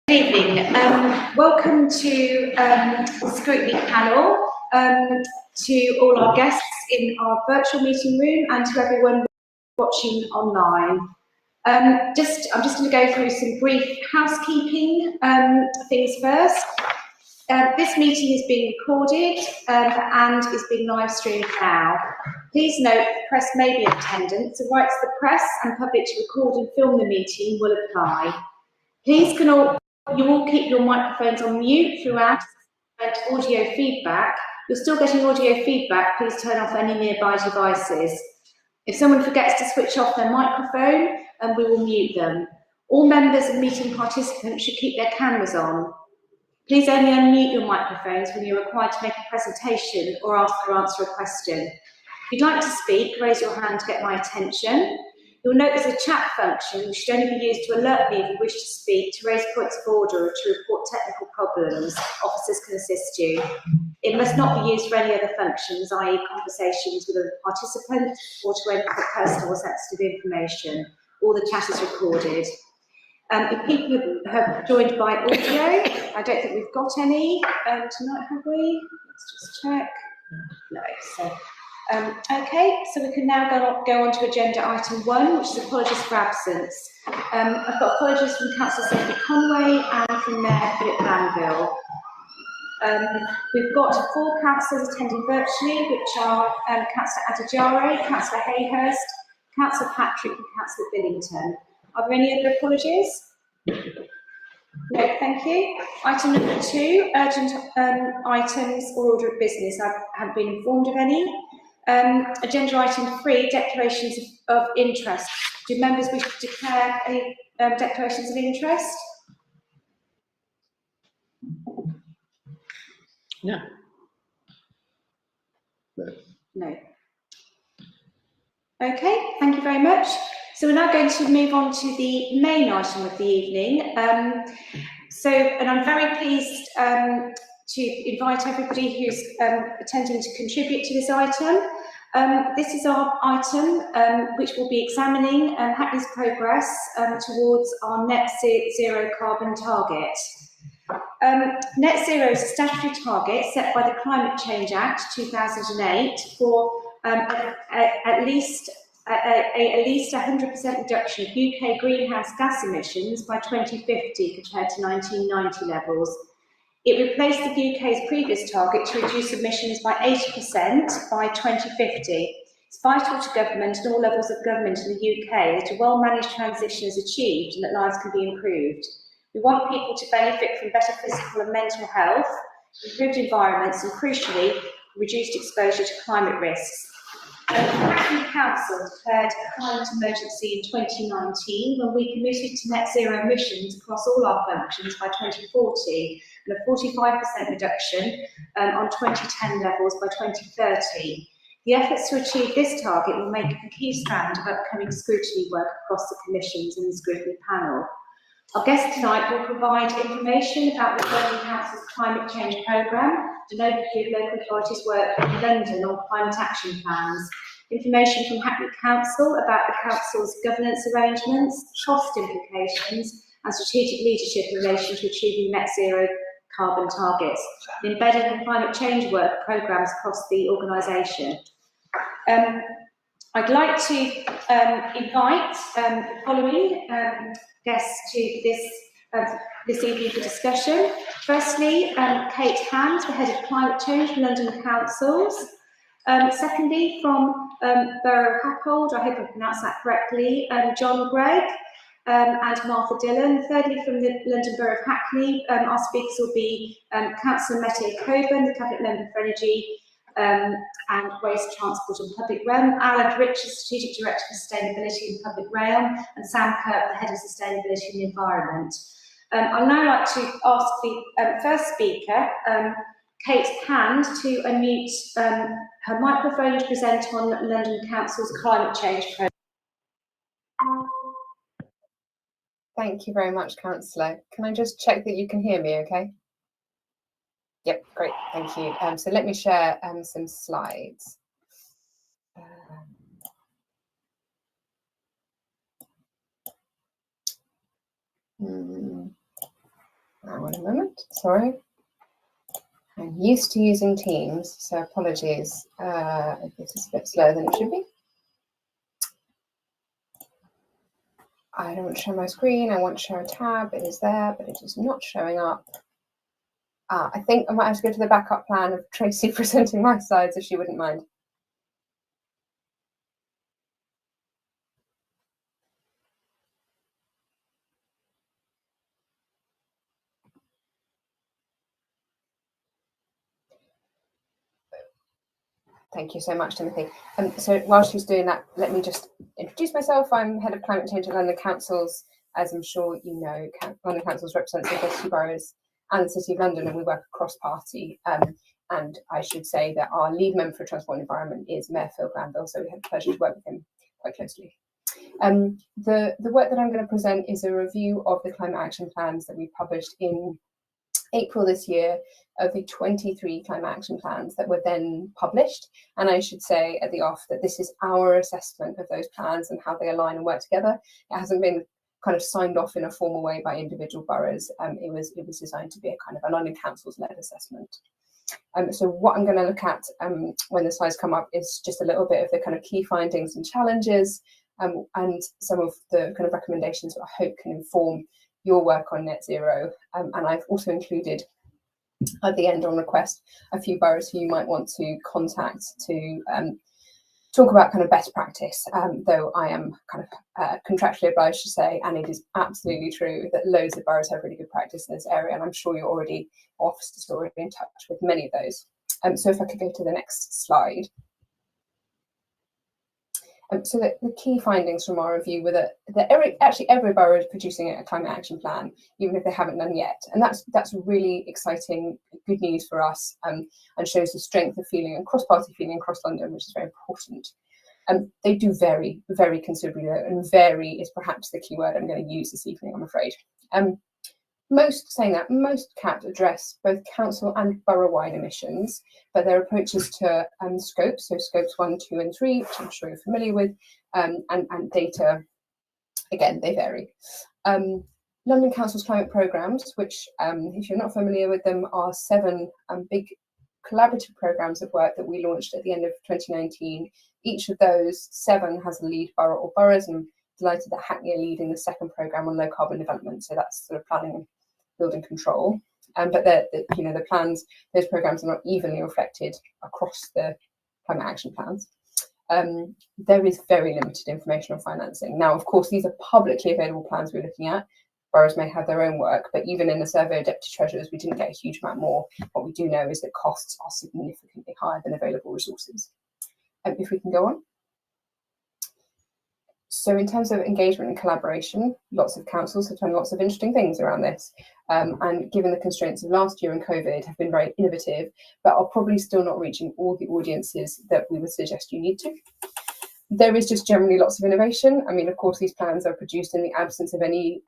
Good evening. Welcome to the Scrutiny Panel, to all our guests in our virtual meeting room and to everyone watching online. I'm just going to go through some brief housekeeping things first. This meeting is being recorded and is being live streamed now. Please note the press may be in attendance. The rights of the press and public to record and film the meeting will apply. Please you all keep your microphones on mute throughout and audio feedback. You're still getting audio feedback. Please turn off any nearby devices. If someone forgets to switch off their microphone, we will mute them. All members and meeting participants should keep their cameras on. Please only unmute your microphones when you're required to make a presentation or ask or answer a question. If you'd like to speak, raise your hand to get my attention. You'll note there's a chat function which should only be used to alert me if you wish to speak, to raise points of order or to report technical problems. Officers can assist you. It must not be used for any other functions, i.e. conversations with other participants or to input personal or sensitive information. All the chat is recorded. If people have joined by audio, I don't think we've got any tonight, have we? Let's just check. No. Okay, so we can now go on to agenda item 1, which is apologies for absence. I've got apologies from Councillor Sophie Conway and from Mayor Philip Banville. We've got 4 councillors attending virtually, which are Councillor Adijare, Councillor Hayhurst, Councillor Patrick and Councillor Billington. Are there any other apologies? No, thank you. Item number 2, urgent items or order of business. I haven't been informed of any. Agenda item 3, declarations of interest. Do members wish to declare any declarations of interest? No. No. Okay, thank you very much. So we're now going to move on to the main item of the evening. And I'm very pleased to invite everybody who's attending to contribute to this item. This is our item which will be examining Hackney's progress towards our net zero carbon target. Net zero is a statutory target set by the Climate Change Act 2008 for at least a 100% reduction of UK greenhouse gas emissions by 2050 compared to 1990 levels. It replaced the UK's previous target to reduce emissions by 80% by 2050. It's vital to government and all levels of government in the UK that a well-managed transition is achieved and that lives can be improved. We want people to benefit from better physical and mental health, improved environments and, crucially, reduced exposure to climate risks. The Hackney Council declared a climate emergency in 2019 when we committed to net zero emissions across all our functions by 2040 and a 45% reduction on 2010 levels by 2030. The efforts to achieve this target will make a key strand of upcoming scrutiny work across the commissions and the Scrutiny Panel. Our guest tonight will provide information about the London Council's climate change programme, an overview of local authorities' work in London on climate action plans, information from Hackney Council about the Council's governance arrangements, cost implications and strategic leadership in relation to achieving net zero carbon targets, embedded in climate change work programmes across the organisation. I'd like to invite the following guests to this evening for discussion. Firstly, Kate Hand, the Head of Climate Change for London Councils. Secondly, from Borough of Hackney, I hope I pronounced that correctly, John Gregg and Martha Dillon. Thirdly, from the London Borough of Hackney, our speakers will be Councillor Mette Coburn, the Cabinet Member for Energy and Waste, Transport and Public Realm, Alan Richards, Strategic Director for Sustainability and Public Realm, and Sam Kirk, the Head of Sustainability and the Environment. I'd now like to ask the first speaker, Kate Hand, to unmute her microphone to present on London Council's climate change programme. Thank you very much, Councillor. Can I just check that you can hear me okay? Yep, great, thank you. So let me share some slides. Now, in a moment, sorry. I'm used to using Teams, so apologies if this is a bit slower than it should be. I don't want to show my screen, I want to show a tab, it is there, but it is not showing up. I think I might have to go to the backup plan of Tracy presenting my slides if she wouldn't mind. Thank you so much, Timothy. So while she's doing that, let me just introduce myself. I'm Head of Climate Change at London Councils. As I'm sure you know, London Councils represents the 52 boroughs and the City of London, and we work across party. And I should say that our lead member for Transport and Environment is Mayor Phil Glanville, so we had the pleasure to work with him quite closely. The work that I'm going to present is a review of the climate action plans that we published in April this year, of the 23 climate action plans that were then published. And I should say at the off that this is our assessment of those plans and how they align and work together. It hasn't been kind of signed off in a formal way by individual boroughs. It was designed to be a kind of a London Council's-led assessment. So what I'm going to look at when the slides come up is just a little bit of the kind of key findings and challenges, and some of the kind of recommendations that I hope can inform your work on net zero. And I've also included at the end on request a few boroughs who you might want to contact to talk about kind of best practice, though I am kind of contractually obliged to say, and it is absolutely true, that loads of boroughs have really good practice in this area, and I'm sure you're already, officers are already in touch with many of those. So if I could go to the next slide. So the key findings from our review were that every borough is producing a climate action plan, even if they haven't done yet. And that's really exciting, good news for us, and shows the strength of feeling and cross-party feeling across London, which is very important. They do vary, very considerably though, and vary is perhaps the key word I'm going to use this evening, I'm afraid. Most caps address both council and borough-wide emissions, but their approaches to scopes, so scopes 1, 2 and 3, which I'm sure you're familiar with, and data, again, they vary. London Council's climate programmes, which, if you're not familiar with them, are 7 big collaborative programmes of work that we launched at the end of 2019. Each of those 7 has a lead borough or boroughs, and I'm delighted that Hackney are leading the second programme on low carbon development, so that's sort of planning and building control. But the plans, those programmes are not evenly reflected across the climate action plans. There is very limited information on financing. Now, of course, these are publicly available plans we're looking at. Boroughs may have their own work, but even in the survey of deputy treasurers, we didn't get a huge amount more. What we do know is that costs are significantly higher than available resources. If we can go on. So in terms of engagement and collaboration, lots of councils have done lots of interesting things around this. And given the constraints of last year and COVID, have been very innovative, but are probably still not reaching all the audiences that we would suggest you need to. There is just generally lots of innovation. I mean, of course, these plans are produced in the absence of any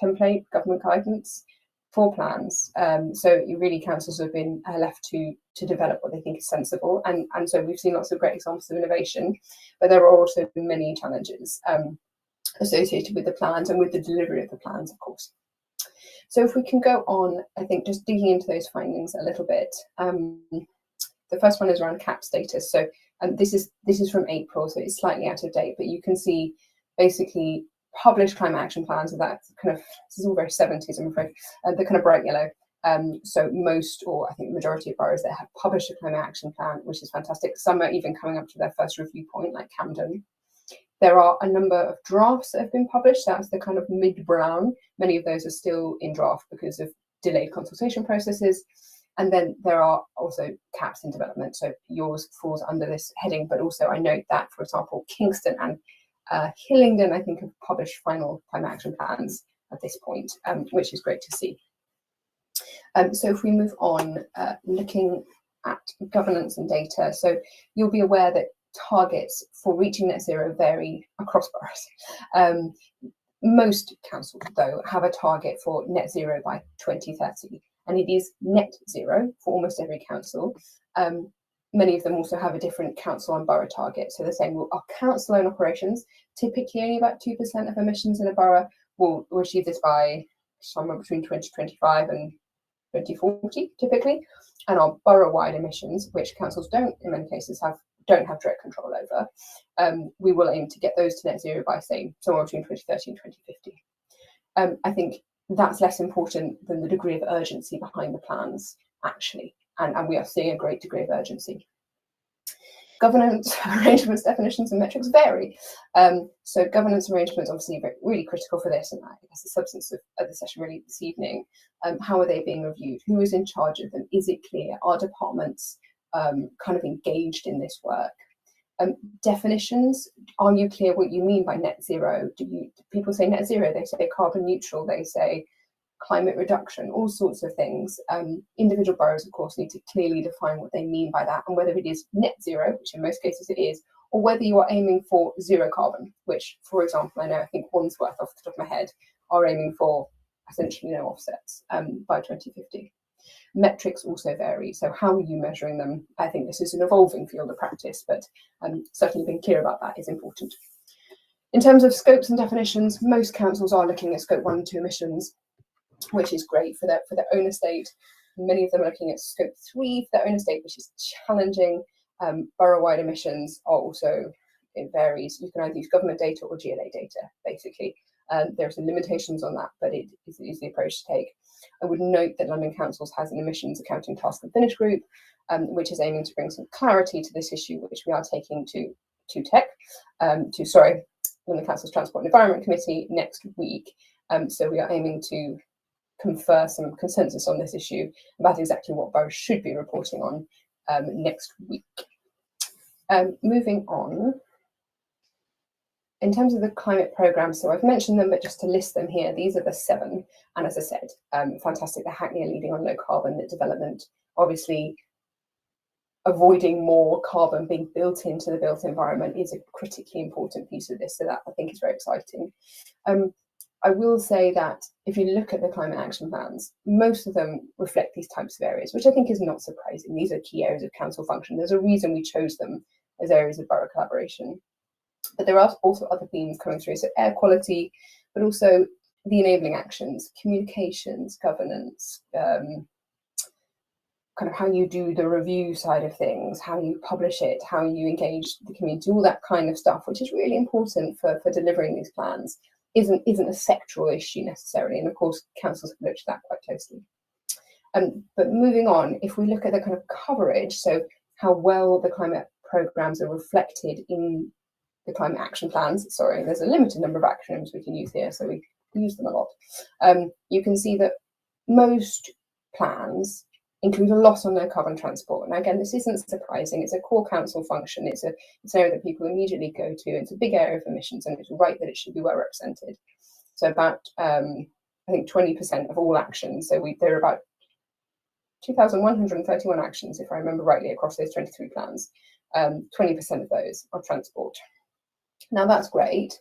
template government guidance for plans. So really councils have been left to develop what they think is sensible. And so we've seen lots of great examples of innovation, but there are also many challenges associated with the plans and with the delivery of the plans, of course. So if we can go on, I think just digging into those findings a little bit. The first one is around cap status. So this is from April, so it's slightly out of date, but you can see basically published climate action plans, and that kind of, this is all very 70s, I'm afraid, they're kind of bright yellow. So most, or I think the majority of boroughs that have published a climate action plan, which is fantastic. Some are even coming up to their first review point, like Camden. There are a number of drafts that have been published. That's the kind of mid-brown. Many of those are still in draft because of delayed consultation processes. And then there are also caps in development. So yours falls under this heading, but also I note that, for example, Kingston and Hillingdon, I think, have published final climate action plans at this point, which is great to see. So if we move on, looking at governance and data, so you'll be aware that targets for reaching net zero vary across boroughs. Most councils, though, have a target for net zero by 2030, and it is net zero for almost every council. Many of them also have a different council and borough target. So they're saying, well, our council-owned operations, typically only about 2% of emissions in a borough will achieve this by somewhere between 2025 and 2040 typically, and our borough-wide emissions, which councils don't in many cases don't have direct control over, we will aim to get those to net zero by, say, somewhere between 2030 and 2050. I think that's less important than the degree of urgency behind the plans, actually, and we are seeing a great degree of urgency. Governance arrangements, definitions, and metrics vary. So governance arrangements obviously really critical for this, and I guess the substance of the session really this evening. How are they being reviewed? Who is in charge of them? Is it clear? Are departments kind of engaged in this work? Definitions, are you clear what you mean by net zero? Do people say net zero? They say carbon neutral, they say climate reduction, all sorts of things. Individual boroughs, of course, need to clearly define what they mean by that, and whether it is net zero, which in most cases it is, or whether you are aiming for zero carbon, which, for example, I think Wandsworth, off the top of my head, are aiming for essentially no offsets by 2050. Metrics also vary, so how are you measuring them? I think this is an evolving field of practice, but certainly being clear about that is important. In terms of scopes and definitions, most councils are looking at scope 1 and 2 emissions, which is great for their own estate. Many of them are looking at scope 3 for their own estate, which is challenging. Borough-wide emissions are also, it varies. You can either use government data or GLA data, basically. There are some limitations on that, but it is the approach to take. I would note that London Councils has an emissions accounting task and finish group, which is aiming to bring some clarity to this issue, which we are taking to London Council's Transport and Environment Committee next week. So we are aiming to confer some consensus on this issue about exactly what boroughs should be reporting on next week. Moving on, in terms of the climate programmes, so I've mentioned them, but just to list them here, these are the 7. And as I said, fantastic, the Hackney are leading on low carbon development. Obviously, avoiding more carbon being built into the built environment is a critically important piece of this, so that I think is very exciting. I will say that if you look at the climate action plans, most of them reflect these types of areas, which I think is not surprising. These are key areas of council function. There's a reason we chose them as areas of borough collaboration. But there are also other themes coming through, so air quality, but also the enabling actions, communications, governance, kind of how you do the review side of things, how you publish it, how you engage the community, all that kind of stuff, which is really important for delivering these plans. Isn't a sectoral issue necessarily, and of course councils have looked at that quite closely. But moving on, if we look at the kind of coverage, so how well the climate programmes are reflected in the climate action plans, sorry, there's a limited number of acronyms we can use here, so we use them a lot. You can see that most plans include a lot on low carbon transport. And again, this isn't surprising. It's a core council function. It's an area that people immediately go to. It's a big area of emissions, and it's right that it should be well represented. So about, I think 20% of all actions. So there are about 2,131 actions, if I remember rightly, across those 23 plans. 20% of those are transport. Now that's great,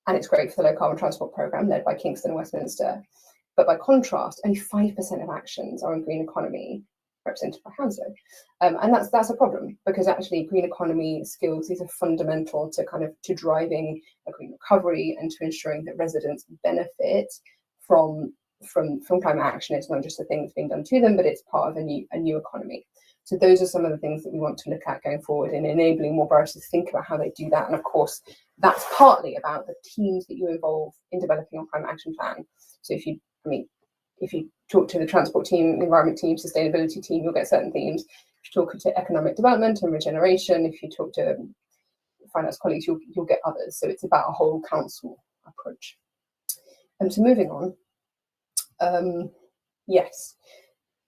and it's great for the low carbon transport programme led by Kingston and Westminster. But by contrast, only 5% of actions are in green economy, represented by Hounslow. And that's a problem, because actually green economy skills, these are fundamental to driving a green recovery and to ensuring that residents benefit from climate action. It's not just the things being done to them, but it's part of a new economy. So those are some of the things that we want to look at going forward in enabling more boroughs to think about how they do that. And of course, that's partly about the teams that you involve in developing your climate action plan. So if you talk to the transport team, environment team, sustainability team, you'll get certain themes. If you talk to economic development and regeneration, if you talk to finance colleagues, you'll get others. So it's about a whole council approach. So moving on, yes.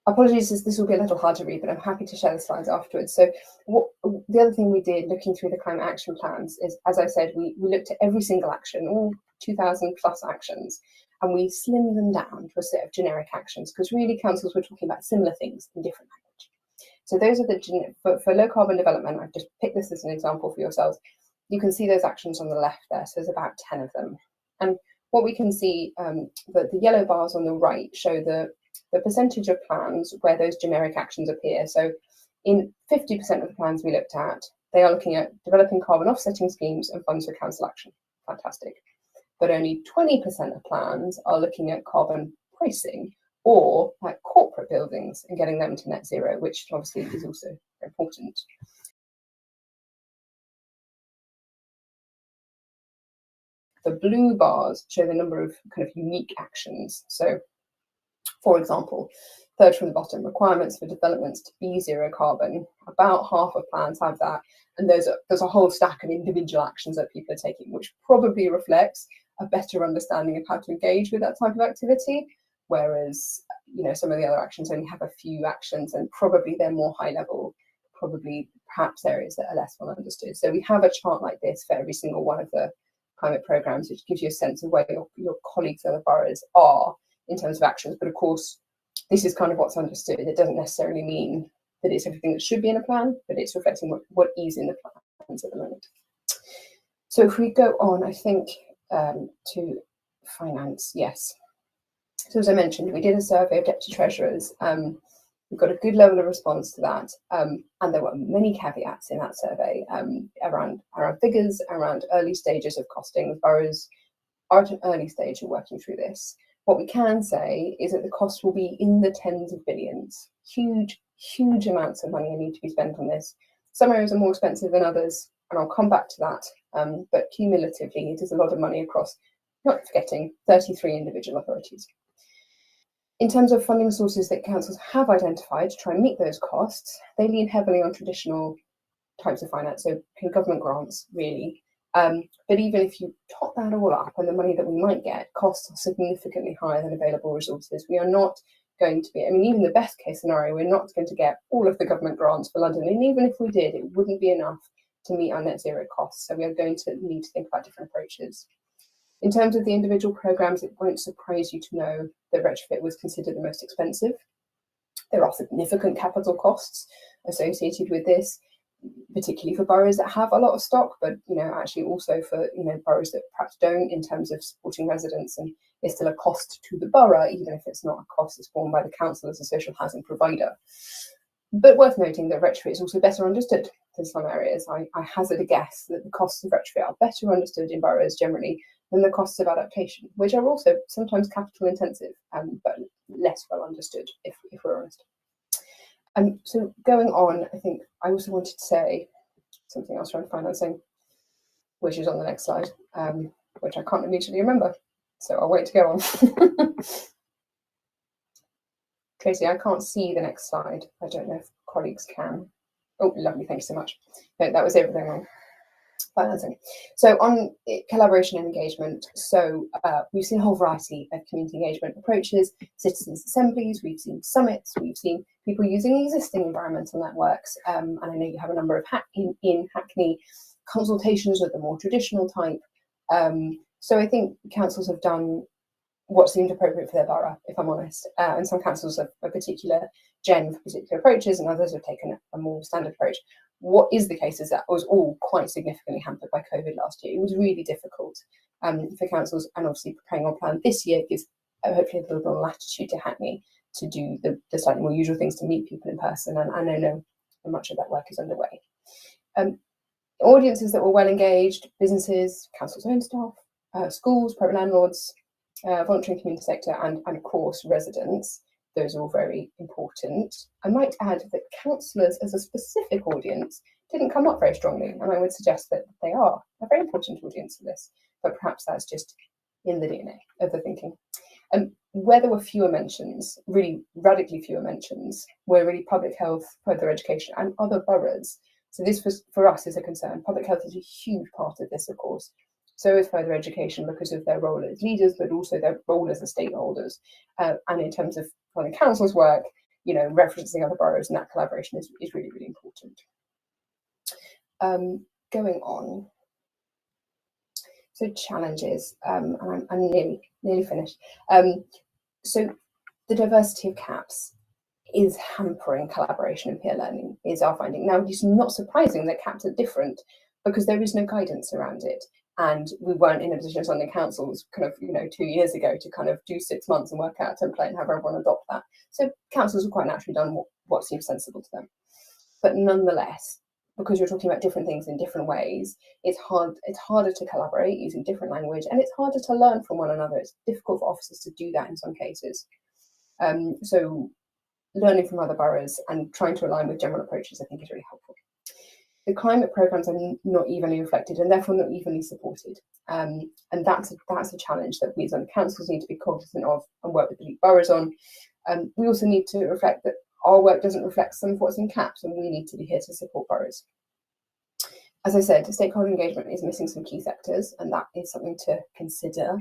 Apologies, this will be a little hard to read, but I'm happy to share the slides afterwards. So the other thing we did looking through the climate action plans is, as I said, we looked at every single action, all 2,000 plus actions, and we slimmed them down to a set of generic actions, because really councils were talking about similar things in different language. So those are the, for low carbon development, I've just picked this as an example for yourselves. You can see those actions on the left there, so there's about 10 of them. And what we can see, that the yellow bars on the right show the percentage of plans where those generic actions appear. So in 50% of the plans we looked at, they are looking at developing carbon offsetting schemes and funds for council action. Fantastic. But only 20% of plans are looking at carbon pricing, or like corporate buildings and getting them to net zero, which obviously is also important. The blue bars show the number of kind of unique actions. So, for example, third from the bottom, requirements for developments to be zero carbon. About half of plans have that, and there's a whole stack of individual actions that people are taking, which probably reflects a better understanding of how to engage with that type of activity. Whereas, you know, some of the other actions only have a few actions, and probably they're more high level, probably perhaps areas that are less well understood. So we have a chart like this for every single one of the climate programs, which gives you a sense of where your colleagues in the boroughs are in terms of actions. But of course, this is kind of what's understood. It doesn't necessarily mean that it's everything that should be in a plan, but it's reflecting what is in the plans at the moment. So if we go on, I think, to finance, yes. So as I mentioned, we did a survey of deputy treasurers. We got a good level of response to that, and there were many caveats in that survey around figures, around early stages of costing. The boroughs are at an early stage of working through this. What we can say is that the cost will be in the tens of billions. Huge amounts of money need to be spent on this. Some areas are more expensive than others, and I'll come back to that. But cumulatively, it is a lot of money across, not forgetting, 33 individual authorities. In terms of funding sources that councils have identified to try and meet those costs, they lean heavily on traditional types of finance, so government grants, really. But even if you top that all up, and the money that we might get, costs are significantly higher than available resources. We are not going to be, I mean, even the best case scenario, we're not going to get all of the government grants for London. And even if we did, it wouldn't be enough to meet our net zero costs. So we are going to need to think about different approaches. In terms of the individual programmes, it won't surprise you to know that retrofit was considered the most expensive. There are significant capital costs associated with this, particularly for boroughs that have a lot of stock, but actually also for boroughs that perhaps don't, in terms of supporting residents, and it's still a cost to the borough, even if it's not a cost that's borne by the council as a social housing provider. But worth noting that retrofit is also better understood in some areas. I hazard a guess that the costs of retrofit are better understood in boroughs generally than the costs of adaptation, which are also sometimes capital intensive, but less well understood, if we're honest. So going on, I think I also wanted to say something else around financing, which is on the next slide, which I can't immediately remember. So I'll wait to go on. Tracy, I can't see the next slide. I don't know if colleagues can. Oh, lovely, thank you so much. No, that was everything on financing. So on collaboration and engagement, so we've seen a whole variety of community engagement approaches, citizens' assemblies, we've seen summits, we've seen people using existing environmental networks, and I know you have a number of in Hackney consultations of the more traditional type. So I think councils have done what seemed appropriate for their borough, if I'm honest, and some councils have a particular gen for particular approaches, and others have taken a more standard approach. What is the case is that was all quite significantly hampered by COVID last year. It was really difficult for councils, and obviously preparing our plan this year gives hopefully a little bit more latitude to Hackney to do the slightly more usual things, to meet people in person, and I know much of that work is underway. Audiences that were well engaged: businesses, council's own staff, schools, private landlords, voluntary community sector, and of course residents. Those are all very important. I might add that councillors as a specific audience didn't come up very strongly, and I would suggest that they are a very important audience for this, but perhaps that's just in the DNA of the thinking. Where there were fewer mentions, really radically fewer mentions, were really public health, further education, and other boroughs. So this was, for us, is a concern. Public health is a huge part of this, of course. So is further education, because of their role as leaders, but also their role as stakeholders. And in terms of the council's work, referencing other boroughs and that collaboration is really, really important. Going on. So challenges, and I'm nearly finished. So the diversity of CAPs is hampering collaboration and peer learning, is our finding. Now, it's not surprising that CAPs are different, because there is no guidance around it. And we weren't in a position as London councils 2 years ago to kind of do 6 months and work out a template and have everyone adopt that. So councils have quite naturally done what seems sensible to them. But nonetheless, because you're talking about different things in different ways, it's harder to collaborate using different language, and it's harder to learn from one another. It's difficult for officers to do that in some cases. So learning from other boroughs and trying to align with general approaches, I think, is really helpful. The climate programmes are not evenly reflected and therefore not evenly supported. And that's a challenge that we as councils need to be cognizant of and work with the lead boroughs on. We also need to reflect that our work doesn't reflect some of what's in CAPS, and we need to be here to support boroughs. As I said, stakeholder engagement is missing some key sectors, and that is something to consider.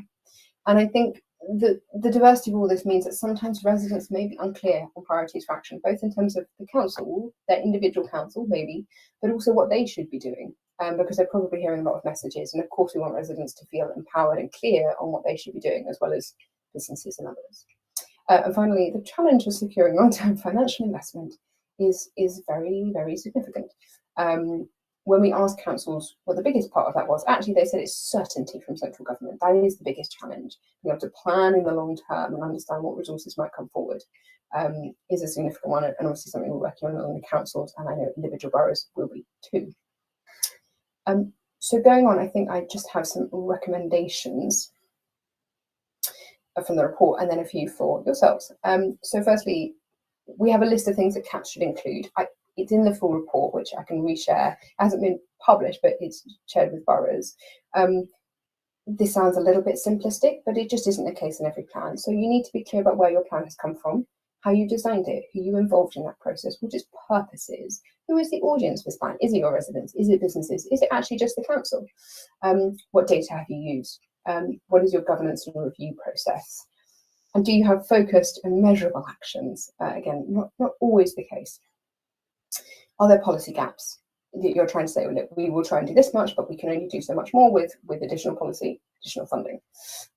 And I think the diversity of all this means that sometimes residents may be unclear on priorities for action, both in terms of the council, their individual council maybe, but also what they should be doing, because they're probably hearing a lot of messages. And of course, we want residents to feel empowered and clear on what they should be doing, as well as businesses and others. And finally, the challenge of securing long-term financial investment is very, very significant. When we asked councils what the biggest part of that was, actually they said it's certainty from central government. That is the biggest challenge. Being able to plan in the long term and understand what resources might come forward is a significant one, and obviously something we're working on the councils, and I know individual boroughs will be too. So going on, I think I just have some recommendations from the report, and then a few for yourselves. So firstly, we have a list of things that CAPS should include. It's in the full report, which I can reshare. It hasn't been published, but it's shared with boroughs. This sounds a little bit simplistic, but it just isn't the case in every plan. So you need to be clear about where your plan has come from, how you designed it, who you involved in that process, what its purpose is, who is the audience for this plan? Is it your residents? Is it businesses? Is it actually just the council? What data have you used? What is your governance and review process? And do you have focused and measurable actions? Again, not always the case. Are there policy gaps that you're trying to say, well, look, we will try and do this much, but we can only do so much more with additional policy, additional funding?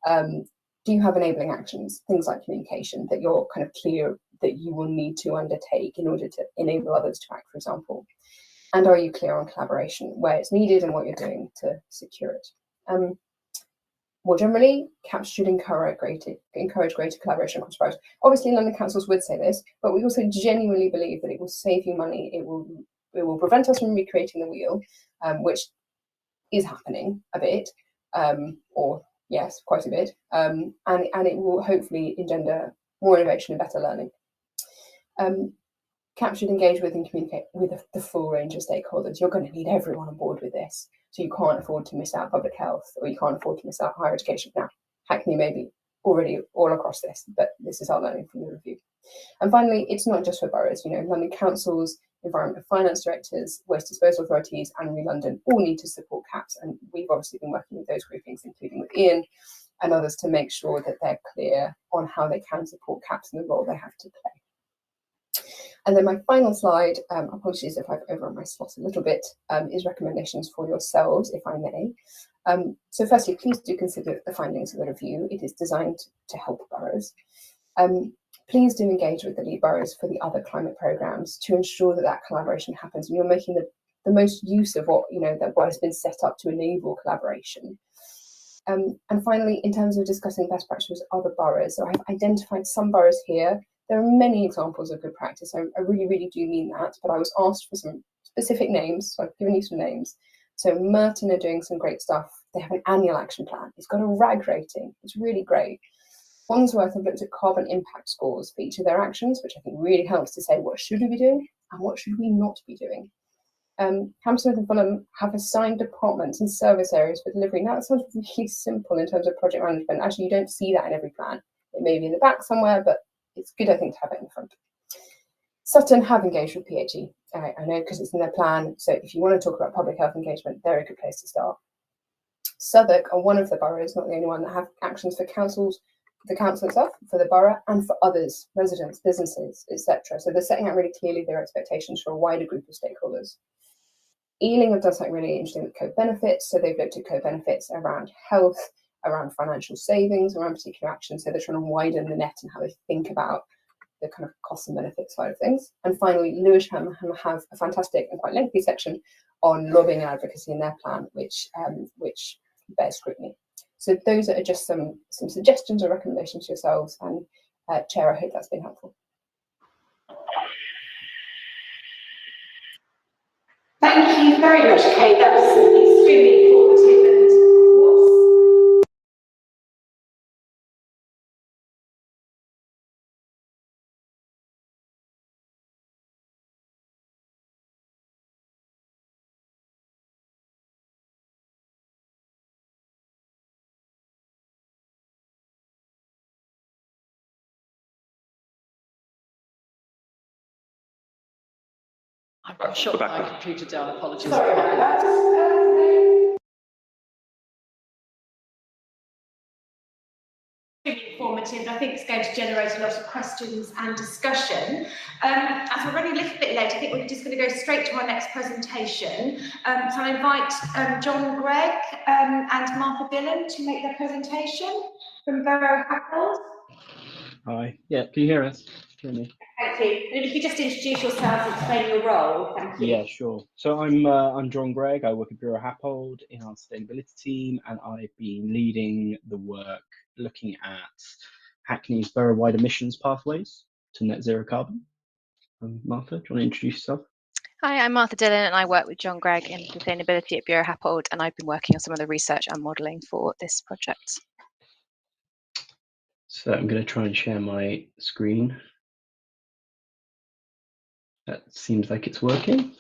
Do you have enabling actions, things like communication, that you're kind of clear that you will need to undertake in order to enable others to act, for example? And are you clear on collaboration, where it's needed and what you're doing to secure it? More generally, CAPS should encourage greater collaboration across boroughs. Obviously, London councils would say this, but we also genuinely believe that it will save you money. It will prevent us from recreating the wheel, which is happening a bit, or yes, quite a bit, and it will hopefully engender more innovation and better learning. CAPS should engage with and communicate with the full range of stakeholders. You're going to need everyone on board with this. So you can't afford to miss out public health, or you can't afford to miss out higher education. Now, Hackney may be already all across this, but this is our learning from the review. And finally, it's not just for boroughs. London councils, environment and finance directors, waste disposal authorities, and Re London all need to support CAPS. And we've obviously been working with those groupings, including with Ian and others, to make sure that they're clear on how they can support CAPS and the role they have to play. And then my final slide, apologies if I've overrun my slot a little bit, is recommendations for yourselves, if I may. So firstly, please do consider the findings of the review. It is designed to help boroughs. Please do engage with the lead boroughs for the other climate programmes to ensure that collaboration happens, and you're making the most use of what has been set up to enable collaboration. And finally, in terms of discussing best practices with other boroughs, so I've identified some boroughs here. There are many examples of good practice. I really, really do mean that, but I was asked for some specific names, so I've given you some names. So Merton are doing some great stuff. They have an annual action plan. It's got a RAG rating. It's really great. Wandsworth have looked at carbon impact scores for each of their actions, which I think really helps to say what should we be doing and what should we not be doing. Hammersmith and Fulham have assigned departments and service areas for delivery. Now, it sounds really simple in terms of project management. Actually, you don't see that in every plan. It may be in the back somewhere, but it's good, I think, to have it in the front. Sutton have engaged with PHE. I know because it's in their plan. So if you want to talk about public health engagement, they're a good place to start. Southwark are one of the boroughs, not the only one, that have actions for councils, the council itself, for the borough, and for others, residents, businesses, etc. So they're setting out really clearly their expectations for a wider group of stakeholders. Ealing have done something really interesting with co-benefits. So they've looked at co-benefits around health, around financial savings, around particular actions. So they're trying to widen the net and how they think about the kind of cost and benefit side of things. And finally, Lewisham have a fantastic and quite lengthy section on lobbying and advocacy in their plan, which bears scrutiny. So those are just some suggestions or recommendations to yourselves. And Chair, I hope that's been helpful. Thank you very much, Kate. That was extremely informative and what's I'm shut my computer down. Apologies. sorry about that. Extremely informative. I think it's going to generate a lot of questions and discussion. As we're running a little bit late, I think we're just going to go straight to our next presentation. So I invite John Gregg and Martha Dillon to make their presentation from Borough Hackney. Hi. Yeah, can you hear us? Can you hear me? Thank you. And if you could just introduce yourselves and explain your role, thank you. Yeah, sure. So I'm John Gregg. I work at Bureau Happold in our sustainability team, and I've been leading the work looking at Hackney's borough-wide emissions pathways to net zero carbon. Martha, do you want to introduce yourself? Hi, I'm Martha Dillon and I work with John Gregg in sustainability at Bureau Happold, and I've been working on some of the research and modelling for this project. So I'm going to try and share my screen. That seems like it's working.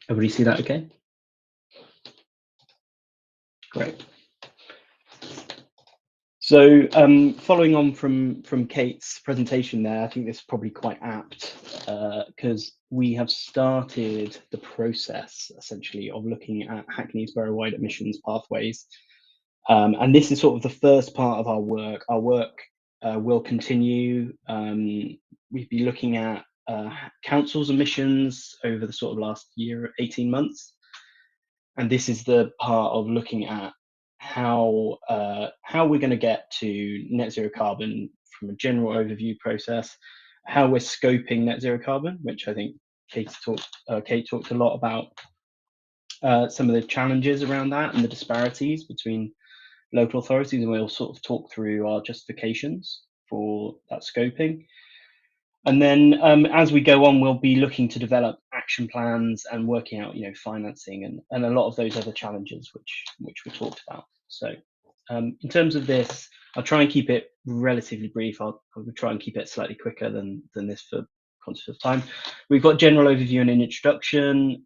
Everybody see that okay? Great. So following on from Kate's presentation there, I think this is probably quite apt because we have started the process essentially of looking at Hackney's borough-wide emissions pathways. And this is sort of the first part of our work. Our work will continue. We've been looking at council's emissions over the sort of last year, 18 months. And this is the part of looking at how we're going to get to net zero carbon from a general overview process, how we're scoping net zero carbon, which I think Kate talked a lot about some of the challenges around that and the disparities between local authorities, and we'll sort of talk through our justifications for that scoping. And then as we go on, we'll be looking to develop action plans and working out, financing and a lot of those other challenges which we talked about. So in terms of this, I'll try and keep it relatively brief. I'll try and keep it slightly quicker than this for conscious of time. We've got general overview and an introduction.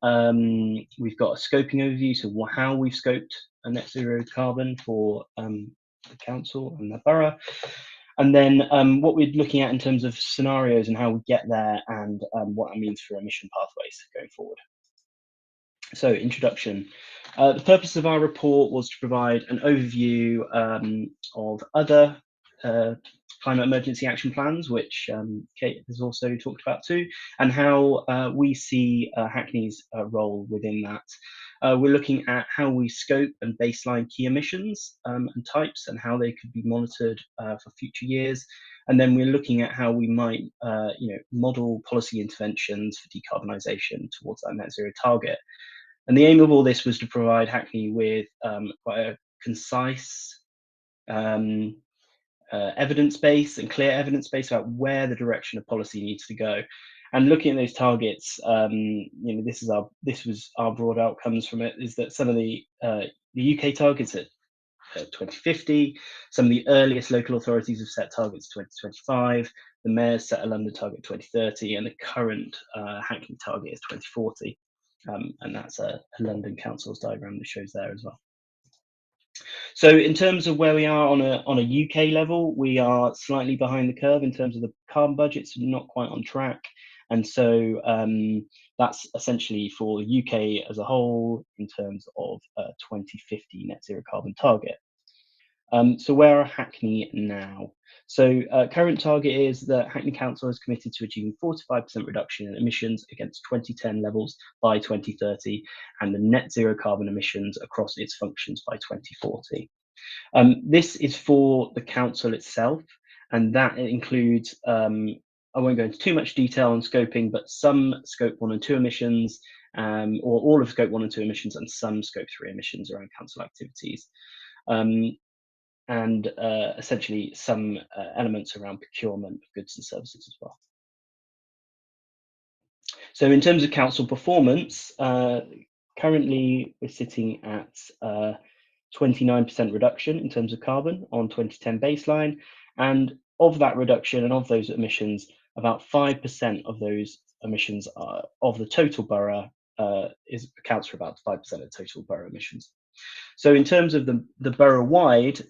We've got a scoping overview, so how we've scoped a net zero carbon for the council and the borough. And then what we're looking at in terms of scenarios and how we get there, and what that means for emission pathways going forward. So introduction. The purpose of our report was to provide an overview of other climate emergency action plans, which Kate has also talked about too, and how we see Hackney's role within that. We're looking at how we scope and baseline key emissions and types and how they could be monitored for future years. And then we're looking at how we might model policy interventions for decarbonisation towards that net zero target. And the aim of all this was to provide Hackney with quite a concise evidence base and clear evidence base about where the direction of policy needs to go. And looking at those targets, this was our broad outcomes from it, is that some of the UK targets at 2050, some of the earliest local authorities have set targets 2025, the mayor's set a London target 2030, and the current Hackney target is 2040. And that's a London Council's diagram that shows there as well. So in terms of where we are on a UK level, we are slightly behind the curve in terms of the carbon budgets, not quite on track. And so that's essentially for the UK as a whole in terms of 2050 net zero carbon target. So where are Hackney now? So current target is that Hackney Council is committed to achieving 45% reduction in emissions against 2010 levels by 2030, and the net zero carbon emissions across its functions by 2040. This is for the council itself, and that includes, I won't go into too much detail on scoping, but some scope 1 and 2 emissions, or all of scope 1 and 2 emissions, and some scope 3 emissions around council activities. And essentially some elements around procurement of goods and services as well. So in terms of council performance, currently we're sitting at 29% reduction in terms of carbon on 2010 baseline, and of that reduction and of those emissions, about 5% of those emissions of the total borough accounts for about 5% of total borough emissions. So in terms of the borough-wide,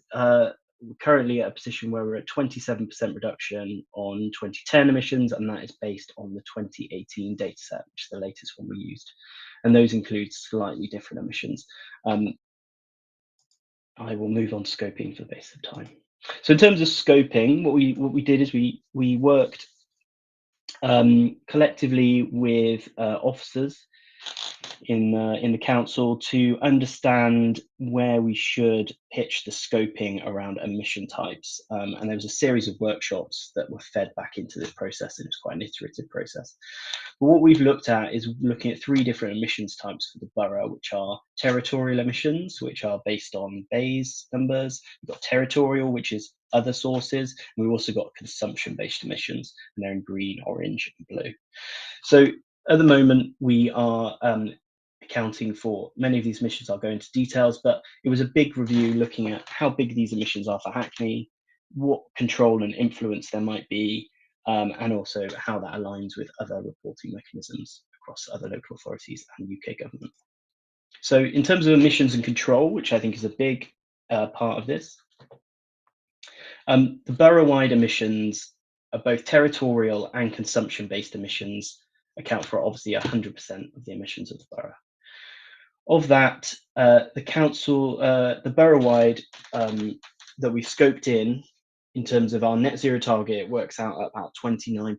we're currently at a position where we're at 27% reduction on 2010 emissions, and that is based on the 2018 data set, which is the latest one we used. And those include slightly different emissions. I will move on to scoping for the base of time. So in terms of scoping, what we did is we worked collectively with officers in the council to understand where we should pitch the scoping around emission types, and there was a series of workshops that were fed back into this process, and it's quite an iterative process. But what we've looked at is looking at 3 different emissions types for the borough, which are territorial emissions, which are based on bays numbers. We've got territorial, which is other sources, and we've also got consumption-based emissions, and they're in green, orange, and blue. So at the moment, we are accounting for many of these emissions. I'll go into details, but it was a big review looking at how big these emissions are for Hackney, what control and influence there might be, and also how that aligns with other reporting mechanisms across other local authorities and UK government. So in terms of emissions and control, which I think is a big part of this, the borough-wide emissions are both territorial and consumption-based emissions account for obviously 100% of the emissions of the borough. Of that, the council, the borough-wide that we scoped in terms of our net zero target, works out at about 29%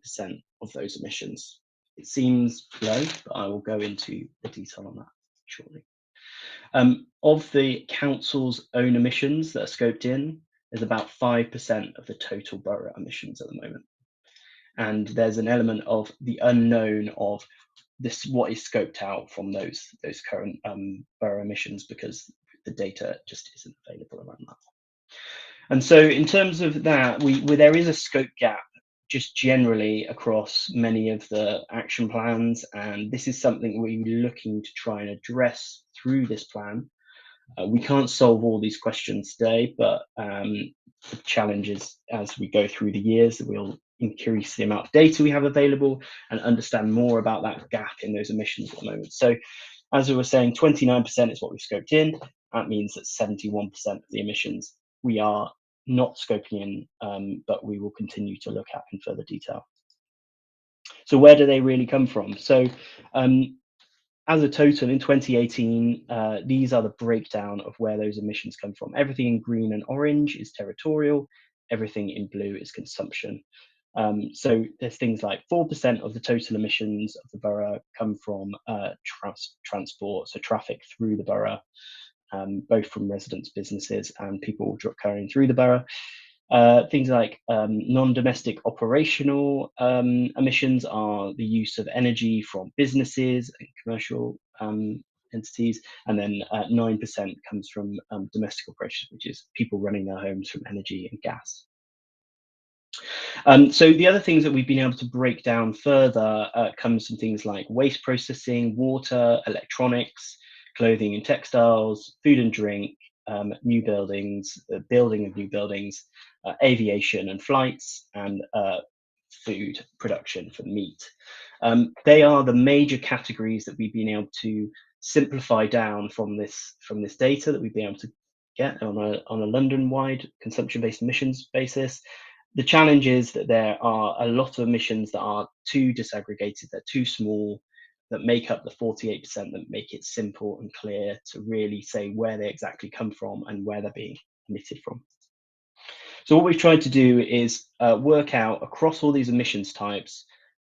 of those emissions. It seems low, but I will go into the detail on that shortly. Of the council's own emissions that are scoped in, there's about 5% of the total borough emissions at the moment. And there's an element of the unknown of this, what is scoped out from those current borough emissions, because the data just isn't available around that. And so in terms of that, there is a scope gap just generally across many of the action plans, and this is something we're looking to try and address through this plan. We can't solve all these questions today, but the challenge is, as we go through the years, that we'll increase the amount of data we have available and understand more about that gap in those emissions at the moment. So as we were saying, 29% is what we've scoped in. That means that 71% of the emissions we are not scoping in, but we will continue to look at in further detail. So where do they really come from? So as a total in 2018, these are the breakdown of where those emissions come from. Everything in green and orange is territorial. Everything in blue is consumption. So there's things like 4% of the total emissions of the borough come from transport, so traffic through the borough, both from residents, businesses, and people occurring through the borough. Things like non-domestic operational emissions are the use of energy from businesses and commercial entities, and then 9% comes from domestic operations, which is people running their homes from energy and gas. So the other things that we've been able to break down further comes from things like waste processing, water, electronics, clothing and textiles, food and drink, new buildings, building of new buildings, aviation and flights, and food production for meat. They are the major categories that we've been able to simplify down from this data that we've been able to get on a London-wide consumption-based emissions basis. The challenge is that there are a lot of emissions that are too disaggregated, they're too small, that make up the 48% that make it simple and clear to really say where they exactly come from and where they're being emitted from. So what we've tried to do is work out across all these emissions types,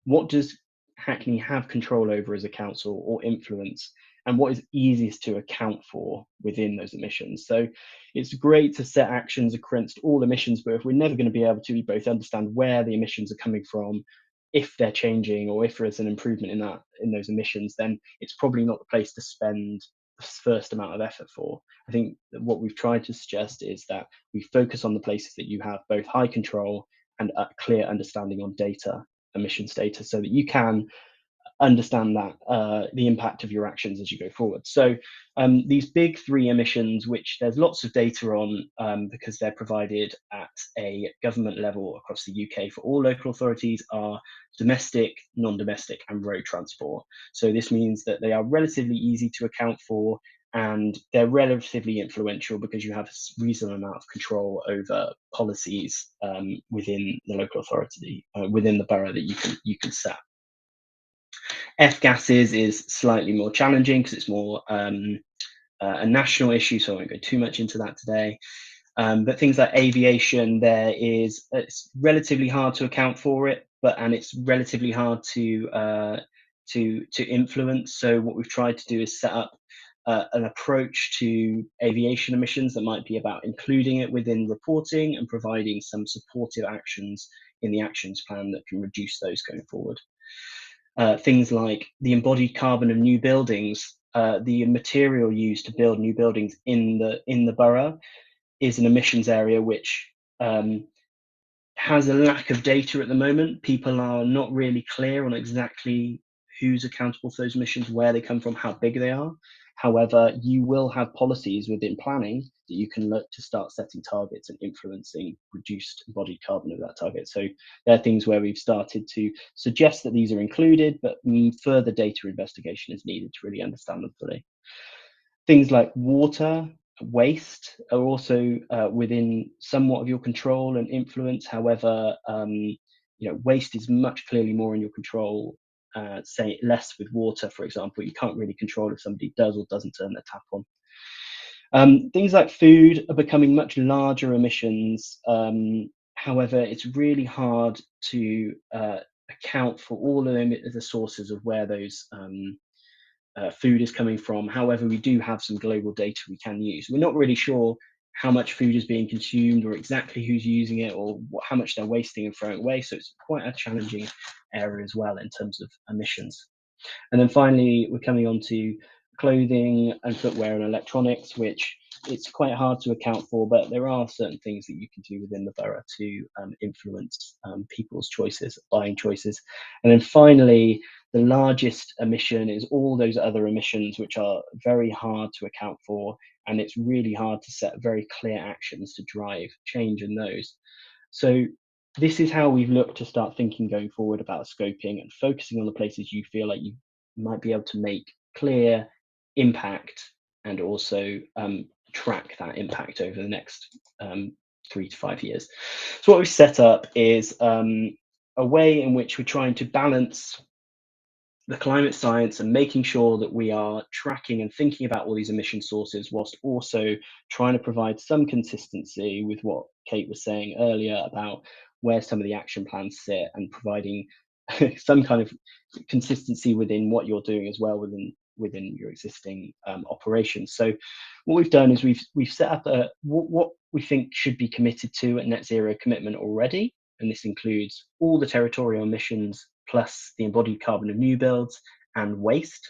what does Hackney have control over as a council or influence, and what is easiest to account for within those emissions. So it's great to set actions against all emissions, but if we're never going to be able to both understand where the emissions are coming from, if they're changing, or if there's an improvement in those emissions, then it's probably not the place to spend the first amount of effort for. I think that what we've tried to suggest is that we focus on the places that you have both high control and a clear understanding on data, emissions data, so that you can understand that the impact of your actions as you go forward. So these big three emissions, which there's lots of data on because they're provided at a government level across the UK for all local authorities, are domestic, non-domestic, and road transport. So this means that they are relatively easy to account for, and they're relatively influential because you have a reasonable amount of control over policies within the local authority, within the borough, that you can set. F gases is slightly more challenging because it's more a national issue, so I won't go too much into that today. But things like aviation, it's relatively hard to account for it, and it's relatively hard to influence. So what we've tried to do is set up an approach to aviation emissions that might be about including it within reporting and providing some supportive actions in the actions plan that can reduce those going forward. Things like the embodied carbon of new buildings, the material used to build new buildings in the borough is an emissions area which has a lack of data at the moment. People are not really clear on exactly who's accountable for those emissions, where they come from, how big they are. However, you will have policies within planning that you can look to start setting targets and influencing reduced embodied carbon of that target. So there are things where we've started to suggest that these are included, but further data investigation is needed to really understand them fully. Things like water, waste are also within somewhat of your control and influence. However, waste is much clearly more in your control. Say less with water, for example. You can't really control if somebody does or doesn't turn their tap on. Things like food are becoming much larger emissions. However, it's really hard to account for all of the sources of where those food is coming from. However, we do have some global data we can use. We're not really sure how much food is being consumed or exactly who's using it or how much they're wasting and throwing away. So it's quite a challenging area as well in terms of emissions. And then finally, we're coming on to clothing and footwear and electronics, which it's quite hard to account for, but there are certain things that you can do within the borough to influence people's choices, buying choices. And then finally, the largest emission is all those other emissions, which are very hard to account for, and it's really hard to set very clear actions to drive change in those. So this is how we've looked to start thinking going forward about scoping and focusing on the places you feel like you might be able to make clear impact and also track that impact over the next 3 to 5 years. So what we've set up is a way in which we're trying to balance the climate science and making sure that we are tracking and thinking about all these emission sources, whilst also trying to provide some consistency with what Kate was saying earlier about where some of the action plans sit, and providing some kind of consistency within what you're doing as well within your existing operations. So what we've done is we've set up what we think should be committed to a net zero commitment already, and this includes all the territorial emissions plus the embodied carbon of new builds and waste.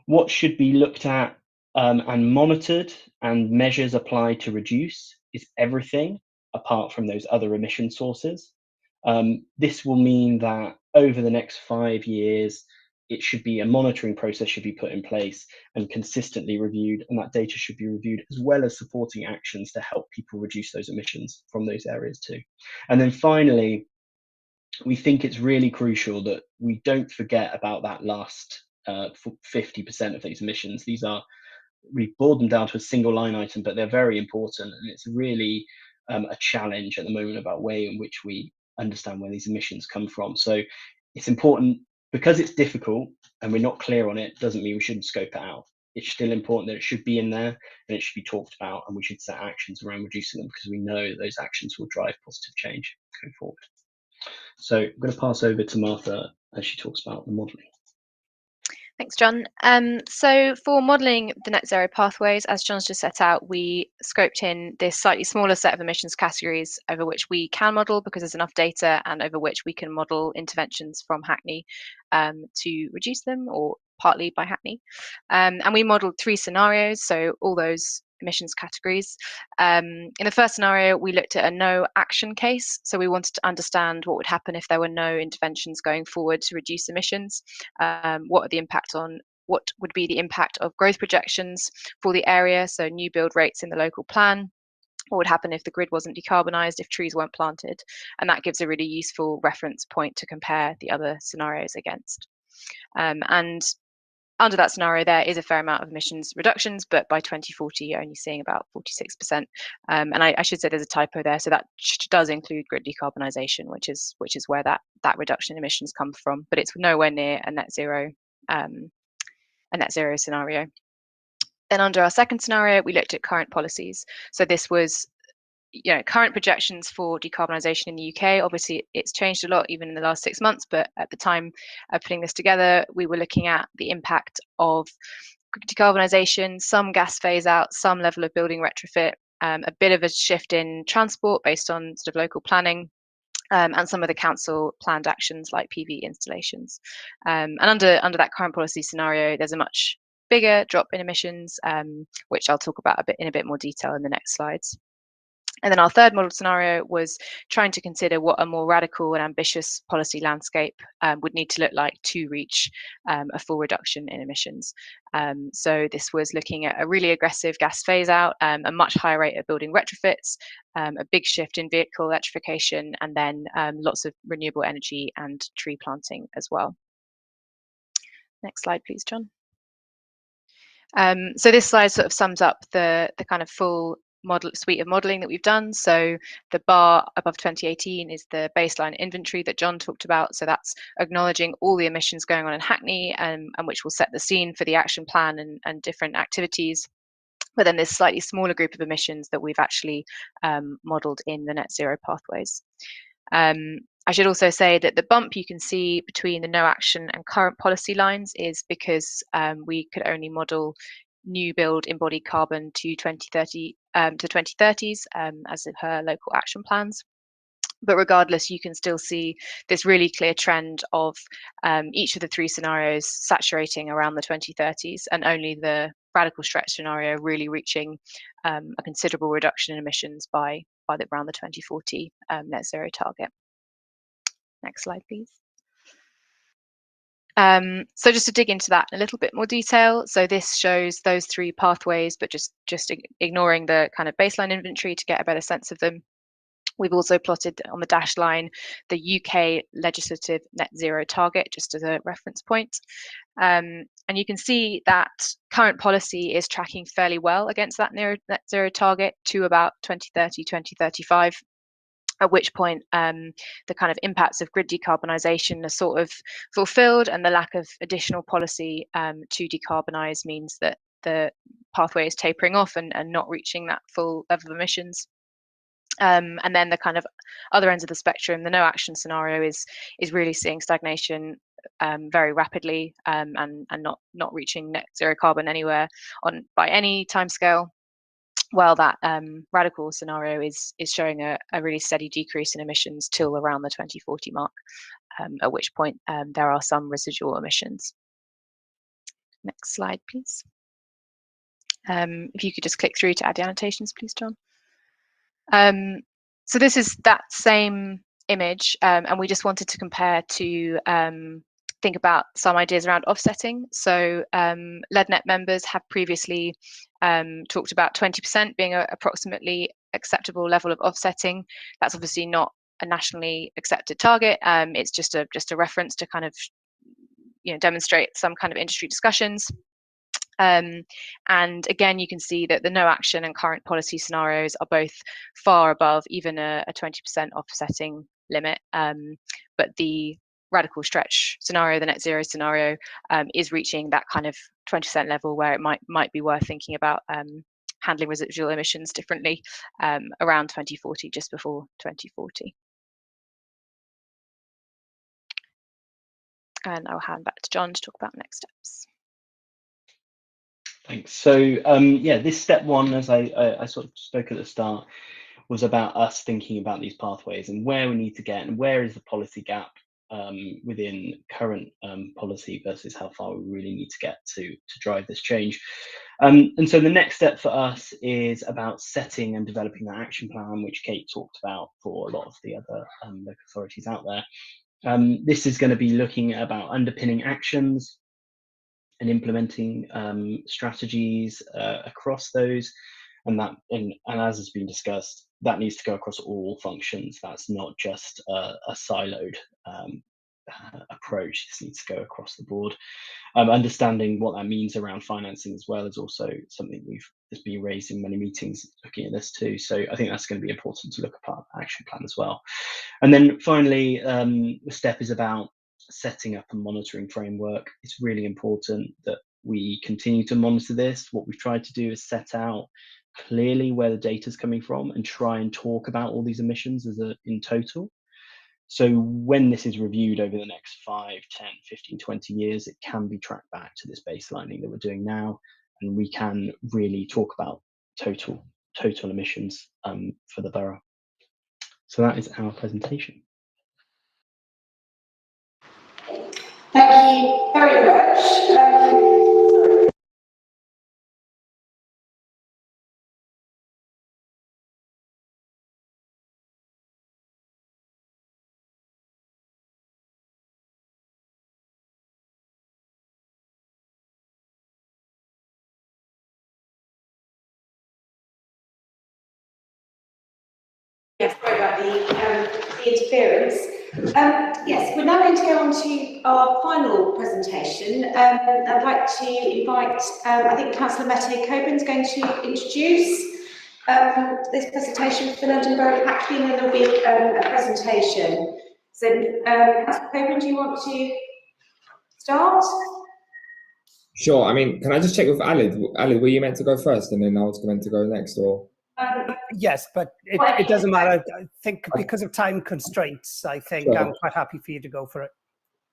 What should be looked at and monitored and measures applied to reduce is everything apart from those other emission sources. This will mean that over the next 5 years, it should be a monitoring process should be put in place and consistently reviewed, and that data should be reviewed as well as supporting actions to help people reduce those emissions from those areas too. And then finally, we think it's really crucial that we don't forget about that last 50% of these emissions. We've boiled them down to a single line item, but they're very important, and it's really a challenge at the moment about the way in which we understand where these emissions come from. So it's important, because it's difficult and we're not clear on it, doesn't mean we shouldn't scope it out. It's still important that it should be in there and it should be talked about, and we should set actions around reducing them because we know that those actions will drive positive change going forward. So I'm going to pass over to Martha as she talks about the modelling. Thanks, John. So for modelling the net zero pathways, as John's just set out, we scoped in this slightly smaller set of emissions categories over which we can model because there's enough data, and over which we can model interventions from Hackney to reduce them, or partly by Hackney. And we modelled 3 scenarios, so all those emissions categories. In the first scenario, we looked at a no action case. So we wanted to understand what would happen if there were no interventions going forward to reduce emissions. What would be the impact of growth projections for the area, so new build rates in the local plan. What would happen if the grid wasn't decarbonised, if trees weren't planted? And that gives a really useful reference point to compare the other scenarios against. And under that scenario, there is a fair amount of emissions reductions, but by 2040, you're only seeing about 46%. And I should say there's a typo there, so that does include grid decarbonisation, which is where that reduction in emissions comes from, but it's nowhere near a net zero scenario. Then under our second scenario, we looked at current policies. So this was current projections for decarbonisation in the UK. Obviously, it's changed a lot even in the last 6 months, but at the time of putting this together, we were looking at the impact of decarbonisation, some gas phase out, some level of building retrofit, a bit of a shift in transport based on sort of local planning, and some of the council planned actions like PV installations. And under that current policy scenario, there's a much bigger drop in emissions, which I'll talk about in a bit more detail in the next slides. And then our third model scenario was trying to consider what a more radical and ambitious policy landscape would need to look like to reach a full reduction in emissions. So this was looking at a really aggressive gas phase out, a much higher rate of building retrofits, a big shift in vehicle electrification, and then lots of renewable energy and tree planting as well. Next slide, please, John. So this slide sort of sums up the kind of full suite of modelling that we've done. So the bar above 2018 is the baseline inventory that John talked about. So that's acknowledging all the emissions going on in Hackney, and which will set the scene for the action plan and different activities. But then there's slightly smaller group of emissions that we've actually modelled in the net zero pathways. I should also say that the bump you can see between the no action and current policy lines is because we could only model new build embodied carbon to 2030 to 2030s as per local action plans. But regardless, you can still see this really clear trend of each of the three scenarios saturating around the 2030s, and only the radical stretch scenario really reaching a considerable reduction in emissions by around the 2040 net zero target. Next slide, please. So just to dig into that in a little bit more detail, so this shows those three pathways, but just ignoring the kind of baseline inventory to get a better sense of them. We've also plotted on the dashed line the UK legislative net zero target, just as a reference point. And you can see that current policy is tracking fairly well against that net zero target to about 2030, 2035. At which point the kind of impacts of grid decarbonisation are sort of fulfilled, and the lack of additional policy to decarbonise means that the pathway is tapering off and not reaching that full level of emissions. And then the kind of other ends of the spectrum, the no action scenario is really seeing stagnation very rapidly and not reaching net zero carbon anywhere by any timescale. While that radical scenario is showing a really steady decrease in emissions till around the 2040 mark, at which point there are some residual emissions. Next slide, please. If you could just click through to add the annotations, please, John. So this is that same image, and we just wanted to compare to think about some ideas around offsetting. So LEDNet members have previously talked about 20% being an approximately acceptable level of offsetting. That's obviously not a nationally accepted target. It's just a reference to kind of demonstrate some kind of industry discussions. And again, you can see that the no action and current policy scenarios are both far above even a 20% offsetting limit. But the radical stretch scenario, the net zero scenario, is reaching that kind of 20% level where it might be worth thinking about handling residual emissions differently around 2040, just before 2040. And I'll hand back to John to talk about next steps. Thanks. So yeah, this step one, as I sort of spoke at the start, was about us thinking about these pathways and where we need to get and where is the policy gap within current policy versus how far we really need to get to drive this change. And so the next step for us is about setting and developing that action plan, which Kate talked about for a lot of the other local authorities out there. This is going to be looking at about underpinning actions and implementing strategies across those, and as has been discussed, that needs to go across all functions. That's not just a siloed approach. This needs to go across the board. Understanding what that means around financing as well is also something that's been raised in many meetings looking at this too. So I think that's going to be important to look at part of the action plan as well. And then finally, the step is about setting up a monitoring framework. It's really important that we continue to monitor this. What we've tried to do is set out clearly where the data is coming from and try and talk about all these emissions in total. So when this is reviewed over the next 5, 10, 15, 20 years, it can be tracked back to this baselining that we're doing now, and we can really talk about total emissions for the borough. So that is our presentation. Thank you very much. Yes, sorry about the interference. Yes, we're now going to go on to our final presentation. I'd like to invite, I think Councillor Mette Coburn's going to introduce this presentation for London Borough of Hackney, and then there'll be a presentation. So, Councillor Coburn, do you want to start? Sure. I mean, can I just check with Alid? Alid, were you meant to go first, and then I was meant to go next, or? Yes, but it doesn't matter. I think because of time constraints, I think Sure. I'm quite happy for you to go for it.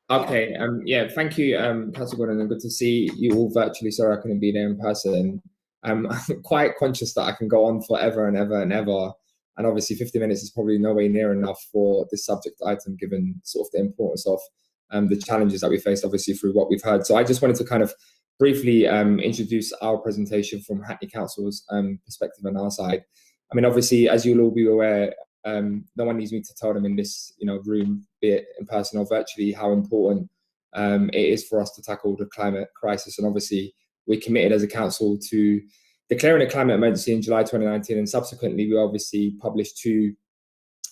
Okay. Yeah. Thank you, Councillor Gordon, and good to see you all virtually. Sorry I couldn't be there in person. I'm quite conscious that I can go on forever and ever and ever, and obviously 50 minutes is probably nowhere near enough for this subject item, given sort of the importance of the challenges that we faced, obviously through what we've heard. So I just wanted to kind of briefly introduce our presentation from Hackney Council's perspective on our side. I mean, obviously, as you'll all be aware, no one needs me to tell them in this room, be it in person or virtually, how important it is for us to tackle the climate crisis. And obviously, we committed as a council to declaring a climate emergency in July 2019, and subsequently we obviously published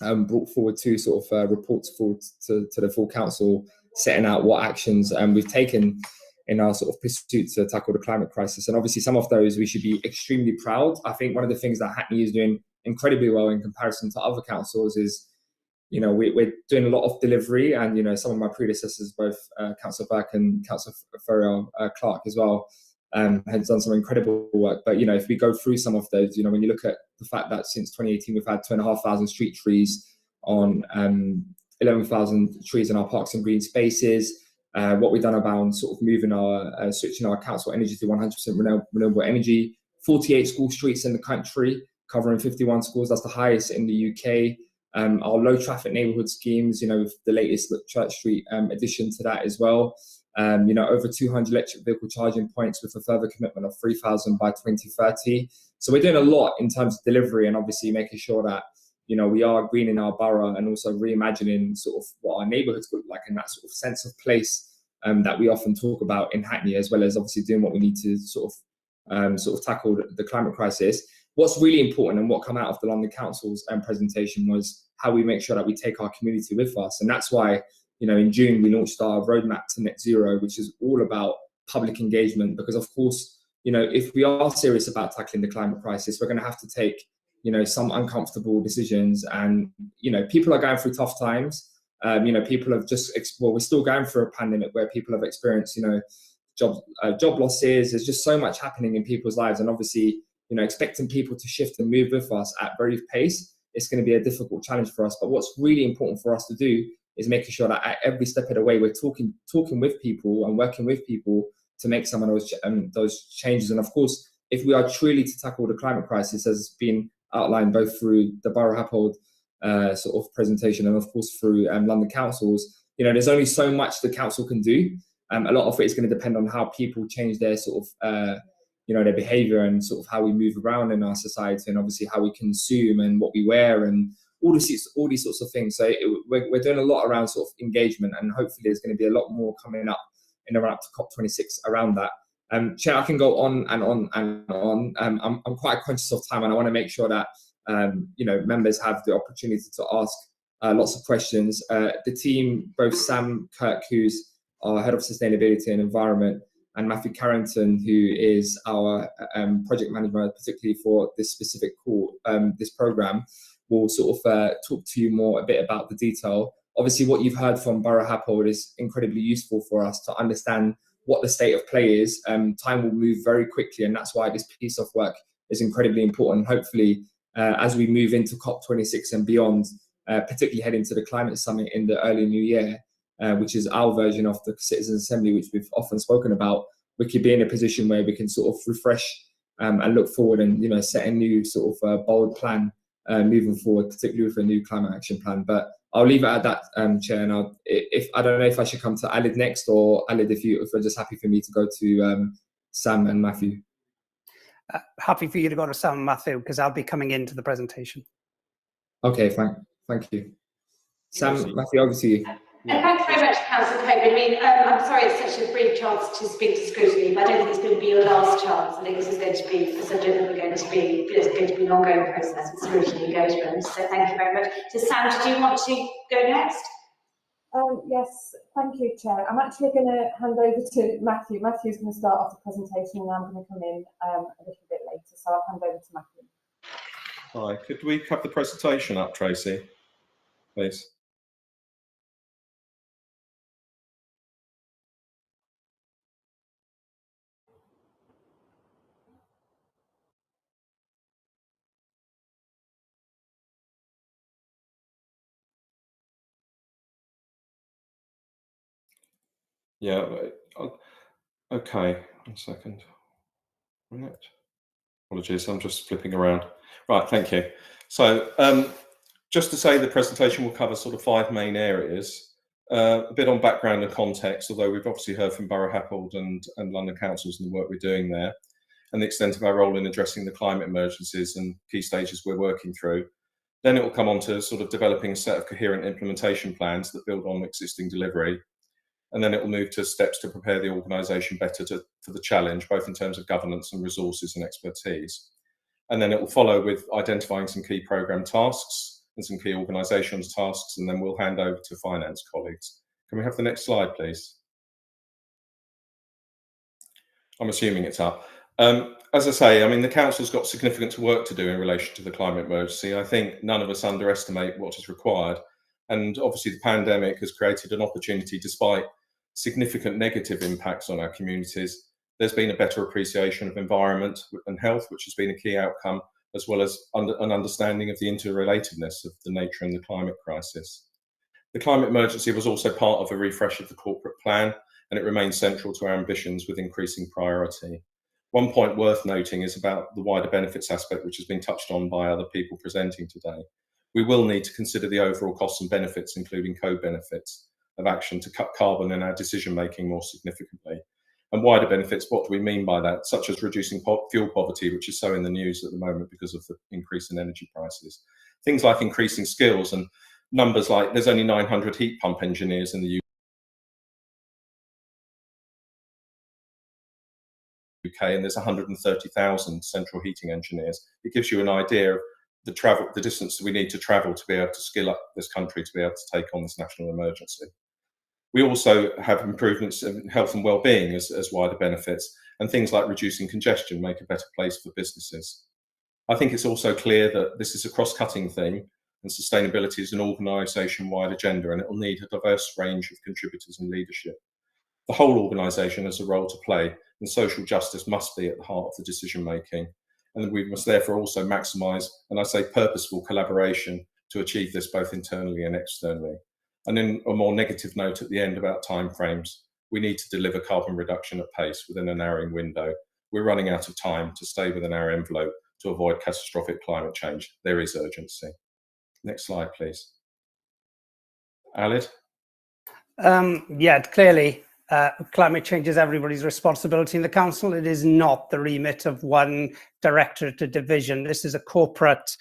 brought forward two sort of reports forward to the full council, setting out what actions we've taken in our sort of pursuit to tackle the climate crisis. And obviously some of those we should be extremely proud. I think one of the things that Hackney is doing incredibly well in comparison to other councils is, we're doing a lot of delivery, and, some of my predecessors, both Councillor Burke and Councillor Ferrier Clark as well, has done some incredible work. But, if we go through some of those, when you look at the fact that since 2018, we've had 2,500 street trees on 11,000 trees in our parks and green spaces, what we've done about sort of moving switching our council energy to 100% renewable energy, 48 school streets in the country, covering 51 schools. That's the highest in the UK. Our low traffic neighbourhood schemes, with the latest Church Street addition to that as well. Over 200 electric vehicle charging points with a further commitment of 3,000 by 2030. So we're doing a lot in terms of delivery, and obviously making sure that we are greening our borough and also reimagining sort of what our neighbourhoods look like, and that sort of sense of place that we often talk about in Hackney, as well as obviously doing what we need to sort of tackle the climate crisis. What's really important and what came out of the London Council's presentation was how we make sure that we take our community with us. And that's why, in June, we launched our roadmap to net zero, which is all about public engagement, because of course, if we are serious about tackling the climate crisis, we're going to have to take some uncomfortable decisions, and people are going through tough times. People have we're still going through a pandemic where people have experienced job losses. There's just so much happening in people's lives, and obviously expecting people to shift and move with us at very pace, it's going to be a difficult challenge for us. But what's really important for us to do is making sure that at every step of the way we're talking with people and working with people to make some of those changes. And of course, if we are truly to tackle the climate crisis, as been outlined both through the Borough Happold sort of presentation and of course through London Council's, you know, there's only so much the council can do. A lot of it is going to depend on how people change their sort of, you know, their behaviour and sort of how we move around in our society, and obviously how we consume and what we wear and all these sorts of things. So we're doing a lot around sort of engagement, and hopefully there's going to be a lot more coming up in the run up to COP26 around that. Chair, I can go on and on and on. I'm quite conscious of time, and I want to make sure that you know, members have the opportunity to ask lots of questions. The team, both Sam Kirk, who's our Head of Sustainability and Environment, and Matthew Carrington, who is our project manager, particularly for this specific call, this programme, will sort of talk to you more a bit about the detail. Obviously, what you've heard from Borough Happold is incredibly useful for us to understand what the state of play is. Time will move very quickly, and that's why this piece of work is incredibly important. Hopefully, as we move into COP26 and beyond, particularly heading to the climate summit in the early new year, which is our version of the Citizens Assembly, which we've often spoken about, we could be in a position where we can sort of refresh and look forward and, you know, set a new sort of bold plan moving forward, particularly with a new climate action plan. But I'll leave it at that, Chair. And I don't know if I should come to Alid next, or Alid, if you're just happy for me to go to Sam and Matthew. Happy for you to go to Sam and Matthew, because I'll be coming into the presentation. Okay, thank you. Sam, Matthew, over to you. And thanks very much, Councillor Coburn. I mean, I'm sorry it's such a brief chance to speak to scrutiny, but I don't think it's going to be your last chance. I think this is going to be a subject that it's going to be an ongoing process with scrutiny engagement. So thank you very much. So Sam, did you want to go next? Yes, thank you, Chair. I'm actually going to hand over to Matthew. Matthew's going to start off the presentation, and I'm going to come in a little bit later. So I'll hand over to Matthew. Hi, could we have the presentation up, Tracy, please? Yeah, okay, 1 second. Apologies, I'm just flipping around. Right, thank you. So just to say, the presentation will cover sort of 5 main areas. A bit on background and context, although we've obviously heard from Borough Happold and London councils and the work we're doing there, and the extent of our role in addressing the climate emergencies and key stages we're working through. Then it will come on to sort of developing a set of coherent implementation plans that build on existing delivery. And then it will move to steps to prepare the organisation better for the challenge, both in terms of governance and resources and expertise. And then it will follow with identifying some key programme tasks and some key organisations tasks, and then we'll hand over to finance colleagues. Can we have the next slide, please? I'm assuming it's up. As I say, I mean, the council's got significant work to do in relation to the climate emergency. I think none of us underestimate what is required. And obviously the pandemic has created an opportunity, despite significant negative impacts on our communities. There's been a better appreciation of environment and health, which has been a key outcome, as well as an understanding of the interrelatedness of the nature and the climate crisis. The climate emergency was also part of a refresh of the corporate plan, and it remains central to our ambitions with increasing priority. One point worth noting is about the wider benefits aspect, which has been touched on by other people presenting today. We will need to consider the overall costs and benefits, including co-benefits of action to cut carbon in our decision-making more significantly. And wider benefits, what do we mean by that? Such as reducing fuel poverty, which is so in the news at the moment because of the increase in energy prices. Things like increasing skills, and numbers like there's only 900 heat pump engineers in the UK, and there's 130,000 central heating engineers. It gives you an idea of the distance that we need to travel to be able to skill up this country to be able to take on this national emergency. We also have improvements in health and well-being as wider benefits, and things like reducing congestion make a better place for businesses. I think it's also clear that this is a cross-cutting theme, and sustainability is an organisation-wide agenda, and it will need a diverse range of contributors and leadership. The whole organisation has a role to play, and social justice must be at the heart of the decision-making. And we must therefore also maximise, and I say purposeful collaboration to achieve this both internally and externally. And then a more negative note at the end about timeframes. We need to deliver carbon reduction at pace within a narrowing window. We're running out of time to stay within our envelope to avoid catastrophic climate change. There is urgency. Next slide, please. Alid? Yeah, clearly, climate change is everybody's responsibility in the council. It is not the remit of one directorate or division. This is a corporate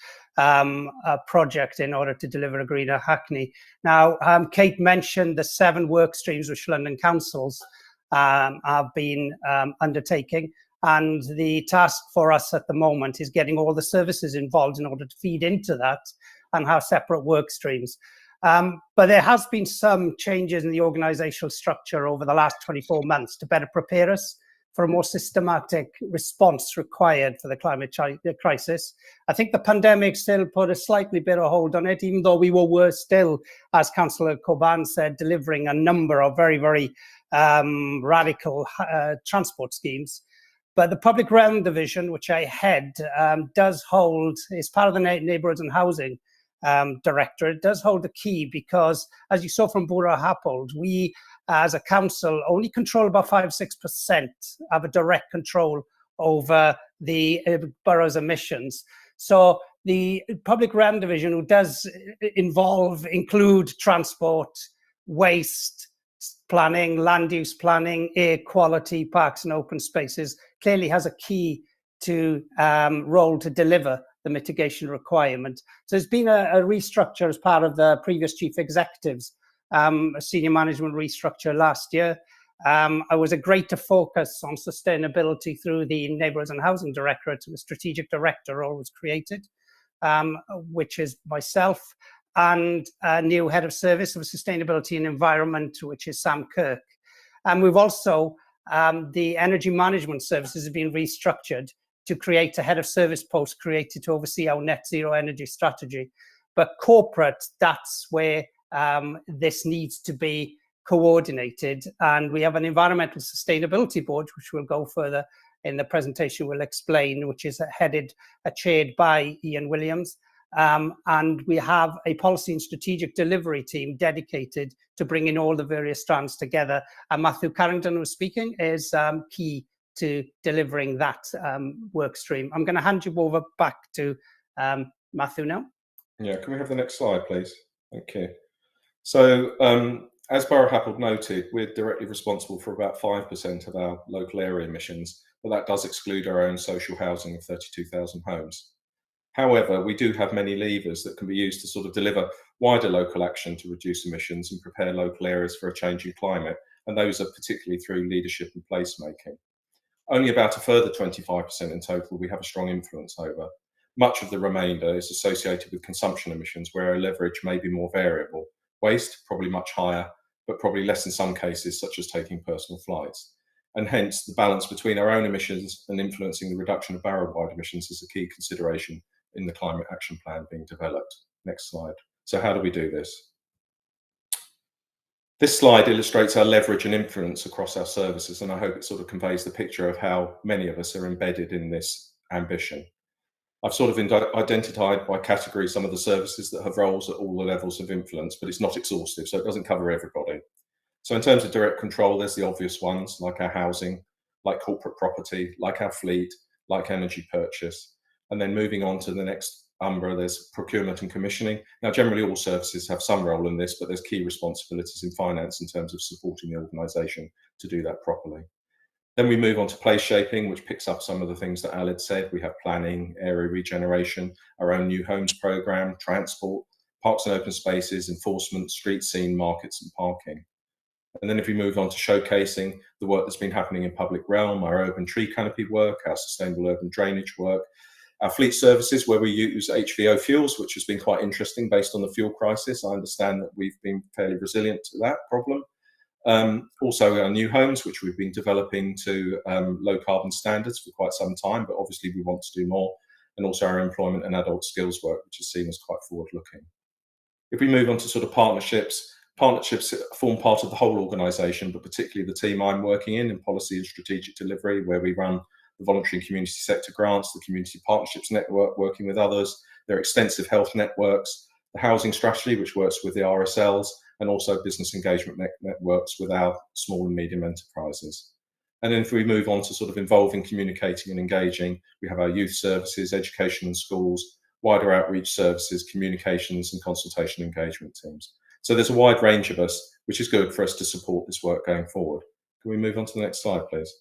project in order to deliver a greener Hackney. Now, Kate mentioned the 7 work streams which London councils have been undertaking. And the task for us at the moment is getting all the services involved in order to feed into that and have separate work streams. But there has been some changes in the organizational structure over the last 24 months to better prepare us for a more systematic response required for the climate crisis. I think the pandemic still put a slightly bit of hold on it, even though we were still, as Councillor Coban said, delivering a number of very, very radical transport schemes. But the Public Realm Division, which I head, does hold, is part of the Neighbourhoods and Housing Directorate, does hold the key because, as you saw from Borough Happold, we as a council only control about 5-6%, have a direct control over the borough's emissions. So the Public Realm Division, who does include transport, waste planning, land use planning, air quality, parks and open spaces, clearly has a key to role to deliver the mitigation requirement. So there's been a restructure as part of the previous chief executives, a senior management restructure last year. I was a greater focus on sustainability through the Neighbourhoods and Housing Directorate, and the strategic director role was created, which is myself, and a new head of service of sustainability and environment, which is Sam Kirk. And we've also, the energy management services have been restructured to create a head of service post created to oversee our net zero energy strategy. But corporate, that's where this needs to be coordinated. And we have an environmental sustainability board, which will go further in the presentation we'll explain, which is chaired by Ian Williams. And we have a policy and strategic delivery team dedicated to bringing all the various strands together. And Matthew Carrington, who's speaking, is key to delivering that work stream. I'm going to hand you over back to Matthew now. Yeah, can we have the next slide, please? Thank you. So, as Borough Happold noted, we're directly responsible for about 5% of our local area emissions, but that does exclude our own social housing of 32,000 homes. However, we do have many levers that can be used to sort of deliver wider local action to reduce emissions and prepare local areas for a changing climate, and those are particularly through leadership and placemaking. Only about a further 25% in total we have a strong influence over. Much of the remainder is associated with consumption emissions, where our leverage may be more variable. Waste, probably much higher, but probably less in some cases, such as taking personal flights. And hence, the balance between our own emissions and influencing the reduction of barrow-wide emissions is a key consideration in the climate action plan being developed. Next slide. So how do we do this? This slide illustrates our leverage and influence across our services, and I hope it sort of conveys the picture of how many of us are embedded in this ambition. I've sort of identified by category some of the services that have roles at all the levels of influence, but it's not exhaustive, so it doesn't cover everybody. So in terms of direct control, there's the obvious ones, like our housing, like corporate property, like our fleet, like energy purchase. And then moving on to the next umbrella, there's procurement and commissioning. Now, generally all services have some role in this, but there's key responsibilities in finance in terms of supporting the organisation to do that properly. Then we move on to place shaping, which picks up some of the things that Al had said. We have planning, area regeneration, our own new homes programme, transport, parks and open spaces, enforcement, street scene, markets and parking. And then if we move on to showcasing the work that's been happening in public realm, our urban tree canopy work, our sustainable urban drainage work, our fleet services where we use HVO fuels, which has been quite interesting based on the fuel crisis. I understand that we've been fairly resilient to that problem. Also our new homes, which we've been developing to low carbon standards for quite some time, but obviously we want to do more. And also our employment and adult skills work, which is seen as quite forward looking. If we move on to sort of partnerships form part of the whole organisation, but particularly the team I'm working in policy and strategic delivery, where we run the voluntary and community sector grants, the community partnerships network, working with others, their extensive health networks, the housing strategy, which works with the RSLs, and also business engagement networks with our small and medium enterprises. And then if we move on to sort of involving, communicating and engaging, we have our youth services, education and schools, wider outreach services, communications and consultation engagement teams. So there's a wide range of us, which is good for us to support this work going forward. Can we move on to the next slide, please?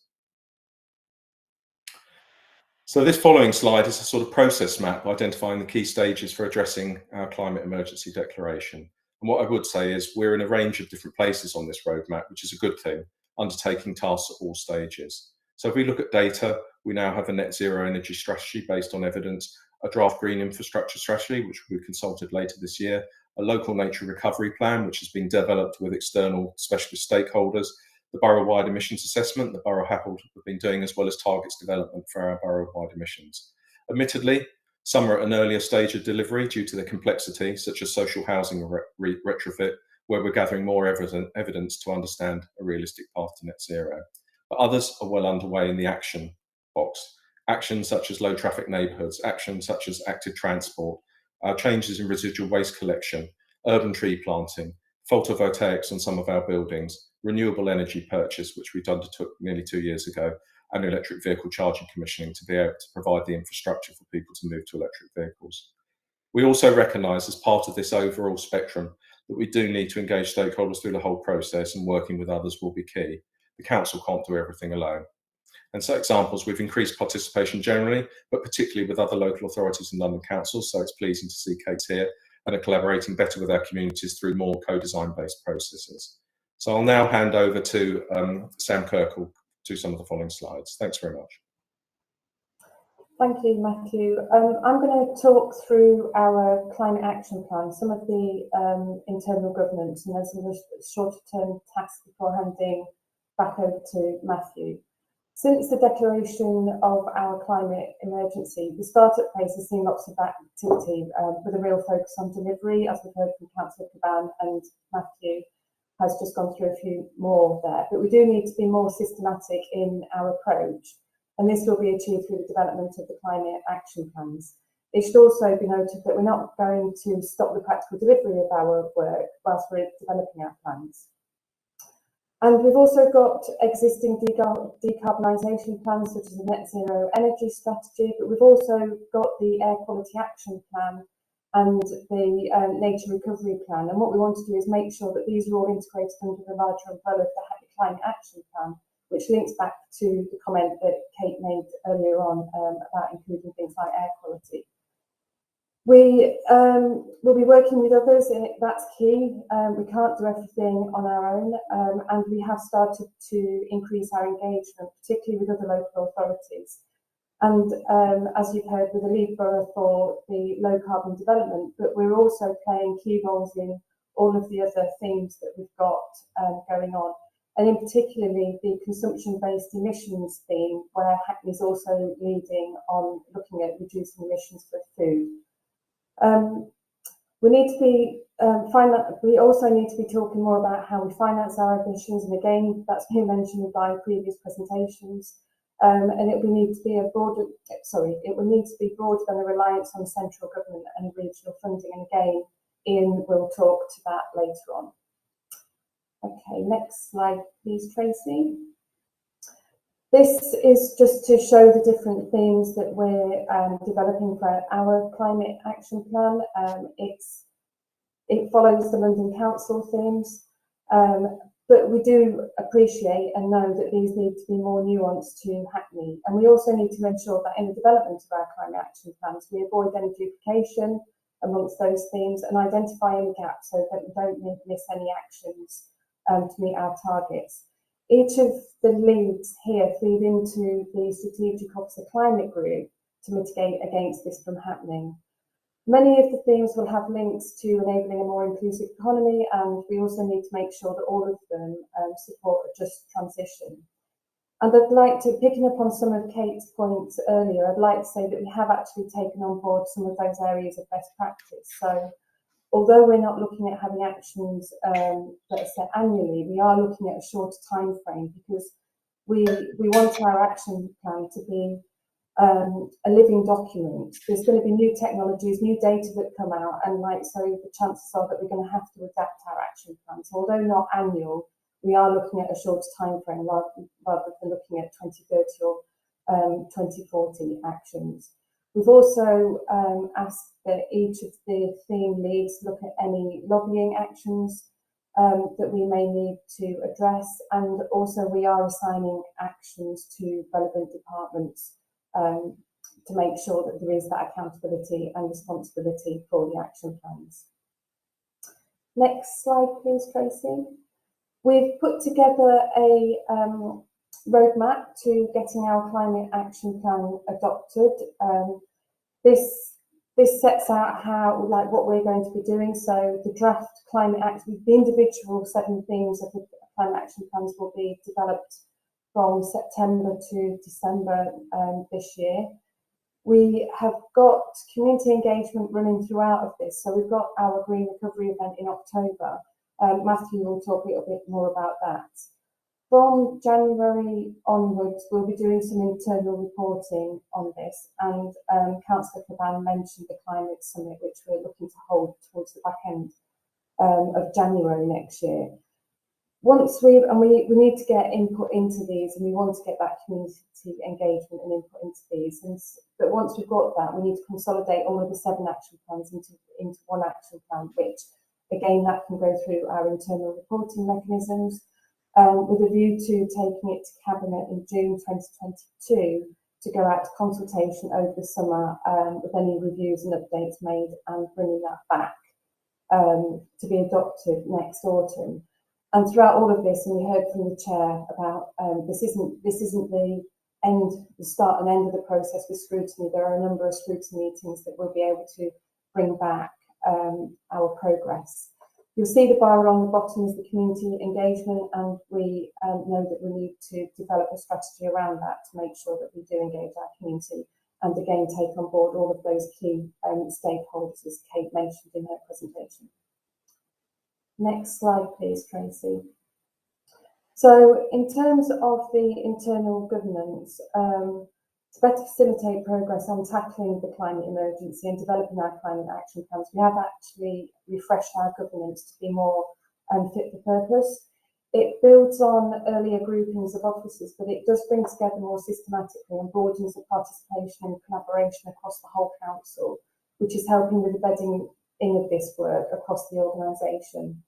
So this following slide is a sort of process map identifying the key stages for addressing our climate emergency declaration. And what I would say is we're in a range of different places on this roadmap, which is a good thing, undertaking tasks at all stages. So if we look at data, we now have a net zero energy strategy based on evidence, a draft green infrastructure strategy, which will be consulted later this year, a local nature recovery plan, which has been developed with external specialist stakeholders, the borough-wide emissions assessment the Borough Hackney have been doing, as well as targets development for our borough-wide emissions. Admittedly, some are at an earlier stage of delivery due to their complexity, such as social housing retrofit, where we're gathering more evidence to understand a realistic path to net zero. But others are well underway in the action box. Actions such as low traffic neighbourhoods, actions such as active transport, changes in residual waste collection, urban tree planting, photovoltaics on some of our buildings, renewable energy purchase, which we undertook nearly 2 years ago, and electric vehicle charging commissioning to be able to provide the infrastructure for people to move to electric vehicles. We also recognise as part of this overall spectrum that we do need to engage stakeholders through the whole process, and working with others will be key. The council can't do everything alone. And so examples, we've increased participation generally, but particularly with other local authorities and London councils, so it's pleasing to see Kate here, and are collaborating better with our communities through more co-design based processes. So I'll now hand over to Sam Kirkle to some of the following slides. Thanks very much. Thank you, Matthew. I'm going to talk through our climate action plan, some of the internal governance, and then some of the shorter term tasks before handing back over to Matthew. Since the declaration of our climate emergency, the startup phase has seen lots of activity with a real focus on delivery, as we've heard from Councillor Caban, and Matthew has just gone through a few more there. But we do need to be more systematic in our approach, and this will be achieved through the development of the climate action plans. It should also be noted that we're not going to stop the practical delivery of our work whilst we're developing our plans. And we've also got existing decarbonisation plans, such as the net zero energy strategy, but we've also got the air quality action plan and the nature recovery plan. And what we want to do is make sure that these are all integrated under the larger umbrella of the Hackney Climate Action Plan, which links back to the comment that Kate made earlier on about including things like air quality. We will be working with others, and that's key. We can't do everything on our own, and we have started to increase our engagement, particularly with other local authorities. And as you've heard, with the lead borough for the low carbon development, but we're also playing key roles in all of the other themes that we've got going on. And in particularly the consumption-based emissions theme, where Hackney is also leading on looking at reducing emissions for food. We need to be we also need to be talking more about how we finance our ambitions, and again that's been mentioned by previous presentations. And it will need to be it will need to be broader than a reliance on central government and regional funding. And again, Ian will talk to that later on. Okay, next slide, please, Tracy. This is just to show the different themes that we're developing for our climate action plan. It follows the London Council themes, but we do appreciate and know that these need to be more nuanced to Hackney. And we also need to ensure that in the development of our climate action plans, we avoid any duplication amongst those themes and identify any gaps so that we don't miss any actions to meet our targets. Each of the leads here feed into the Strategic Officer Climate Group to mitigate against this from happening. Many of the themes will have links to enabling a more inclusive economy, and we also need to make sure that all of them support a just transition. And I'd like to, picking up on some of Kate's points earlier, I'd like to say that we have actually taken on board some of those areas of best practice. So although we're not looking at having actions that are set annually, we are looking at a shorter time frame, because we want our action plan to be a living document. There's going to be new technologies, new data that come out, and so the chances are that we're going to have to adapt our action plan. So although not annual, we are looking at a shorter time frame rather than looking at 2030 or 2040 actions. We've also asked that each of the theme leads look at any lobbying actions that we may need to address, and also we are assigning actions to relevant departments to make sure that there is that accountability and responsibility for the action plans. Next slide, please, Tracy. We've put together a roadmap to getting our climate action plan adopted. This sets out how, like, what we're going to be doing. So the draft climate action, the individual 7 themes of the climate action plans will be developed from September to December this year. We have got community engagement running throughout of this. So we've got our Green Recovery event in October. Matthew will talk a little bit more about that. From January onwards, we'll be doing some internal reporting on this, and Councillor Caban mentioned the Climate Summit, which we're looking to hold towards the back end of January next year. Once we need to get input into these, and we want to get that community engagement and input into these. But once we've got that, we need to consolidate all of the 7 action plans into one action plan, which again, that can go through our internal reporting mechanisms, with a view to taking it to Cabinet in June 2022 to go out to consultation over the summer with any reviews and updates made, and bringing that back to be adopted next autumn. And throughout all of this, and we heard from the chair about this isn't the start and end of the process with scrutiny. There are a number of scrutiny meetings that we'll be able to bring back our progress. You'll see the bar along the bottom is the community engagement, and we know that we need to develop a strategy around that to make sure that we do engage our community, and again take on board all of those key stakeholders, as Kate mentioned in her presentation. Next slide, please, Tracy. So in terms of the internal governance, to better facilitate progress on tackling the climate emergency and developing our climate action plans, we have actually refreshed our governance to be more fit for purpose. It builds on earlier groupings of officers, but it does bring together more systematically and broadens the participation and collaboration across the whole council, which is helping with the bedding in of this work across the organisation.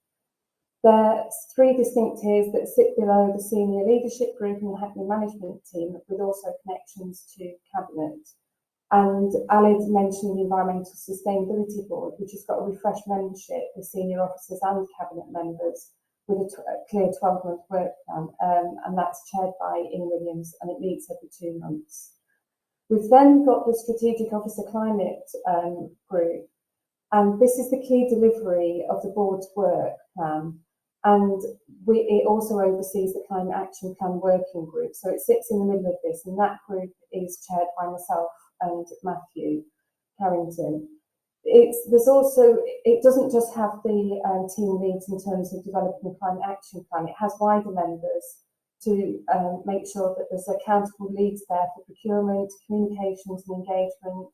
There's 3 distinct tiers that sit below the senior leadership group and the Hackney management team, with also connections to Cabinet. And Alid mentioned the Environmental Sustainability Board, which has got a refreshed membership with senior officers and Cabinet members, with a clear 12-month work plan, and that's chaired by Ian Williams, and it meets every 2 months. We've then got the Strategic Officer Climate group, and this is the key delivery of the board's work plan. And it also oversees the Climate Action Plan Working Group. So it sits in the middle of this, and that group is chaired by myself and Matthew Carrington. It doesn't just have the team leads in terms of developing the Climate Action Plan. It has wider members to make sure that there's accountable leads there for procurement, communications and engagement,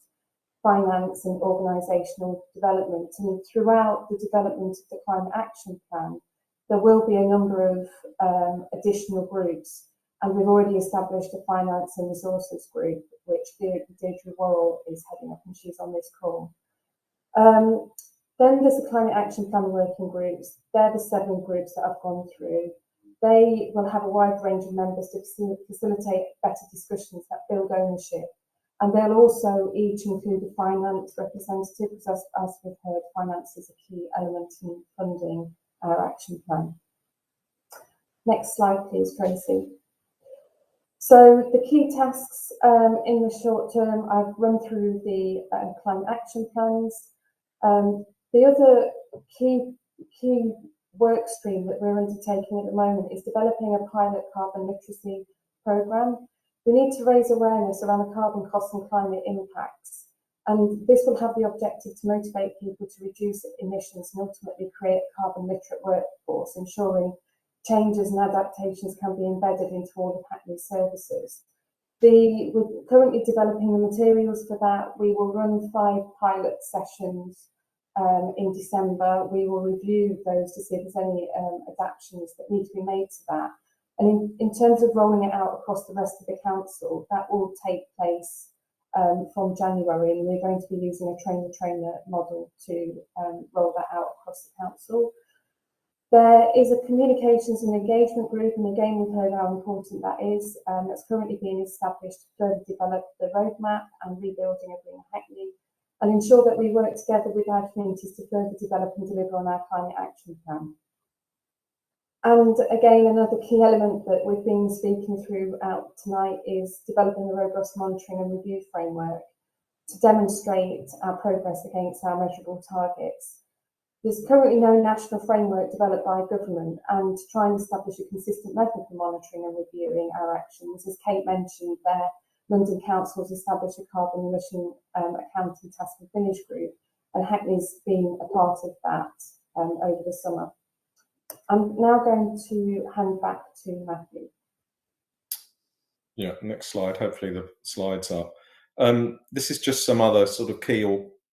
finance and organisational development. And throughout the development of the Climate Action Plan, there will be a number of additional groups, and we've already established a finance and resources group, which Deirdre Worrell is heading up, and she's on this call. Then there's the Climate Action Plan Working Groups. They're the 7 groups that I've gone through. They will have a wide range of members to facilitate better discussions that build ownership, and they'll also each include a finance representative, because as we've heard, finance is a key element in funding our action plan. Next slide, please, Tracy. So the key tasks in the short term, I've run through the climate action plans. The other key work stream that we're undertaking at the moment is developing a pilot carbon literacy programme. We need to raise awareness around the carbon costs and climate impacts. And this will have the objective to motivate people to reduce emissions and ultimately create a carbon literate workforce, ensuring changes and adaptations can be embedded into all of Hackney's services. We're currently developing the materials for that. We will run 5 pilot sessions in December. We will review those to see if there's any adaptations that need to be made to that. And in terms of rolling it out across the rest of the council, that will take place from January, and we're going to be using a trainer-trainer model to roll that out across the council. There is a communications and engagement group, and again we've heard how important that is. That's currently being established to further develop the roadmap and rebuilding of Green Hackney, and ensure that we work together with our communities to further develop and deliver on our climate action plan. And again, another key element that we've been speaking throughout tonight is developing a robust monitoring and review framework to demonstrate our progress against our measurable targets. There's currently no national framework developed by government, and to try and establish a consistent method for monitoring and reviewing our actions, as Kate mentioned there, London Council has established a carbon emission accounting task and finish group, and Hackney's been a part of that over the summer. I'm now going to hand back to Matthew. Yeah, next slide. Hopefully the slide's up. This is just some other sort of key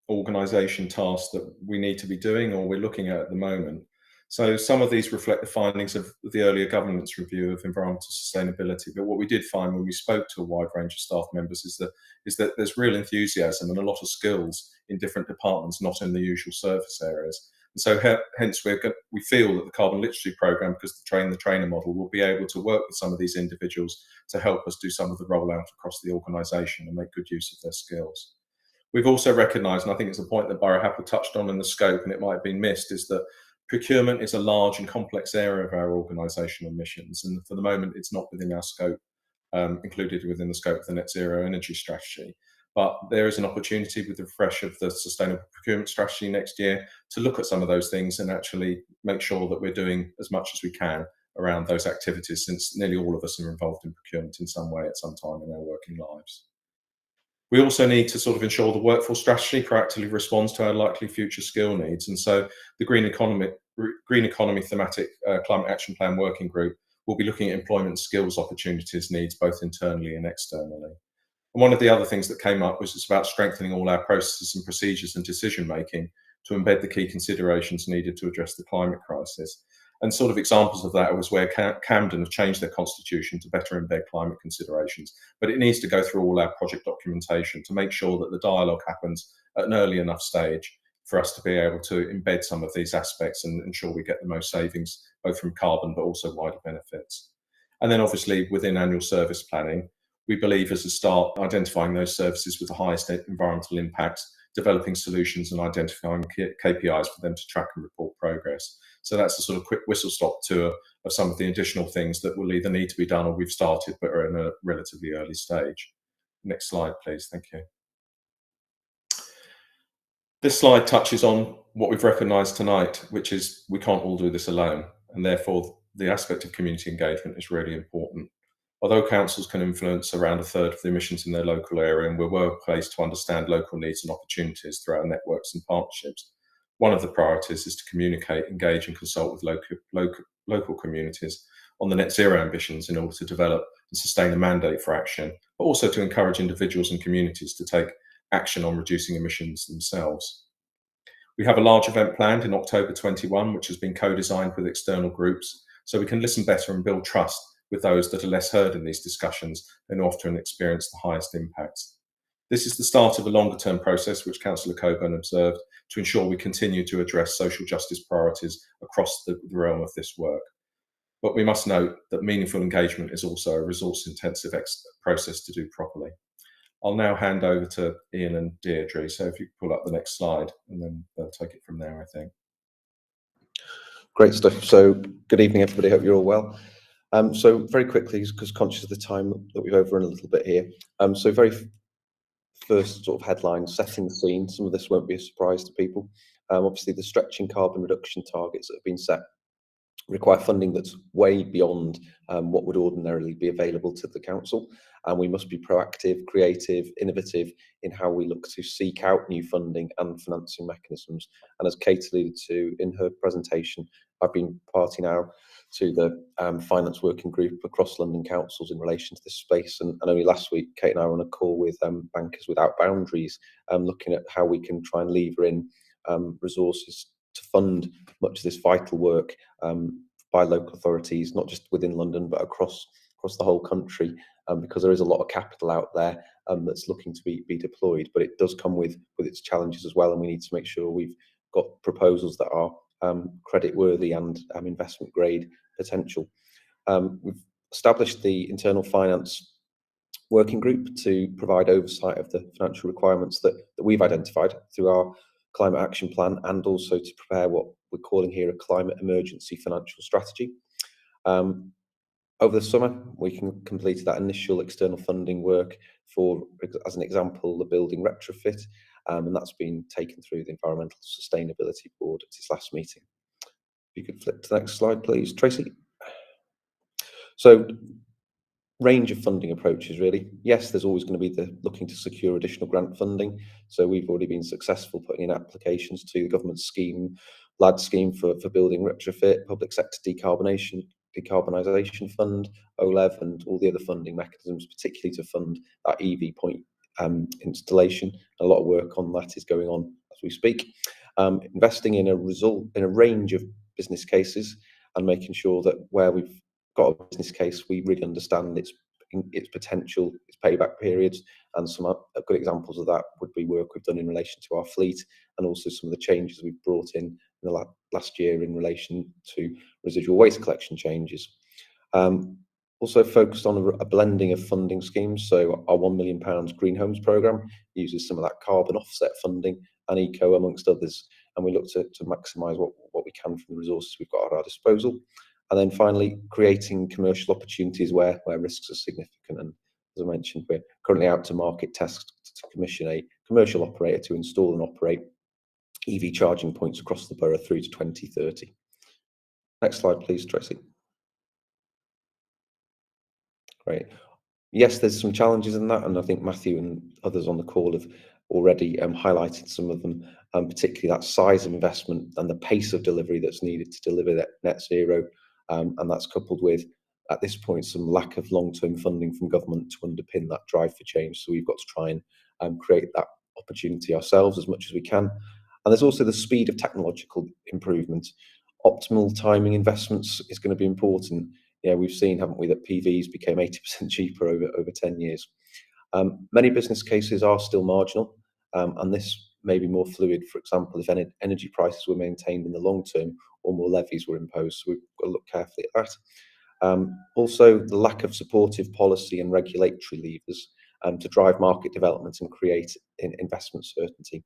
organisation tasks that we need to be doing or we're looking at the moment. So some of these reflect the findings of the earlier governance review of environmental sustainability. But what we did find when we spoke to a wide range of staff members is that there's real enthusiasm and a lot of skills in different departments, not in the usual service areas. And so hence we feel that the carbon literacy programme, because the train the trainer model, will be able to work with some of these individuals to help us do some of the rollout across the organisation and make good use of their skills. We've also recognised, and I think it's a point that Borough Happel touched on in the scope and it might have been missed, is that procurement is a large and complex area of our organisational missions, and for the moment it's not within our scope, included within the scope of the Net Zero Energy Strategy. But there is an opportunity with the refresh of the Sustainable Procurement Strategy next year to look at some of those things and actually make sure that we're doing as much as we can around those activities, since nearly all of us are involved in procurement in some way at some time in our working lives. We also need to sort of ensure the workforce strategy proactively responds to our likely future skill needs. And so the Green Economy Thematic Climate Action Plan Working Group will be looking at employment skills opportunities needs both internally and externally. And one of the other things that came up was it's about strengthening all our processes and procedures and decision making to embed the key considerations needed to address the climate crisis. And sort of examples of that was where Camden have changed their constitution to better embed climate considerations, but it needs to go through all our project documentation to make sure that the dialogue happens at an early enough stage for us to be able to embed some of these aspects and ensure we get the most savings, both from carbon, but also wider benefits. And then obviously within annual service planning, we believe as a start, identifying those services with the highest environmental impact, developing solutions and identifying KPIs for them to track and report progress. So that's a sort of quick whistle-stop tour of some of the additional things that will either need to be done or we've started but are in a relatively early stage. Next slide, please. Thank you. This slide touches on what we've recognised tonight, which is we can't all do this alone, and therefore the aspect of community engagement is really important. Although councils can influence around a third of the emissions in their local area, and we're well placed to understand local needs and opportunities through our networks and partnerships, one of the priorities is to communicate, engage and consult with local communities on the net zero ambitions in order to develop and sustain a mandate for action, but also to encourage individuals and communities to take action on reducing emissions themselves. We have a large event planned in October 21, which has been co-designed with external groups, so we can listen better and build trust with those that are less heard in these discussions and often experience the highest impacts. This is the start of a longer term process, which Councillor Coburn observed, to ensure we continue to address social justice priorities across the realm of this work. But we must note that meaningful engagement is also a resource-intensive process to do properly. I'll now hand over to Ian and Deirdre, so if you could pull up the next slide, and then they'll take it from there, I think. Great stuff. So good evening, everybody. Hope you're all well. So very quickly, because conscious of the time that we've overrun a little bit here. So very first sort of headline, setting the scene. Some of this won't be a surprise to people. Obviously, the stretching carbon reduction targets that have been set require funding that's way beyond what would ordinarily be available to the council. And we must be proactive, creative, innovative in how we look to seek out new funding and financing mechanisms. And as Kate alluded to in her presentation, I've been party now to the finance working group across London councils in relation to this space. And only last week, Kate and I were on a call with Bankers Without Boundaries, looking at how we can try and lever in resources to fund much of this vital work by local authorities, not just within London, but across the whole country, because there is a lot of capital out there that's looking to be deployed, but it does come with its challenges as well, and we need to make sure we've got proposals that are credit worthy and investment grade potential. We've established the internal finance working group to provide oversight of the financial requirements that we've identified through our climate action plan, and also to prepare what we're calling here a climate emergency financial strategy. Over the summer, we completed that initial external funding work for, as an example, the building retrofit, and that's been taken through the Environmental Sustainability Board at its last meeting. If you could flip to the next slide, please, Tracy. So, range of funding approaches, really. Yes, there's always going to be the looking to secure additional grant funding. So we've already been successful putting in applications to the government's scheme, LAD scheme for building retrofit, public sector decarbonisation fund, OLEV, and all the other funding mechanisms, particularly to fund that EV point installation. A lot of work on that is going on as we speak. Investing in a range of business cases and making sure that where we've got a business case, we really understand its potential, its payback periods, and some good examples of that would be work we've done in relation to our fleet, and also some of the changes we've brought in the last year in relation to residual waste collection changes. Also focused on a blending of funding schemes. So our £1 million Green Homes programme uses some of that carbon offset funding and eco amongst others, and we look to maximise what we can from the resources we've got at our disposal. And then finally, creating commercial opportunities where risks are significant. And as I mentioned, we're currently out to market test to commission a commercial operator to install and operate EV charging points across the borough through to 2030. Next slide, please, Tracy. Great. Yes, there's some challenges in that, and I think Matthew and others on the call have already highlighted some of them, particularly that size of investment and the pace of delivery that's needed to deliver that net zero. And that's coupled with, at this point, some lack of long-term funding from government to underpin that drive for change. So we've got to try and create that opportunity ourselves as much as we can. And there's also the speed of technological improvement. Optimal timing investments is going to be important. Yeah, we've seen, haven't we, that PVs became 80% cheaper over 10 years. Many business cases are still marginal, and this may be more fluid. For example, if energy prices were maintained in the long term or more levies were imposed. So we've got to look carefully at that. Also, the lack of supportive policy and regulatory levers to drive market development and create investment certainty.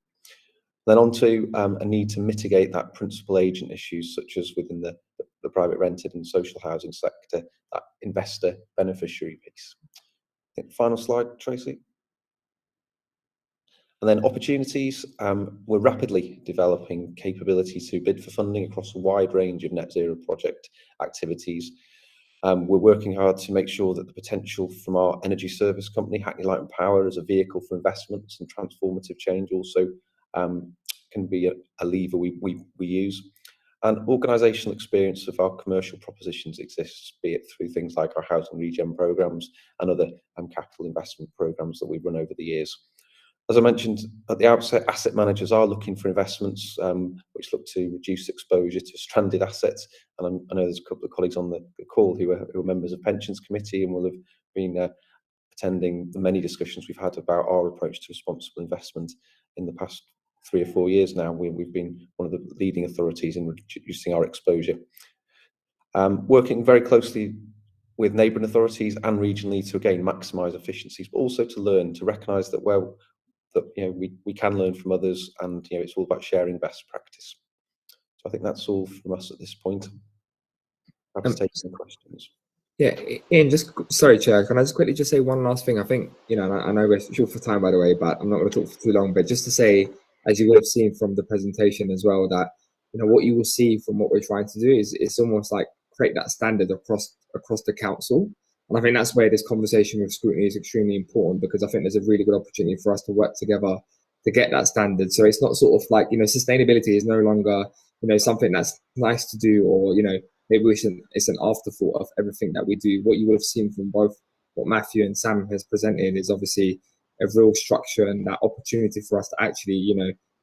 Then on to a need to mitigate that principal agent issues, such as within the private rented and social housing sector, that investor beneficiary piece. I think final slide, Tracy. And then opportunities. We're rapidly developing capability to bid for funding across a wide range of net zero project activities. We're working hard to make sure that the potential from our energy service company, Hackney Light and Power, as a vehicle for investments and transformative change also can be a lever we use. And organisational experience of our commercial propositions exists, be it through things like our housing regen programmes and other capital investment programmes that we've run over the years. As I mentioned at the outset, asset managers are looking for investments which look to reduce exposure to stranded assets. And I know there's a couple of colleagues on the call who are members of Pensions Committee and will have been attending the many discussions we've had about our approach to responsible investment in the past 3 or 4 years now. We've been one of the leading authorities in reducing our exposure. Working very closely with neighbouring authorities and regionally to again maximise efficiencies, but also to learn, to recognise that we can learn from others, and it's all about sharing best practice. So I think that's all from us at this point. Happy to take some questions. Yeah, Ian, sorry, Chair, can I just quickly say one last thing? I think, I know we're short for time, by the way, but I'm not going to talk for too long, but just to say, as you would have seen from the presentation as well, that, what you will see from what we're trying to do is it's almost like create that standard across the council. And I think that's where this conversation with Scrutiny is extremely important, because I think there's a really good opportunity for us to work together to get that standard. So it's not sort of like, sustainability is no longer, something that's nice to do, or, maybe it's an afterthought of everything that we do. What you would have seen from both what Matthew and Sam has presented is obviously a real structure and that opportunity for us to actually,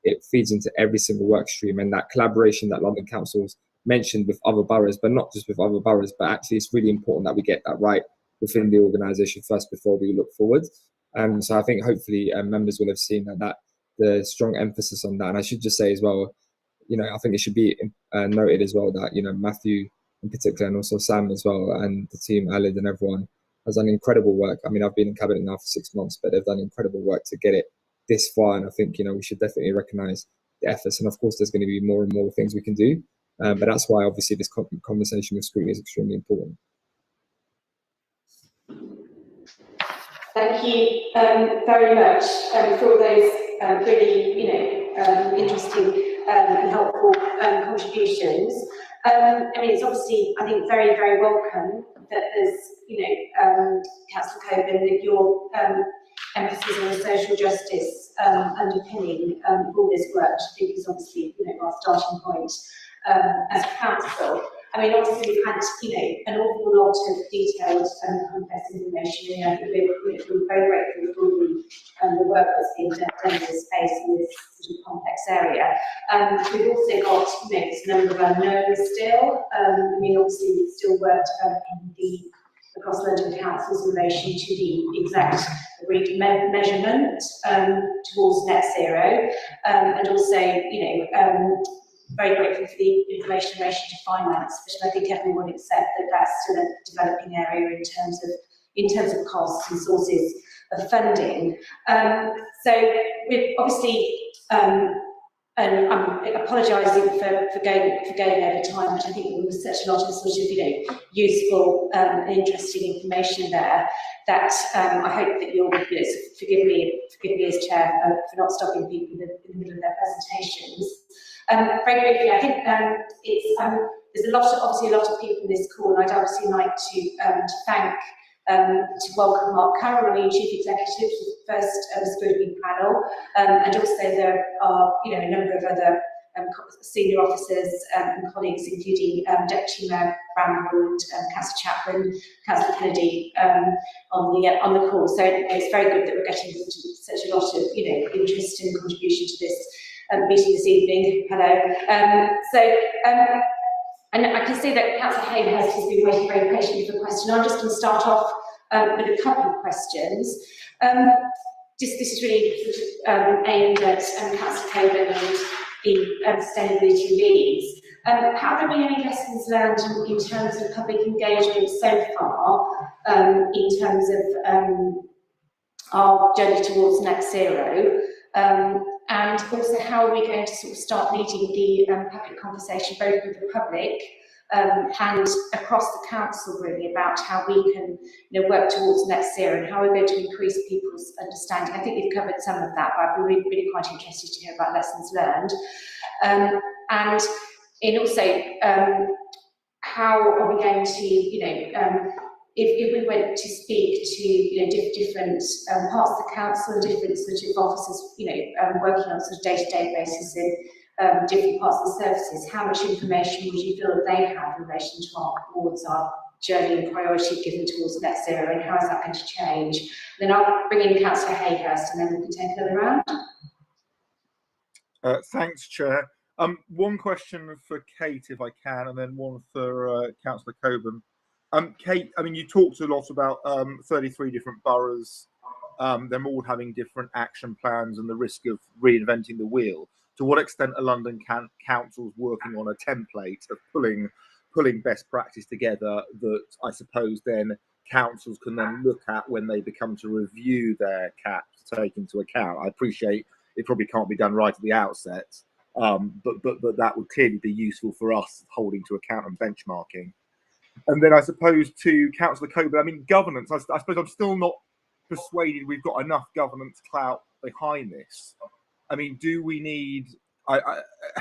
it feeds into every single work stream, and that collaboration that London Council's mentioned with other boroughs, but not just with other boroughs, but actually it's really important that we get that right within the organisation first before we look forward. So I think hopefully members will have seen that the strong emphasis on that. And I should just say as well, I think it should be noted as well that, Matthew in particular, and also Sam as well, and the team, Alid and everyone, has done incredible work. I mean, I've been in cabinet now for 6 months, but they've done incredible work to get it this far. And I think, we should definitely recognise the efforts. And of course, there's going to be more and more things we can do. But that's why obviously this conversation with Scrutiny is extremely important. Thank you very much for all those really, interesting and helpful contributions. I mean, it's obviously, I think, very, very welcome that there's, Councillor Coburn, that your emphasis on social justice underpinning all this work, which I think is obviously, our starting point as a council. I mean, obviously we've had, an awful lot of detailed and complex information, and I think we're very grateful for the work that's being done in this space in this sort of complex area. We've also got, this number of unknowns still. I mean, obviously we still work developing across London councils in relation to the exact agreed measurement towards net zero, and also, very grateful for the information in relation to finance, but I think everyone would accept that that's still a developing area in terms of costs and sources of funding. So we've obviously, and I'm apologising for going over time, but I think there was such a lot of sort of useful and interesting information there that I hope that you'll forgive me as chair for not stopping people in the middle of their presentations. Very briefly, I think there's obviously a lot of people in this call, and I'd obviously like to welcome Mark Carroll, our new Chief Executive, to the first Scrutiny Panel, and also there are a number of other senior officers and colleagues, including Deputy Mayor Bramble and Councillor Chapman, Councillor Kennedy on the call. So it's very good that we're getting such a lot of interest and contribution to this meeting this evening. Hello. And I can see that Councillor Hayhurst has been waiting very patiently for a question. I'm just going to start off with a couple of questions. This is really aimed at Councillor Coburn and the sustainability leads. Have there been any lessons learned in terms of public engagement so far, in terms of our journey towards net zero? And also, how are we going to sort of start leading the public conversation, both with the public and across the council, really, about how we can work towards net zero and how we're going to increase people's understanding? I think we've covered some of that, but I'd be really quite interested to hear about lessons learned. And also, how are we going to, if we went to speak to different parts of the council and different sort of officers, working on sort of day-to-day basis in different parts of the services, how much information would you feel that they have in relation towards our journey and priority given towards net zero, and how is that going to change? Then I'll bring in Councillor Hayhurst, and then we can take another round. Thanks, Chair. One question for Kate, if I can, and then one for Councillor Coburn. Kate, I mean, you talked a lot about 33 different boroughs, them all having different action plans and the risk of reinventing the wheel. To what extent are London councils working on a template of pulling best practice together that I suppose then councils can then look at when they become to review their caps to take into account? I appreciate it probably can't be done right at the outset, but that would clearly be useful for us holding to account and benchmarking. And then I suppose to Councillor Coburn, I mean, governance, I suppose I'm still not persuaded we've got enough governance clout behind this. I mean, do we need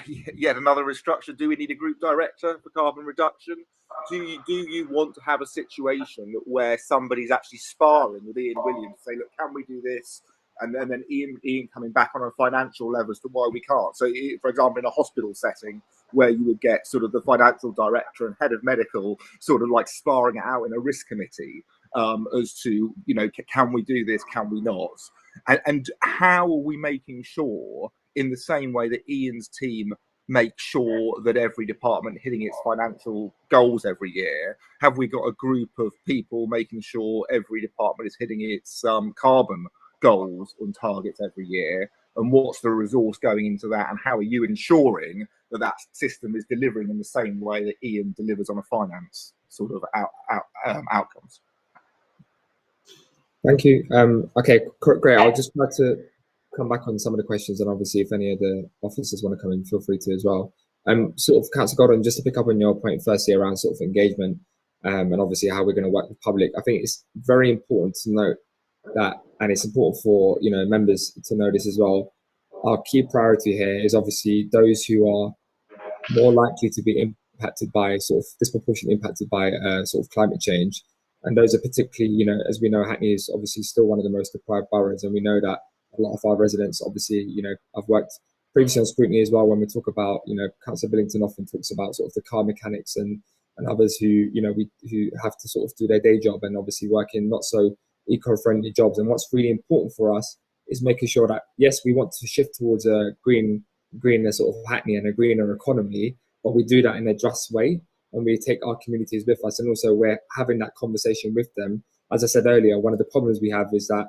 yet another restructure? Do we need a group director for carbon reduction? Do you want to have a situation where somebody's actually sparring with Ian Williams to say, look, can we do this? And then Ian coming back on a financial level as to why we can't. So, for example, in a hospital setting where you would get sort of the financial director and head of medical sort of like sparring it out in a risk committee as to, can we do this, can we not? And how are we making sure, in the same way that Ian's team make sure that every department hitting its financial goals every year, have we got a group of people making sure every department is hitting its carbon goals and targets every year, and what's the resource going into that, and how are you ensuring that that system is delivering in the same way that Ian delivers on a finance sort of outcomes? Thank you. Okay, great. I'll just try to come back on some of the questions, and obviously if any of the officers want to come in, feel free to as well. Sort of, Councillor Gordon, just to pick up on your point firstly around sort of engagement, and obviously how we're going to work with public. I think it's very important to note that, and it's important for members to know this as well. Our key priority here is obviously those who are more likely to be impacted by sort of disproportionately impacted by sort of climate change. And those are particularly, as we know, Hackney is obviously still one of the most deprived boroughs, and we know that a lot of our residents, obviously, I've worked previously on Scrutiny as well. When we talk about, Councillor Billington often talks about sort of the car mechanics and others who, who have to sort of do their day job and obviously work in not so eco-friendly jobs. And what's really important for us is making sure that, yes, we want to shift towards a greener sort of Hackney and a greener economy, but we do that in a just way, and we take our communities with us, and also we're having that conversation with them. As I said earlier, one of the problems we have is that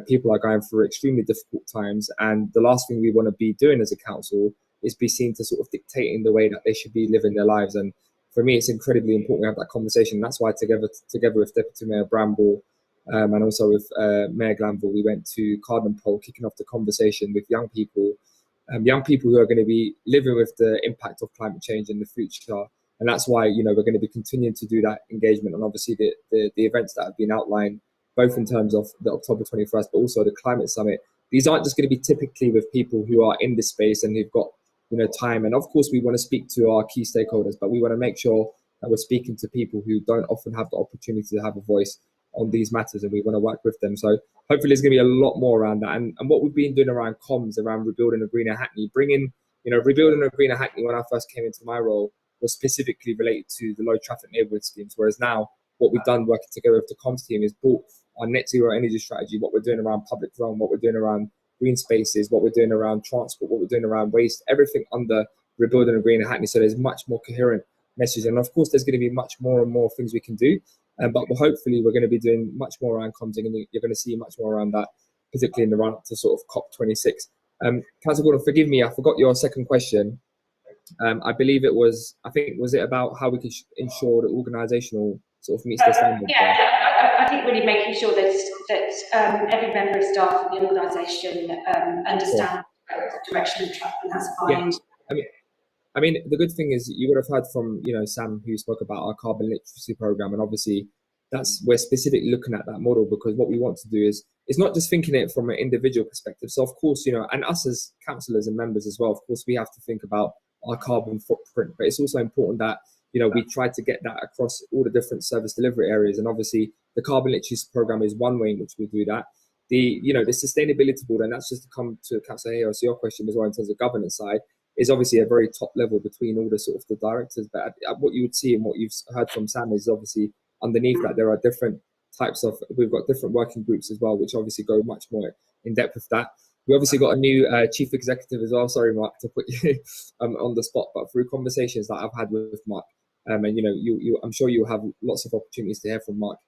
people are going through extremely difficult times, and the last thing we want to be doing as a council is be seen to sort of dictating the way that they should be living their lives. And for me, it's incredibly important we have that conversation. That's why together with Deputy Mayor Bramble and also with Mayor Glanville, we went to Cardinal Pole, kicking off the conversation with young people who are going to be living with the impact of climate change in the future. And that's why, we're going to be continuing to do that engagement, and obviously the events that have been outlined, both in terms of the October 21st, but also the climate summit. These aren't just going to be typically with people who are in this space and who've got, time. And of course, we want to speak to our key stakeholders, but we want to make sure that we're speaking to people who don't often have the opportunity to have a voice on these matters, and we want to work with them. So hopefully there's going to be a lot more around that. And what we've been doing around comms, around rebuilding a greener Hackney, rebuilding a greener Hackney when I first came into my role was specifically related to the low traffic neighbourhood schemes. Whereas now what we've done working together with the comms team is brought our net zero energy strategy, what we're doing around public realm, what we're doing around green spaces, what we're doing around transport, what we're doing around waste, everything under rebuilding a greener Hackney. So there's much more coherent message. And of course, there's going to be much more and more things we can do. But hopefully we're going to be doing much more around comms, and you're going to see much more around that, particularly in the run up to sort of COP26. Councillor Gordon, forgive me, I forgot your second question. I believe it was, was it about how we could ensure the organisational sort of meets the standard? Yeah, I think really making sure that every member of staff in the organisation understands the direction of travel, and that's fine. Yeah. I mean, the good thing is you would have heard from, Sam, who spoke about our carbon literacy program, and obviously we're specifically looking at that model, because what we want to do is it's not just thinking it from an individual perspective. So of course, and us as councillors and members as well, of course, we have to think about our carbon footprint, but it's also important that, we try to get that across all the different service delivery areas. And obviously the carbon literacy program is one way in which we do that. The sustainability board, and that's just to come to Councillor Hayes, so your question as well in terms of governance side, is obviously a very top level between all the sort of the directors. But what you would see and what you've heard from Sam is obviously underneath that there are different types of, we've got different working groups as well, which obviously go much more in depth with that. We obviously got a new chief executive as well. Sorry, Mark, to put you on the spot, but through conversations that I've had with Mark, and I'm sure you'll have lots of opportunities to hear from Mark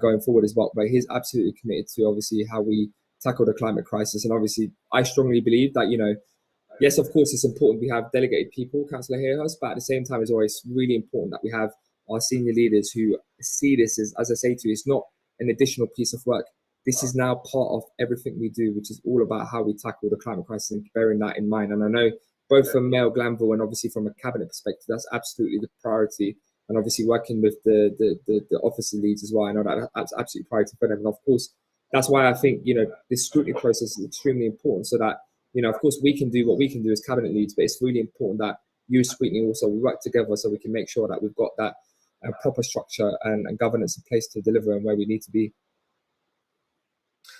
going forward as well. But he's absolutely committed to obviously how we tackle the climate crisis. And obviously, I strongly believe that yes, of course, it's important we have delegated people, Councillor Hayhurst, but at the same time, it's always really important that we have our senior leaders who see this as I say to you, it's not an additional piece of work. This is now part of everything we do, which is all about how we tackle the climate crisis and bearing that in mind. And I know both from Mayor Glanville and obviously from a cabinet perspective, that's absolutely the priority. And obviously working with the officer leads as well, I know that that's absolutely priority for them. And of course, that's why I think, this scrutiny process is extremely important, so that, of course, we can do what we can do as cabinet leads, but it's really important that you as Scrutiny also we work together so we can make sure that we've got that proper structure and governance in place to deliver and where we need to be.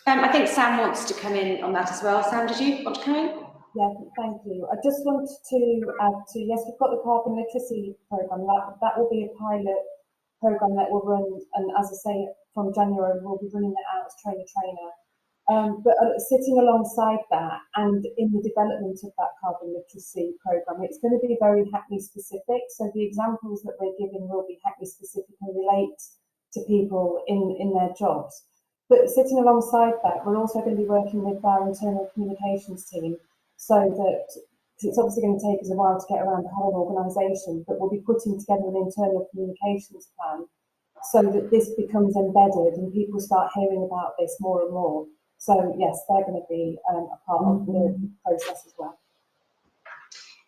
I think Sam wants to come in on that as well. Sam, did you want to come in? Yeah, thank you. I just wanted to add to, yes, we've got the carbon literacy programme. That will be a pilot programme that will run, and as I say, from January we'll be running that out as trainer. But sitting alongside that and in the development of that carbon literacy programme, it's going to be very Hackney specific. So the examples that we're giving will be Hackney specific and relate to people in their jobs. But sitting alongside that, we're also going to be working with our internal communications team, so that, because it's obviously going to take us a while to get around the whole organisation, but we'll be putting together an internal communications plan so that this becomes embedded and people start hearing about this more and more. So yes, they're going to be a part of the process as well.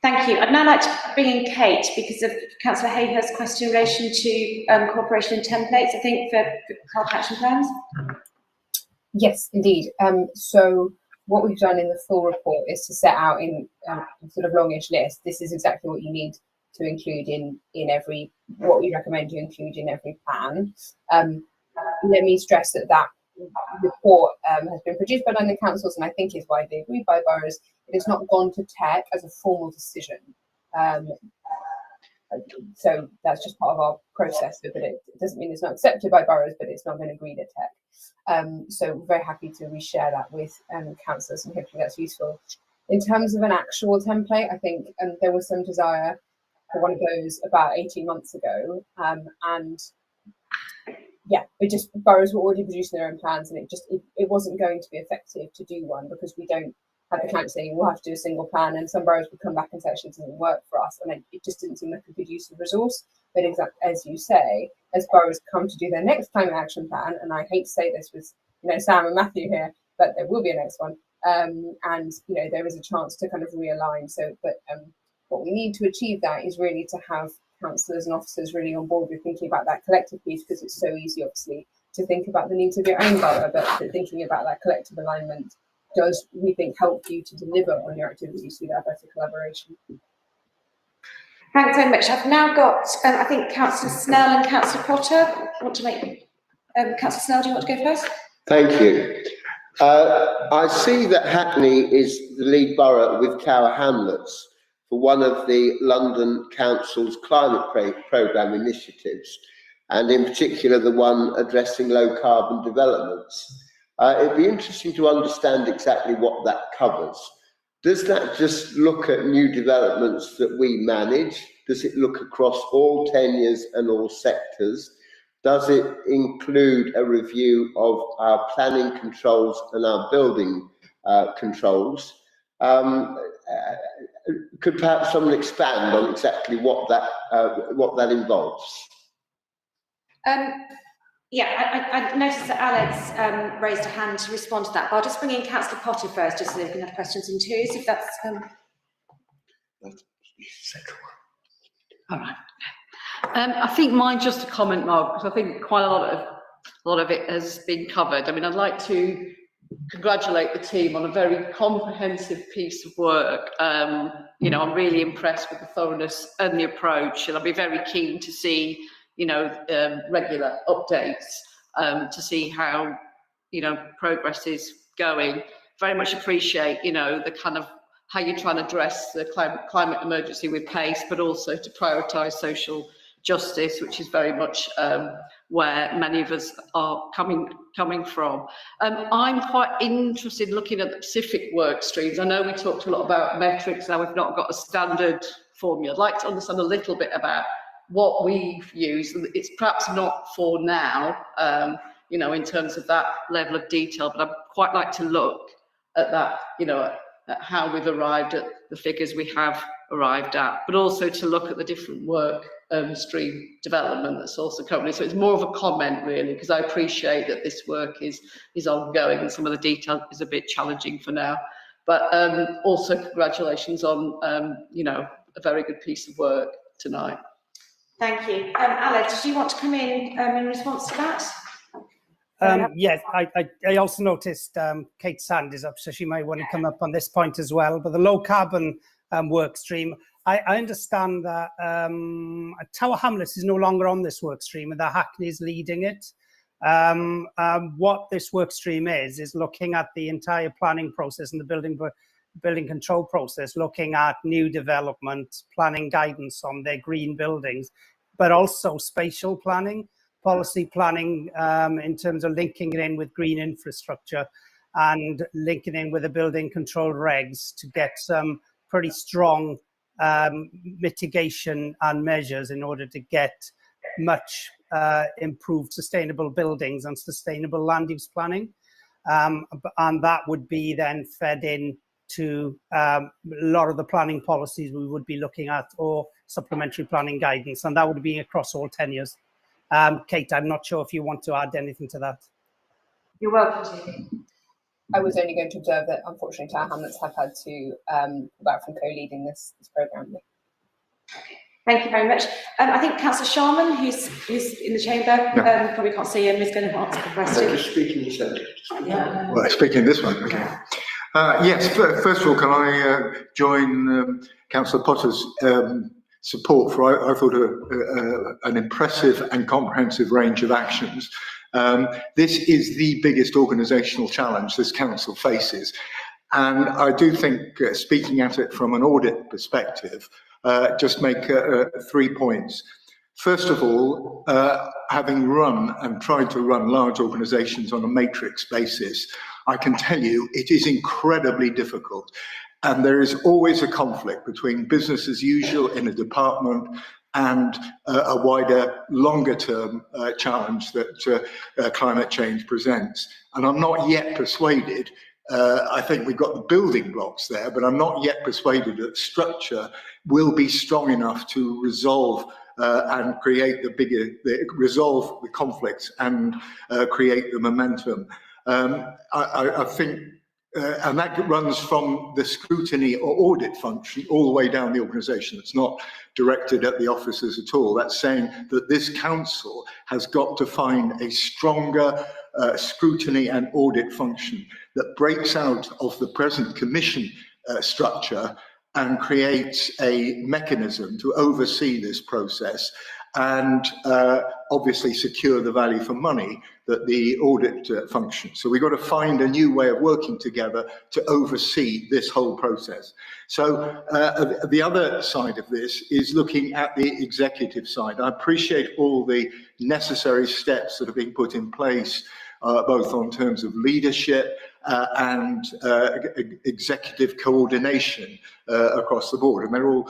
Thank you. I'd now like to bring in Kate because of Councillor Hayhurst's question in relation to cooperation and templates, I think, for carbon action plans. Yes, indeed. So what we've done in the full report is to set out in a sort of longish list. This is exactly what you need to include in every, what we recommend you include in every plan. Let me stress that that report has been produced by London councils and I think is widely agreed by boroughs. It has not gone to TEC as a formal decision. So that's just part of our process, but it doesn't mean it's not accepted by boroughs, but it's not been agreed at TEC. So we're very happy to reshare that with councillors and hopefully that's useful. In terms of an actual template, I think there was some desire for one of those about 18 months ago, and yeah, boroughs were already producing their own plans, and it wasn't going to be effective to do one because we don't have the council saying we'll have to do a single plan, and some boroughs would come back and say actually it doesn't work for us, and it just didn't seem like a good use of resource. But as you say, as boroughs come to do their next climate action plan, and I hate to say this with Sam and Matthew here, but there will be a next one, and there is a chance to kind of realign. So, but what we need to achieve that is really to have councillors and officers really on board with thinking about that collective piece, because it's so easy, obviously, to think about the needs of your own borough, but thinking about that collective alignment does, we think, help you to deliver on your activities through that better collaboration. Thanks very much. I've now got, I think, Councillor Snell and Councillor Potter want to make. Councillor Snell, do you want to go first? Thank you. I see that Hackney is the lead borough with Tower Hamlets for one of the London Council's climate programme initiatives, and in particular the one addressing low carbon developments. It'd be interesting to understand exactly what that covers. Does that just look at new developments that we manage? Does it look across all tenures and all sectors? Does it include a review of our planning controls and our building controls? Could perhaps someone expand on exactly what that involves? Yeah, I noticed that Alex raised a hand to respond to that, but I'll just bring in Councillor Potter first, just so we can have questions in twos, if that's... All right. I think mine's just a comment, Mark, because I think quite a lot of it has been covered. I mean, I'd like to congratulate the team on a very comprehensive piece of work. I'm really impressed with the thoroughness and the approach, and I'll be very keen to see, regular updates to see how, progress is going. Very much appreciate, the kind of how you're trying to address the climate emergency with pace, but also to prioritise social justice, which is very much where many of us are coming from. I'm quite interested in looking at the specific work streams. I know we talked a lot about metrics, now we've not got a standard formula. I'd like to understand a little bit about what we've used. It's perhaps not for now, in terms of that level of detail, but I'd quite like to look at that, at how we've arrived at the figures we have arrived at, but also to look at the different work stream development that's also currently. So it's more of a comment really, because I appreciate that this work is ongoing and some of the detail is a bit challenging for now. But also congratulations on a very good piece of work tonight. Thank you. Alex, did you want to come in response to that? Yes, I also noticed Kate's hand is up, so she might want to come up on this point as well. But the low carbon work stream, I understand that Tower Hamlets is no longer on this work stream and that Hackney is leading it. What this work stream is looking at the entire planning process and the building control process, looking at new development, planning guidance on their green buildings, but also spatial planning, policy planning in terms of linking it in with green infrastructure and linking in with the building control regs to get some pretty strong mitigation and measures in order to get much improved sustainable buildings and sustainable land use planning. And that would be then fed in to a lot of the planning policies we would be looking at, or supplementary planning guidance, and that would be across all tenures. Kate, I'm not sure if you want to add anything to that. You're welcome to. I was only going to observe that unfortunately Tower Hamlets have had to pull back from co-leading this programme. Thank you very much. I think Councillor Sharman, who's in the chamber, probably can't see him, is going to answer the question. Just speaking this end. Yeah. Well, speaking this one, okay. Yes, first of all, can I join Councillor Potter's support for, I thought, an impressive and comprehensive range of actions. This is the biggest organisational challenge this council faces. And I do think, speaking at it from an audit perspective, just make 3 points. First of all, having run and tried to run large organisations on a matrix basis, I can tell you it is incredibly difficult. And there is always a conflict between business as usual in a department and a wider, longer term challenge that climate change presents. And I'm not yet persuaded, I think we've got the building blocks there, but I'm not yet persuaded that structure will be strong enough to resolve and create resolve the conflicts and create the momentum. I think, and that runs from the scrutiny or audit function all the way down the organisation. It's not directed at the officers at all. That's saying that this council has got to find a stronger scrutiny and audit function that breaks out of the present commission structure and creates a mechanism to oversee this process and obviously secure the value for money that the audit functions. So we've got to find a new way of working together to oversee this whole process. So the other side of this is looking at the executive side. I appreciate all the necessary steps that have been put in place, both on terms of leadership and executive coordination across the board, and they're all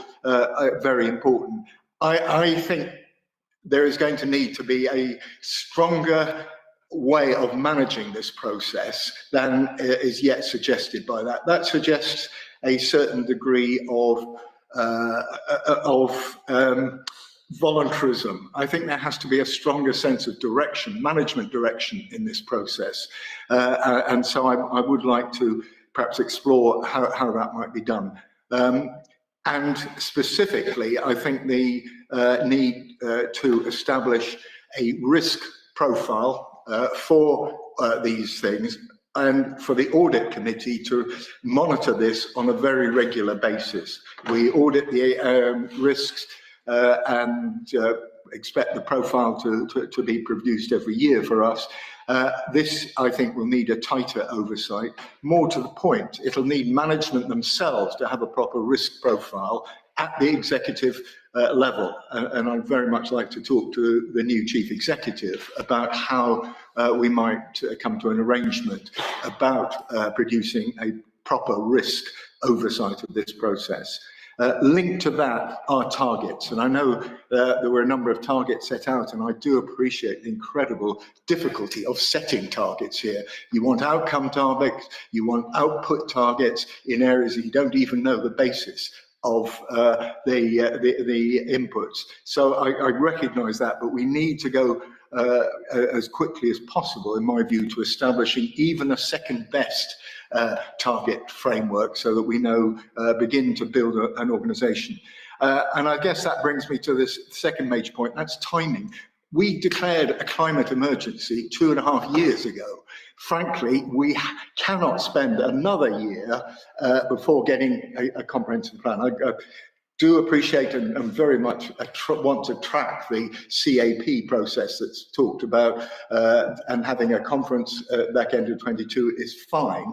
very important. I think there is going to need to be a stronger way of managing this process than is yet suggested by that. That suggests a certain degree of voluntarism. I think there has to be a stronger sense of direction, management direction in this process. And so I would like to perhaps explore how that might be done. And specifically, I think the need to establish a risk profile for these things, and for the audit committee to monitor this on a very regular basis. We audit the risks and expect the profile to be produced every year for us. This, I think, will need a tighter oversight. More to the point, it'll need management themselves to have a proper risk profile at the executive level. And I'd very much like to talk to the new chief executive about how we might come to an arrangement about producing a proper risk oversight of this process. Linked to that are targets, and I know there were a number of targets set out, and I do appreciate the incredible difficulty of setting targets here. You want outcome targets, you want output targets in areas that you don't even know the basis of the inputs. So I recognise that, but we need to go as quickly as possible, in my view, to establishing even a second best target framework so that we know, begin to build an organisation. And I guess that brings me to this second major point, that's timing. We declared a climate emergency 2.5 years ago. Frankly, we cannot spend another year before getting a comprehensive plan. I do appreciate and very much want to track the CAP process that's talked about, and having a conference back end of 22 is fine.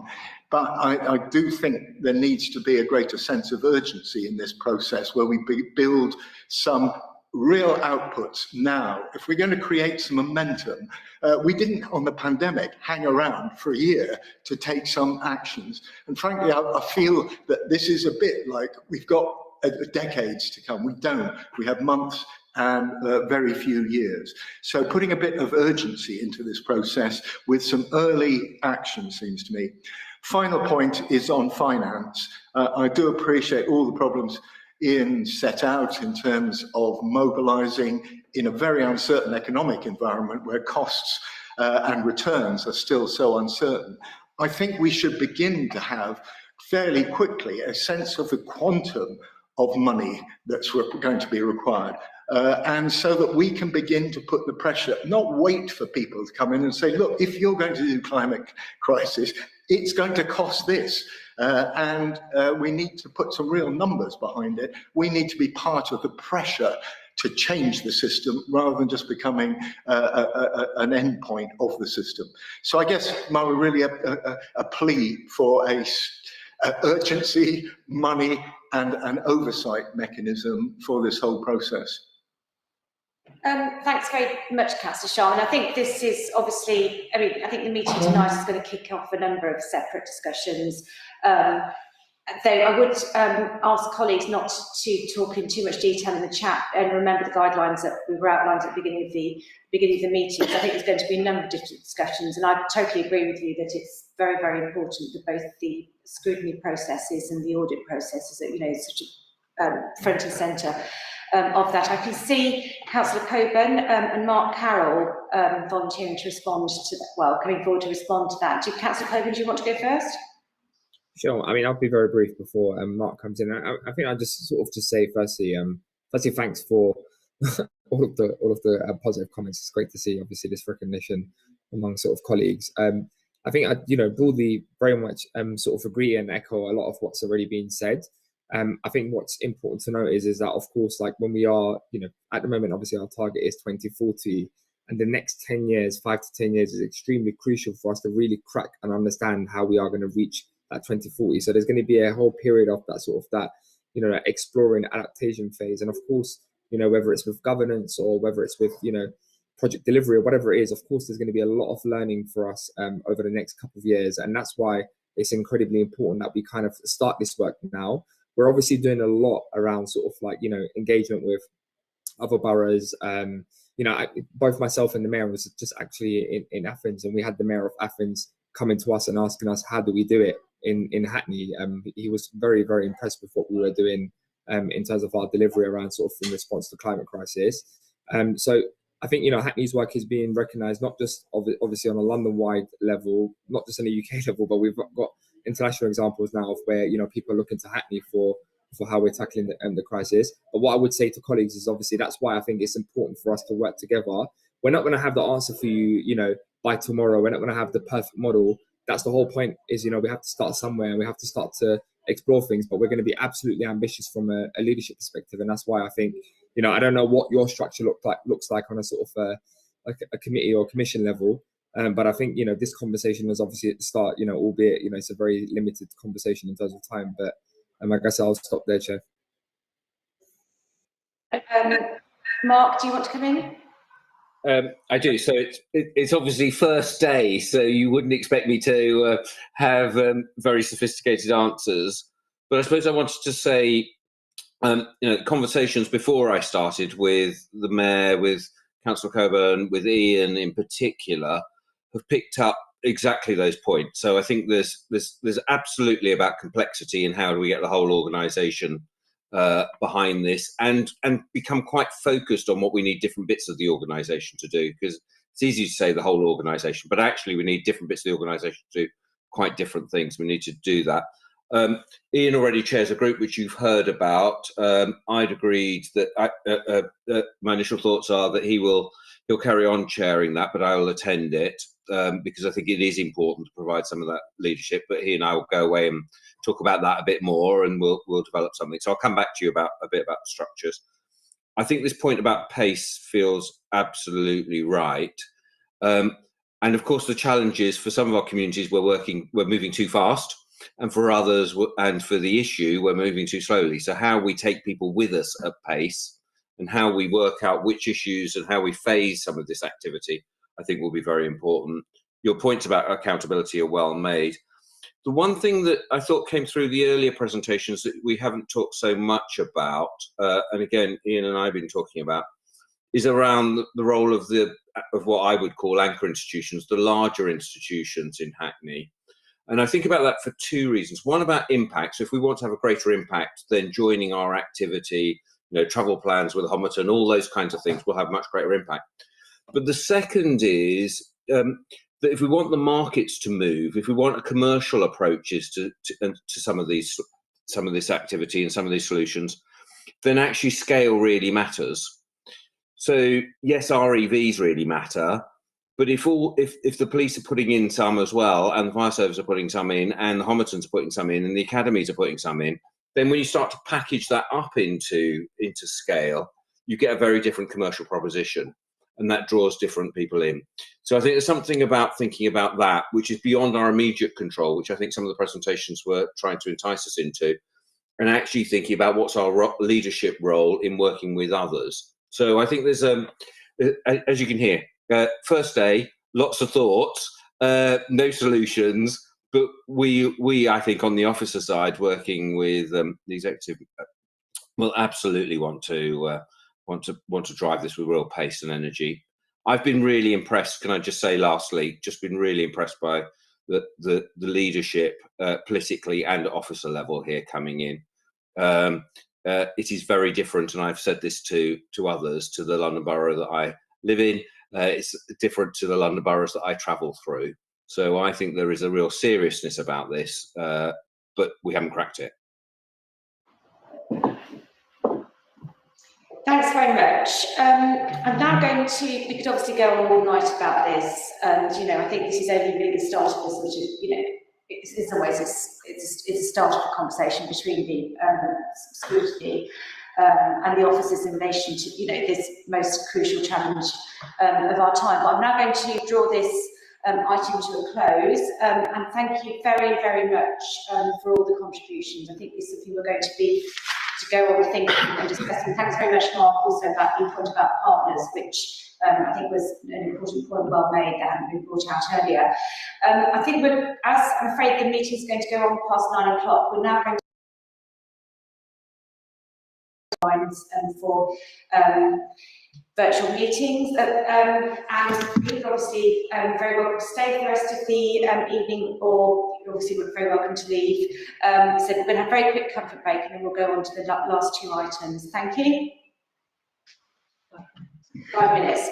But I do think there needs to be a greater sense of urgency in this process where we build some real outputs now. If we're going to create some momentum, we didn't on the pandemic hang around for a year to take some actions. And frankly, I feel that this is a bit like we've got decades to come. We don't. We have months and very few years. So putting a bit of urgency into this process with some early action seems to me. Final point is on finance. I do appreciate all the problems Ian set out in terms of mobilising in a very uncertain economic environment where costs and returns are still so uncertain. I think we should begin to have fairly quickly a sense of the quantum of money that's going to be required. And so that we can begin to put the pressure, not wait for people to come in and say, look, if you're going to do climate crisis, it's going to cost this. And we need to put some real numbers behind it. We need to be part of the pressure to change the system rather than just becoming an endpoint of the system. So I guess, Mara, really a plea for a urgency, money, and an oversight mechanism for this whole process. Thanks very much, Councillor Shaw. And I think this is obviously, I mean, I think the meeting tonight is going to kick off a number of separate discussions. Though I would ask colleagues not to talk in too much detail in the chat and remember the guidelines that we were outlined at the beginning of the meeting. So I think there's going to be a number of different discussions, and I totally agree with you that it's very, very important that both the scrutiny processes and the audit processes are, you know, such a front and centre of that. I can see Councillor Coburn and Mark Carroll volunteering to respond to that, well, coming forward to respond to that. Councillor Coburn, do you want to go first? Sure. I mean, I'll be very brief before Mark comes in. I think I'll just sort of to say firstly, thanks for all of the positive comments. It's great to see, obviously, this recognition among sort of colleagues. I think I, broadly very much sort of agree and echo a lot of what's already been said. I think what's important to note is that, of course, like when we are, at the moment, obviously our target is 2040, and the next 10 years, 5 to 10 years, is extremely crucial for us to really crack and understand how we are going to reach that 2040. So there's going to be a whole period of that sort of that exploring adaptation phase. And of course, whether it's with governance or whether it's with, project delivery or whatever it is, of course, there's going to be a lot of learning for us over the next couple of years. And that's why it's incredibly important that we kind of start this work now. We're obviously doing a lot around sort of like, engagement with other boroughs. Both myself and the mayor was just actually in Athens, and we had the mayor of Athens coming to us and asking us, how do we do it in Hackney? He was very, very impressed with what we were doing in terms of our delivery around sort of in response to the climate crisis. So I think, Hackney's work is being recognised, not just obviously on a London-wide level, not just on a UK level, but we've got international examples now of where, people are looking to Hackney for how we're tackling the crisis. But what I would say to colleagues is obviously that's why I think it's important for us to work together. We're not going to have the answer for you, by tomorrow. We're not going to have the perfect model. That's the whole point is, we have to start somewhere and we have to start to explore things, but we're going to be absolutely ambitious from a leadership perspective. And that's why I think, I don't know what your structure looks like on a sort of like a committee or commission level. But I think, this conversation was obviously at the start, albeit, it's a very limited conversation in terms of time, but I guess I'll stop there, Chair. Mark, do you want to come in? I do. So it's obviously first day, so you wouldn't expect me to have very sophisticated answers. But I suppose I wanted to say, conversations before I started with the mayor, with Councillor Coburn, with Ian in particular, have picked up exactly those points. So I think there's absolutely about complexity and how do we get the whole organisation behind this and become quite focused on what we need different bits of the organisation to do, because it's easy to say the whole organisation, but actually we need different bits of the organisation to do quite different things. We need to do that. Ian already chairs a group which you've heard about. I'd agreed that my initial thoughts are that he'll carry on chairing that, but I'll attend it because I think it is important to provide some of that leadership. But he and I will go away and talk about that a bit more, and we'll develop something. So I'll come back to you a bit about the structures. I think this point about pace feels absolutely right. And of course, the challenge is for some of our communities, we're moving too fast. And for others, and for the issue, we're moving too slowly. So how we take people with us at pace and how we work out which issues and how we phase some of this activity, I think will be very important. Your points about accountability are well made. The one thing that I thought came through the earlier presentations that we haven't talked so much about, and again, Ian and I have been talking about, is around the role of what I would call anchor institutions, the larger institutions in Hackney. And I think about that for two reasons. One, about impact. So if we want to have a greater impact, then joining our activity, travel plans with Homerton, all those kinds of things will have much greater impact. But the second is that if we want the markets to move, if we want commercial approaches to some of this activity and some of these solutions, then actually scale really matters. So yes, REVs really matter, but if the police are putting in some as well, and the fire service are putting some in, and the Homertons are putting some in, and the academies are putting some in, then when you start to package that up into scale, you get a very different commercial proposition, and that draws different people in. So I think there's something about thinking about that, which is beyond our immediate control, which I think some of the presentations were trying to entice us into, and actually thinking about what's our leadership role in working with others. So I think there's, as you can hear, first day, lots of thoughts, no solutions, but we I think on the officer side, working with the executive, will absolutely want to drive this with real pace and energy. I've been really impressed. Can I just say, lastly, just been really impressed by the leadership politically and at officer level here coming in. It is very different, and I've said this to others, to the London Borough that I live in. It's different to the London boroughs that I travel through. So I think there is a real seriousness about this, but we haven't cracked it. Thanks very much. I'm now going to, we could obviously go on all night about this, and I think this is only really the start of this, which is, in some ways it's a start of a conversation between the scrutiny and the officers in relation to this most crucial challenge of our time. But I'm now going to draw this item to a close, and thank you very, very much for all the contributions. I think this is something we're going to go on thinking and discussing. Thanks very much, Mark, also about your point about partners, which I think was an important point well made that hadn't been brought out earlier. I think as I'm afraid the meeting is going to go on past 9 o'clock, we're now going to for virtual meetings, and you're obviously very welcome to stay for the rest of the evening, or you're obviously very welcome to leave. So we're going to have a very quick comfort break, and then we'll go on to the last two items. Thank you. 5 minutes.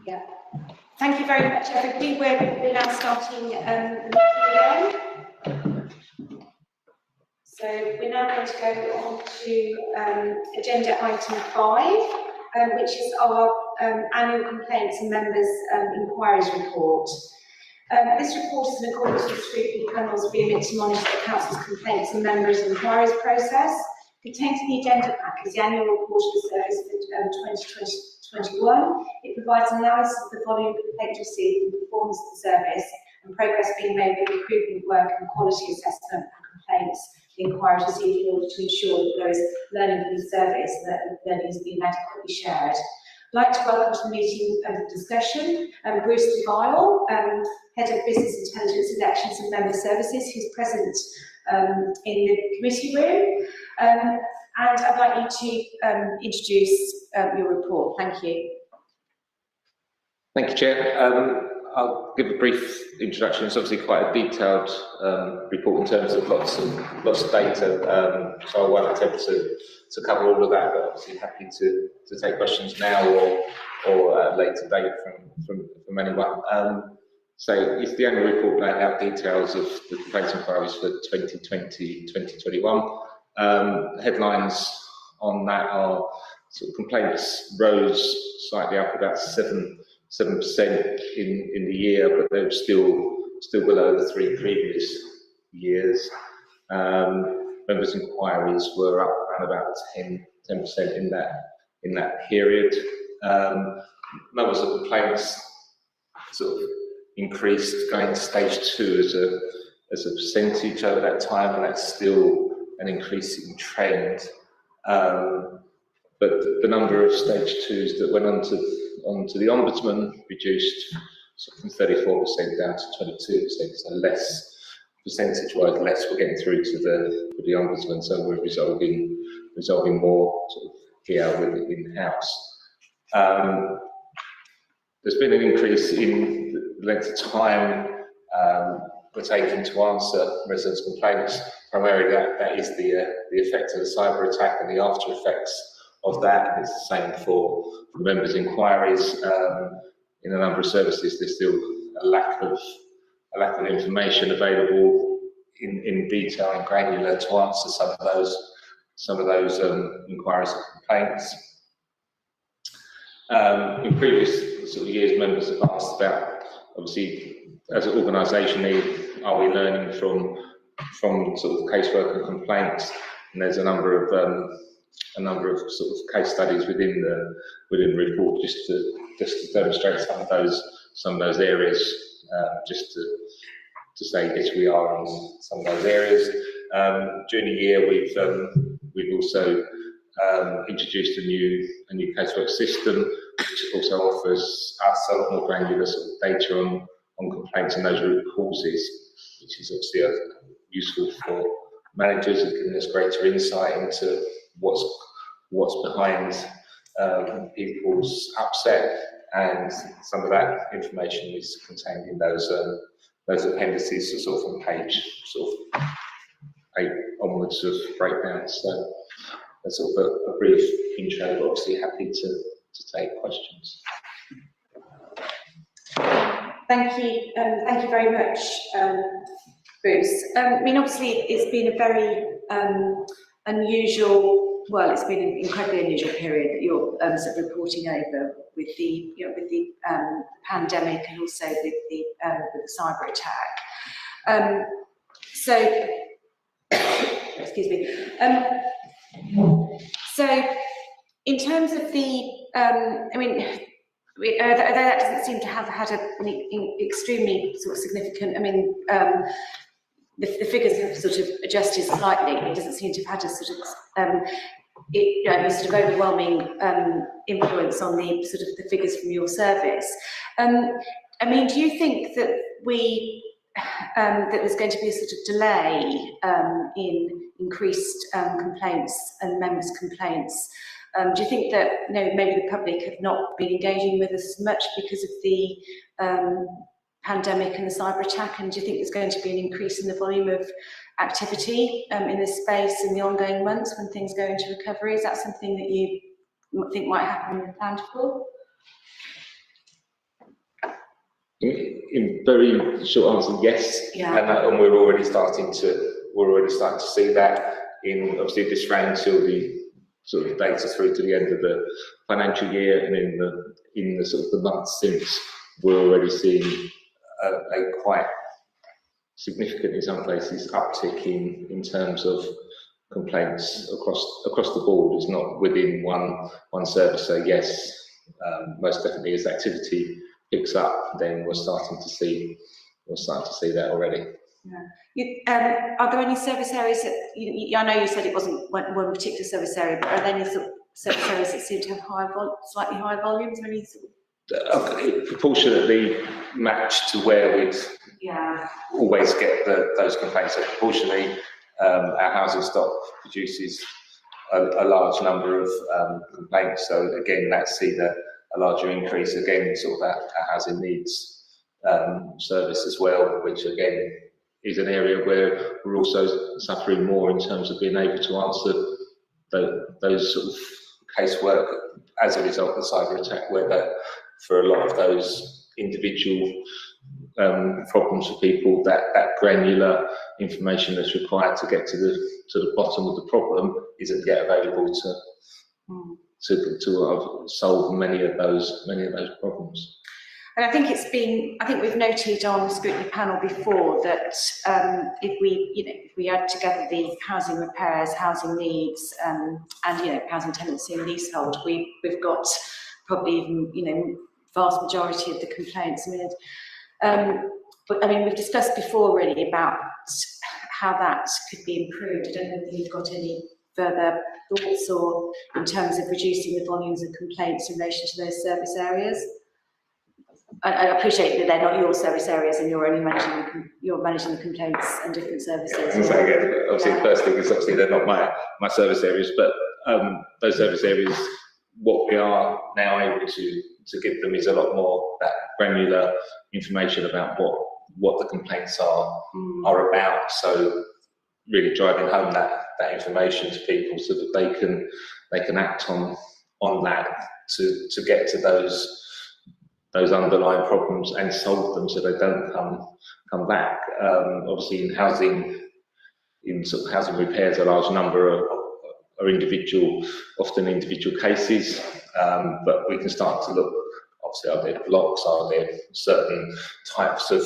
Yeah. Thank you very much, everybody. We're now starting the meeting again. So we're now going to go on to agenda item 5, which is our annual complaints and members' inquiries report. This report is in accordance with the Scrutiny Panel's remit to monitor the Council's complaints and members' inquiries process. Contained in the agenda pack is the annual report of the service for 2020-21. It provides analysis of the volume of complaints received and performance of the service and progress being made with improvement work and quality assessment and complaints the inquiries received in order to ensure that there is learning from the service and that learning is being adequately shared. I'd like to welcome to the meeting and discussion Bruce DeVile, Head of Business Intelligence, Elections and Member Services, who's present in the committee room. And I'd like you to introduce your report. Thank you. Thank you, Chair. I'll give a brief introduction. It's obviously quite a detailed report in terms of lots of data, so I won't attempt to cover all of that, but obviously happy to take questions now or at a later date from anyone. So it's the annual report laying out details of the complaints inquiries for 2020-2021. Headlines on that are sort of complaints rose slightly up about 7% in the year, but they're still below the 3 previous years. Members' inquiries were up around about 10% in that period. Numbers of complaints sort of increased going to stage 2 as a percentage over that time, and that's still an increasing trend. But the number of stage 2s that went onto the Ombudsman reduced from 34% down to 22%, so less percentage-wise, less we're getting through to the Ombudsman, so we're resolving more sort of here in-house. There's been an increase in the length of time we're taking to answer residents' complaints. Primarily, that is the effect of the cyber attack and the after effects of that. And it's the same for members' inquiries. In a number of services, there's still a lack of information available in detail and granular to answer some of those inquiries and complaints. In previous sort of years, members have asked about, obviously, as an organisation, are we learning from sort of caseworker complaints? And there's a number of sort of case studies within the report just to demonstrate some of those areas, just to say yes, we are in some of those areas. During the year, we've also introduced a new casework system, which also offers us a lot more granular sort of data on complaints and those root causes, which is obviously useful for managers and giving us greater insight into what's behind people's upset, and some of that information is contained in those appendices, so sort of from page 8 onwards of breakdowns. So that's sort of a brief intro, but obviously happy to take questions. Thank you very much, Bruce. I mean, obviously, it's been a very unusual. Well, it's been an incredibly unusual period that you're sort of reporting over with the pandemic and also with the cyber attack. So, excuse me. So, in terms of the, I mean, that doesn't seem to have had an extremely sort of significant. I mean, the figures have sort of adjusted slightly. It doesn't seem to have had a sort of a sort of overwhelming influence on the sort of the figures from your service. I mean, do you think that that there's going to be a sort of delay in increased complaints and members' complaints? Do you think that maybe the public have not been engaging with us much because of the pandemic and the cyber attack? And do you think there's going to be an increase in the volume of activity in this space in the ongoing months when things go into recovery? Is that something that you think might happen and planned for? In very short answer, yes. Yeah. And we're already starting to see that in, obviously this ran until the sort of data through to the end of the financial year, and in the sort of the months since, we're already seeing a quite significant, in some places, uptick in terms of complaints across the board. It's not within one service. So yes, most definitely, as activity picks up, then we're starting to see that already. Yeah. Are there any service areas that I know you said it wasn't one particular service area, but are there any sort of service areas that seem to have slightly higher volumes? Or any sort of... proportionately matched to where we'd always get those complaints. So proportionally, our housing stock produces a large number of complaints. So again, that's seen a larger increase. Again, sort of our housing needs service as well, which again is an area where we're also suffering more in terms of being able to answer those sort of casework as a result of the cyber attack, where that for a lot of those individual problems for people, that granular information that's required to get to the bottom of the problem isn't yet available to solve many of those problems. And I think we've noted on the Scrutiny Panel before that if we add together the housing repairs, housing needs, and housing tenancy and leasehold, we've got probably even vast majority of the complaints. But we've discussed before really about how that could be improved. I don't know if you've got any further thoughts or in terms of reducing the volumes of complaints in relation to those service areas. I appreciate that they're not your service areas and you're only managing the complaints and different services. So again, obviously the first thing is obviously they're not my service areas, but those service areas, what we are now able to give them is a lot more that granular information about what the complaints are about. So really driving home that information to people so that they can act on that to get to those underlying problems and solve them so they don't come back. Obviously in housing repairs, a large number are often individual cases, but we can start to look, obviously, are there blocks, are there certain types of,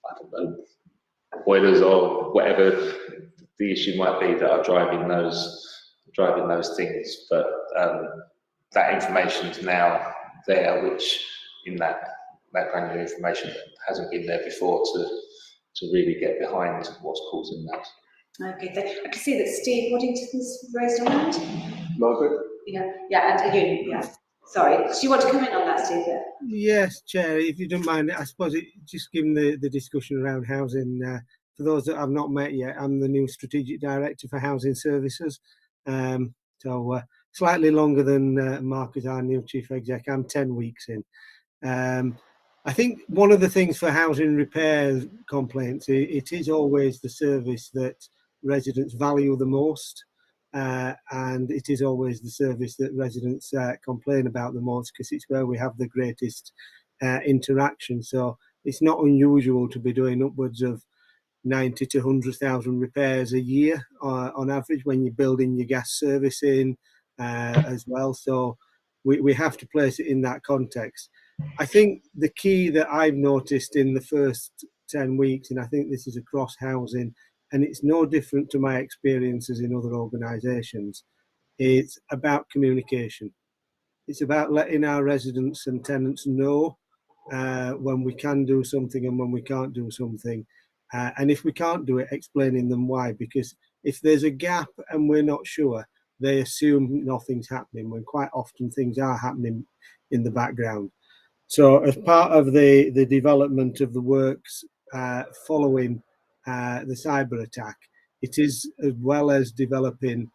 I don't know, boilers or whatever the issue might be that are driving those things. But that information is now there, which in that granular information hasn't been there before to really get behind what's causing that. Okay, I can see that Steve Waddington's raised a hand. Margaret? Yeah, and again, sorry. Do you want to come in on that, Steve? Yes, Chair, if you don't mind, I suppose just given the discussion around housing, for those that I've not met yet, I'm the new Strategic Director for Housing Services. So slightly longer than Mark as our new Chief Exec. I'm 10 weeks in. I think one of the things for housing repairs complaints, it is always the service that residents value the most, and it is always the service that residents complain about the most because it's where we have the greatest interaction. So it's not unusual to be doing upwards of 90 to 100,000 repairs a year on average when you're building your gas service in as well. So we have to place it in that context. I think the key that I've noticed in the first 10 weeks, and I think this is across housing, and it's no different to my experiences in other organisations, it's about communication. It's about letting our residents and tenants know when we can do something and when we can't do something. And if we can't do it, explaining them why. Because if there's a gap and we're not sure, they assume nothing's happening, when quite often things are happening in the background. So as part of the development of the works following the cyber attack, it is, as well as developing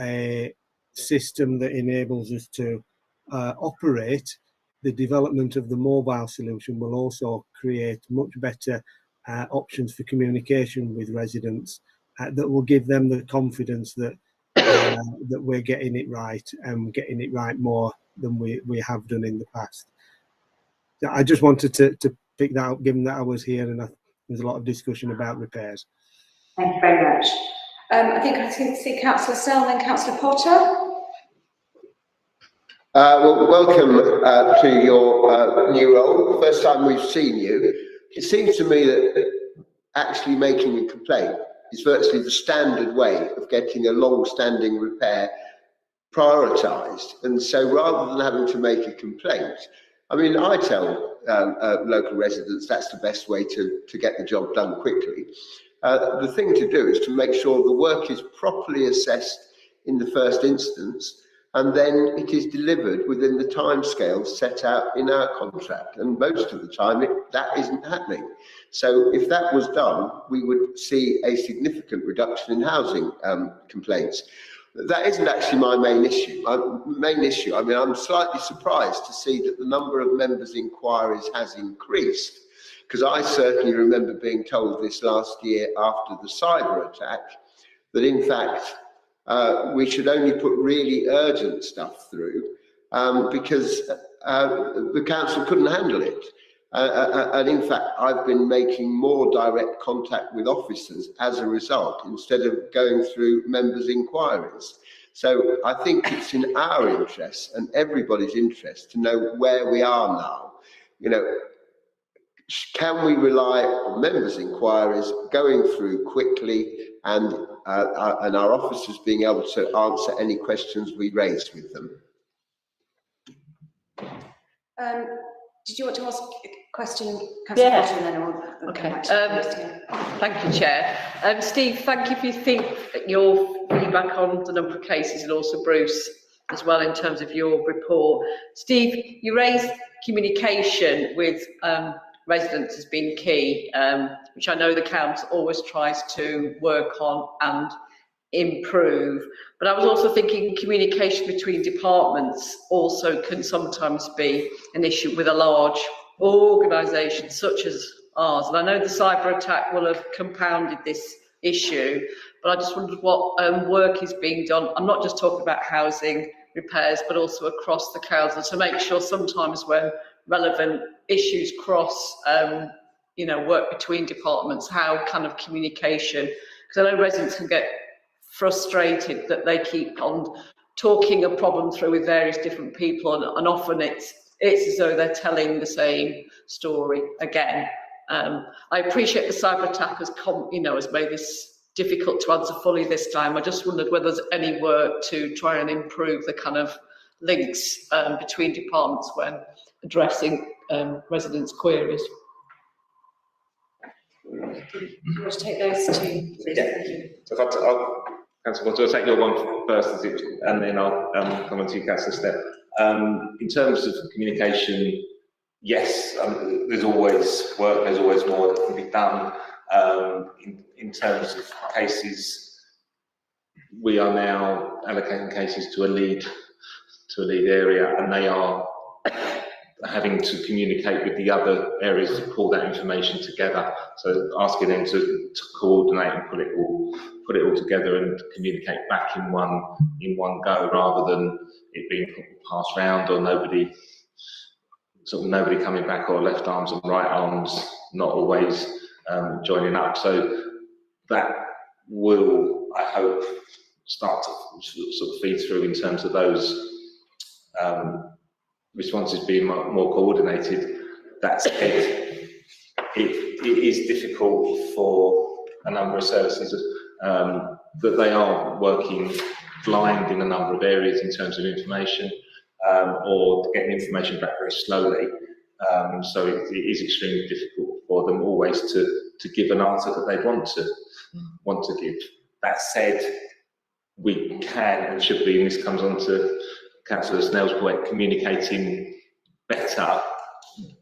a system that enables us to operate, the development of the mobile solution will also create much better options for communication with residents that will give them the confidence that that we're getting it right and getting it right more than we have done in the past. I just wanted to pick that up, given that I was here and there's a lot of discussion about repairs. Thank you very much. I think I can see Councillor Sell and then Councillor Potter. Well, welcome to your new role. The first time we've seen you. It seems to me that actually making a complaint is virtually the standard way of getting a long-standing repair prioritised. And so rather than having to make a complaint, I mean, I tell local residents that's the best way to get the job done quickly. The thing to do is to make sure the work is properly assessed in the first instance, and then it is delivered within the timescales set out in our contract. And most of the time, that isn't happening. So if that was done, we would see a significant reduction in housing complaints. That isn't actually my main issue. I mean, I'm slightly surprised to see that the number of members' inquiries has increased, because I certainly remember being told this last year after the cyber attack that in fact we should only put really urgent stuff through because the council couldn't handle it. And in fact, I've been making more direct contact with officers as a result, instead of going through members' inquiries. So I think it's in our interest and everybody's interest to know where we are now. You know, can we rely on members' inquiries going through quickly and our officers being able to answer any questions we raise with them? Did you want to ask a question, Councillor Potter, and then we'll okay. Thank you, Chair. Steve, thank you for your feedback on the number of cases, and also Bruce as well in terms of your report. Steve, you raised communication with residents as being key, which I know the council always tries to work on and improve. But I was also thinking communication between departments also can sometimes be an issue with a large organisation such as ours. And I know the cyber attack will have compounded this issue, but I just wondered what work is being done. I'm not just talking about housing repairs, but also across the council to make sure sometimes when relevant issues cross, work between departments, how kind of communication, because I know residents can get frustrated that they keep on talking a problem through with various different people, and often it's as though they're telling the same story again. I appreciate the cyber attack has made this difficult to answer fully this time. I just wondered whether there's any work to try and improve the kind of links between departments when addressing residents' queries. you want to take those two? Yeah. So Councillor Potter, I'll take your one first, and then I'll come on to you, Councillor Step. In terms of communication, yes, there's always work, there's always more that can be done. In terms of cases, we are now allocating cases to a lead area, and they are having to communicate with the other areas to pull that information together. So asking them to coordinate and put it all together and communicate back in one go, rather than it being passed round or nobody coming back, or left arms and right arms not always joining up. So that will, I hope, start to sort of feed through in terms of those responses being more coordinated. That said, it is difficult for a number of services that they are working blind in a number of areas in terms of information, or getting information back very slowly. So it is extremely difficult for them always to give an answer that they want to give. That said, we can and should be, and this comes on to Councillor Snell's point, communicating better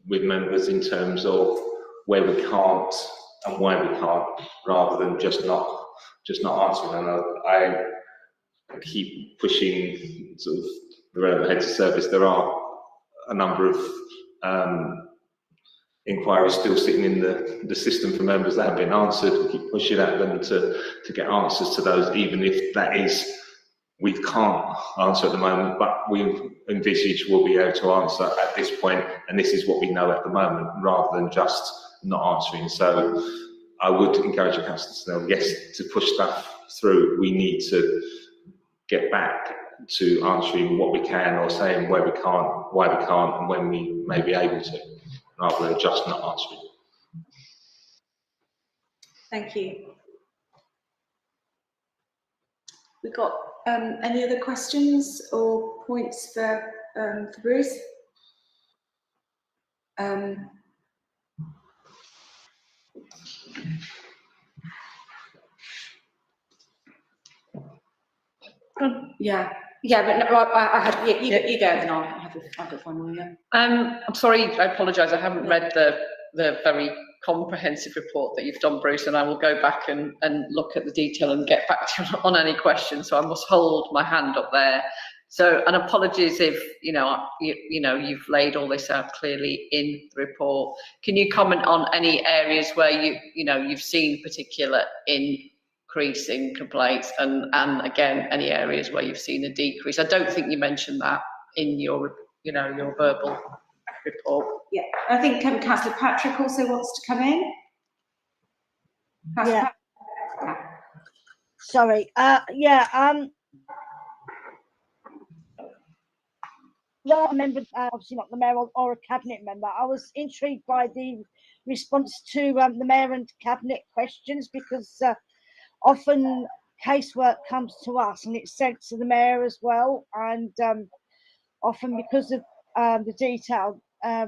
with members in terms of where we can't and why we can't, rather than just not answering. And I keep pushing sort of the relevant heads of service. There are a number of inquiries still sitting in the system for members that have been answered. We keep pushing at them to get answers to those, even if that is we can't answer at the moment, but we envisage we'll be able to answer at this point, and this is what we know at the moment, rather than just not answering. So I would encourage the councillors to know, yes, to push stuff through, we need to get back to answering what we can, or saying where we can't, why we can't, and when we may be able to, rather than just not answering. Thank you. We've got any other questions or points for Bruce? Yeah, but no, I had, you go, then I'll have the final one. I'm sorry, I apologise, I haven't read the very comprehensive report that you've done, Bruce, and I will go back and look at the detail and get back to you on any questions, so I must hold my hand up there. So, and apologies if, you've laid all this out clearly in the report. Can you comment on any areas where you've seen particular increase in complaints, and again, any areas where you've seen a decrease? I don't think you mentioned that in your verbal report. Yeah, I think Councillor Patrick also wants to come in. Yeah. Sorry. Not a member, obviously not the mayor or a cabinet member. I was intrigued by the response to the mayor and cabinet questions, because often casework comes to us and it's sent to the mayor as well, and often because of the detailed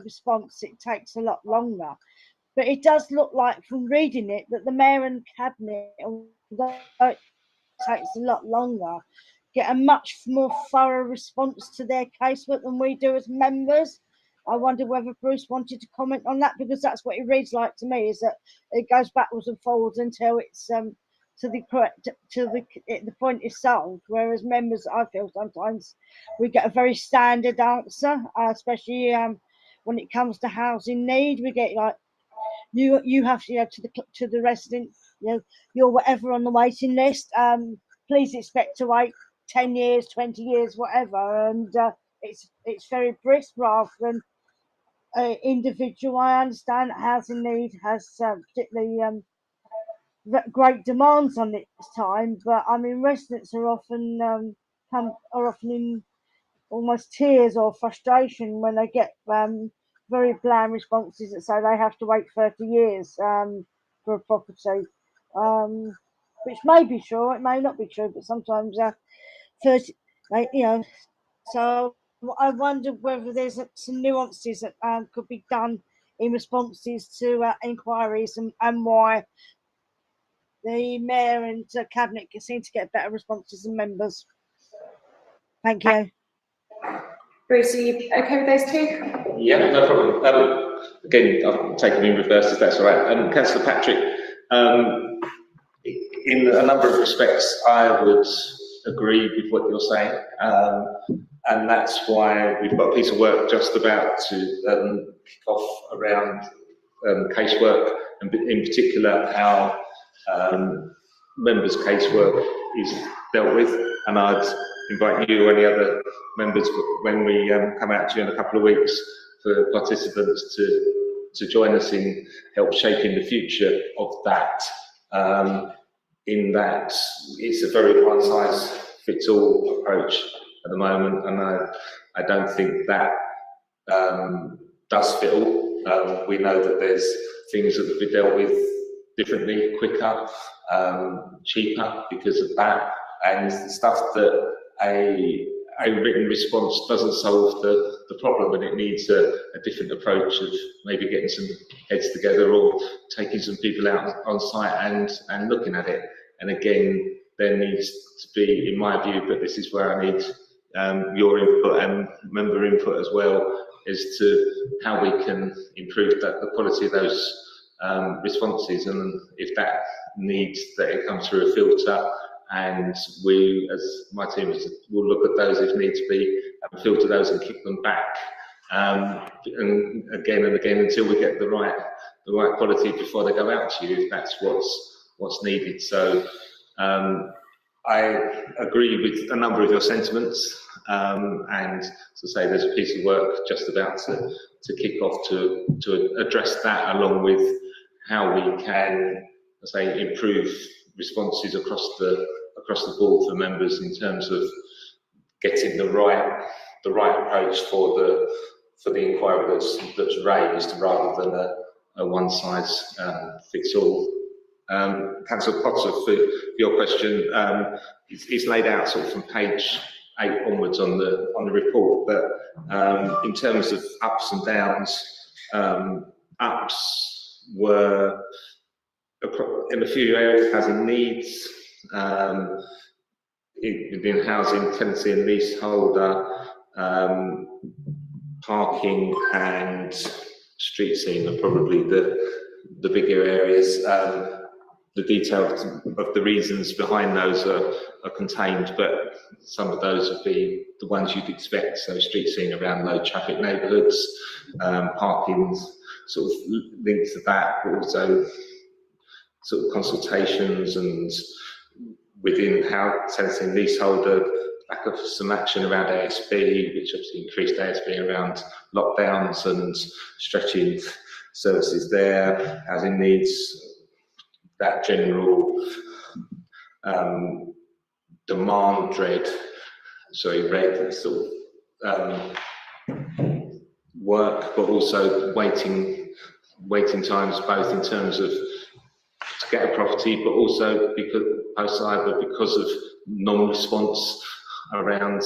response, it takes a lot longer. But it does look like, from reading it, that the mayor and cabinet, although it takes a lot longer, get a much more thorough response to their casework than we do as members. I wonder whether Bruce wanted to comment on that, because that's what it reads like to me, is that it goes backwards and forwards until it's to the point is solved. Whereas members, I feel sometimes we get a very standard answer, especially when it comes to housing need. We get like, you have to, to the resident, you're whatever on the waiting list. Please expect to wait 10 years, 20 years, whatever. And it's very brisk rather than individual. I understand that housing need has particularly great demands on this time, but I mean, residents are often in almost tears or frustration when they get very bland responses that say they have to wait 30 years for a property, which may be true, it may not be true, but sometimes 30, so I wonder whether there's some nuances that could be done in responses to inquiries, and why the mayor and cabinet seem to get better responses than members. Thank you. Bruce, are you okay with those two? Yeah, no problem. Again, I'll take them in reverse if that's all right. Councillor Patrick, in a number of respects, I would agree with what you're saying, and that's why we've got a piece of work just about to kick off around casework, and in particular how members' casework is dealt with. And I'd invite you or any other members, when we come out to you in a couple of weeks, for participants to join us in help shaping the future of that. In that it's a very one-size-fits-all approach at the moment, and I don't think that does fit all. We know that there's things that have been dealt with differently, quicker, cheaper because of that, and stuff that a written response doesn't solve the problem, and it needs a different approach of maybe getting some heads together or taking some people out on site and looking at it. And again, there needs to be, in my view, but this is where I need your input and member input as well, as to how we can improve the quality of those responses, and if that needs that it comes through a filter, and we, as my team, will look at those if need to be, and filter those and kick them back, and again until we get the right quality before they go out to you, if that's what's needed. So I agree with a number of your sentiments, and to say there's a piece of work just about to kick off to address that, along with how we can, say, improve responses across the board for members in terms of getting the right approach for the inquiry that's raised, rather than a one size fits all. Councillor Potter, for your question, it's laid out sort of from page 8 onwards on the report, but in terms of ups and downs, ups were in a few areas, housing needs, within housing, tenancy and leaseholder, parking and street scene are probably the bigger areas. The details of the reasons behind those are contained, but some of those would be the ones you'd expect. So street scene around low traffic neighbourhoods, parking sort of linked to that, but also sort of consultations and within how tenancy and leaseholder, lack of some action around ASB, which obviously increased ASB around lockdowns and stretching services there, housing needs, that general demand red sort of work, but also waiting times, both in terms of to get a property, but also because because of non-response around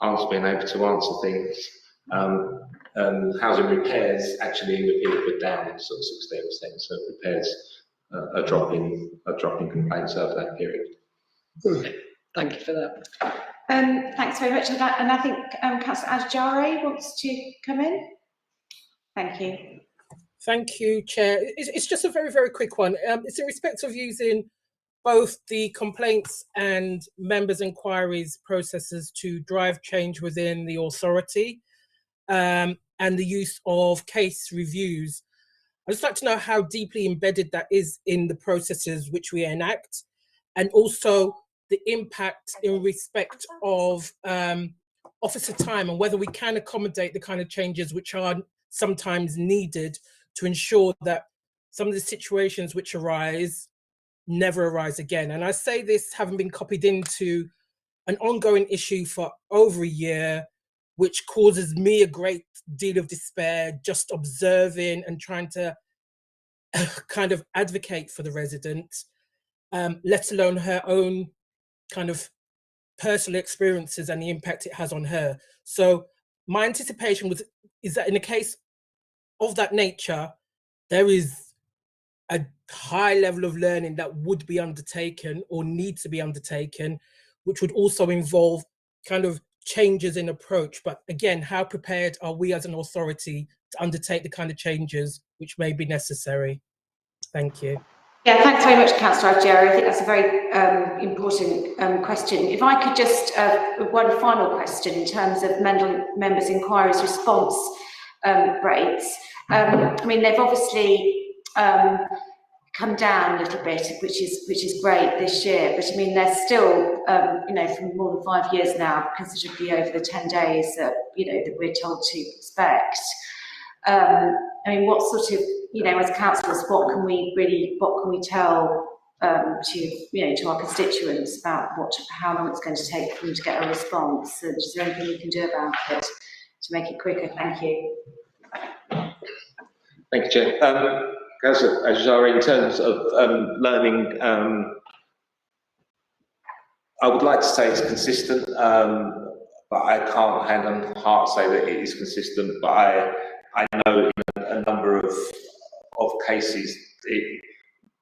answers, being able to answer things. Housing repairs actually in the period were down sort of 16%, so repairs a drop in complaints over that period. Thank you for that. Thanks very much for that. And I think Councillor Ajare wants to come in. Thank you. Thank you, Chair. It's just a very, very quick one. It's in respect of using both the complaints and members' inquiries processes to drive change within the authority, and the use of case reviews. I'd just like to know how deeply embedded that is in the processes which we enact, and also the impact in respect of officer time, and whether we can accommodate the kind of changes which are sometimes needed to ensure that some of the situations which arise never arise again. And I say this having been copied into an ongoing issue for over a year, which causes me a great deal of despair, just observing and trying to kind of advocate for the resident, let alone her own kind of personal experiences and the impact it has on her. So my anticipation is that in a case of that nature, there is a high level of learning that would be undertaken or needs to be undertaken, which would also involve kind of changes in approach. But again, how prepared are we as an authority to undertake the kind of changes which may be necessary? Thank you. Yeah, thanks very much, Councillor Ajare. I think that's a very important question. If I could just, one final question in terms of members' inquiries response rates. I mean, they've obviously come down a little bit, which is great this year, but I mean, they're still, you know, for more than 5 years now, considerably over the 10 days that, you know, that we're told to expect. I mean, what sort of, you know, as councillors, what can we tell to, you know, to our constituents about how long it's going to take for them to get a response? And is there anything we can do about it to make it quicker? Thank you. Thank you, Chair. Councillor Ajare, in terms of learning, I would like to say it's consistent, but I can't hand on heart say that it is consistent. But I know in a number of cases,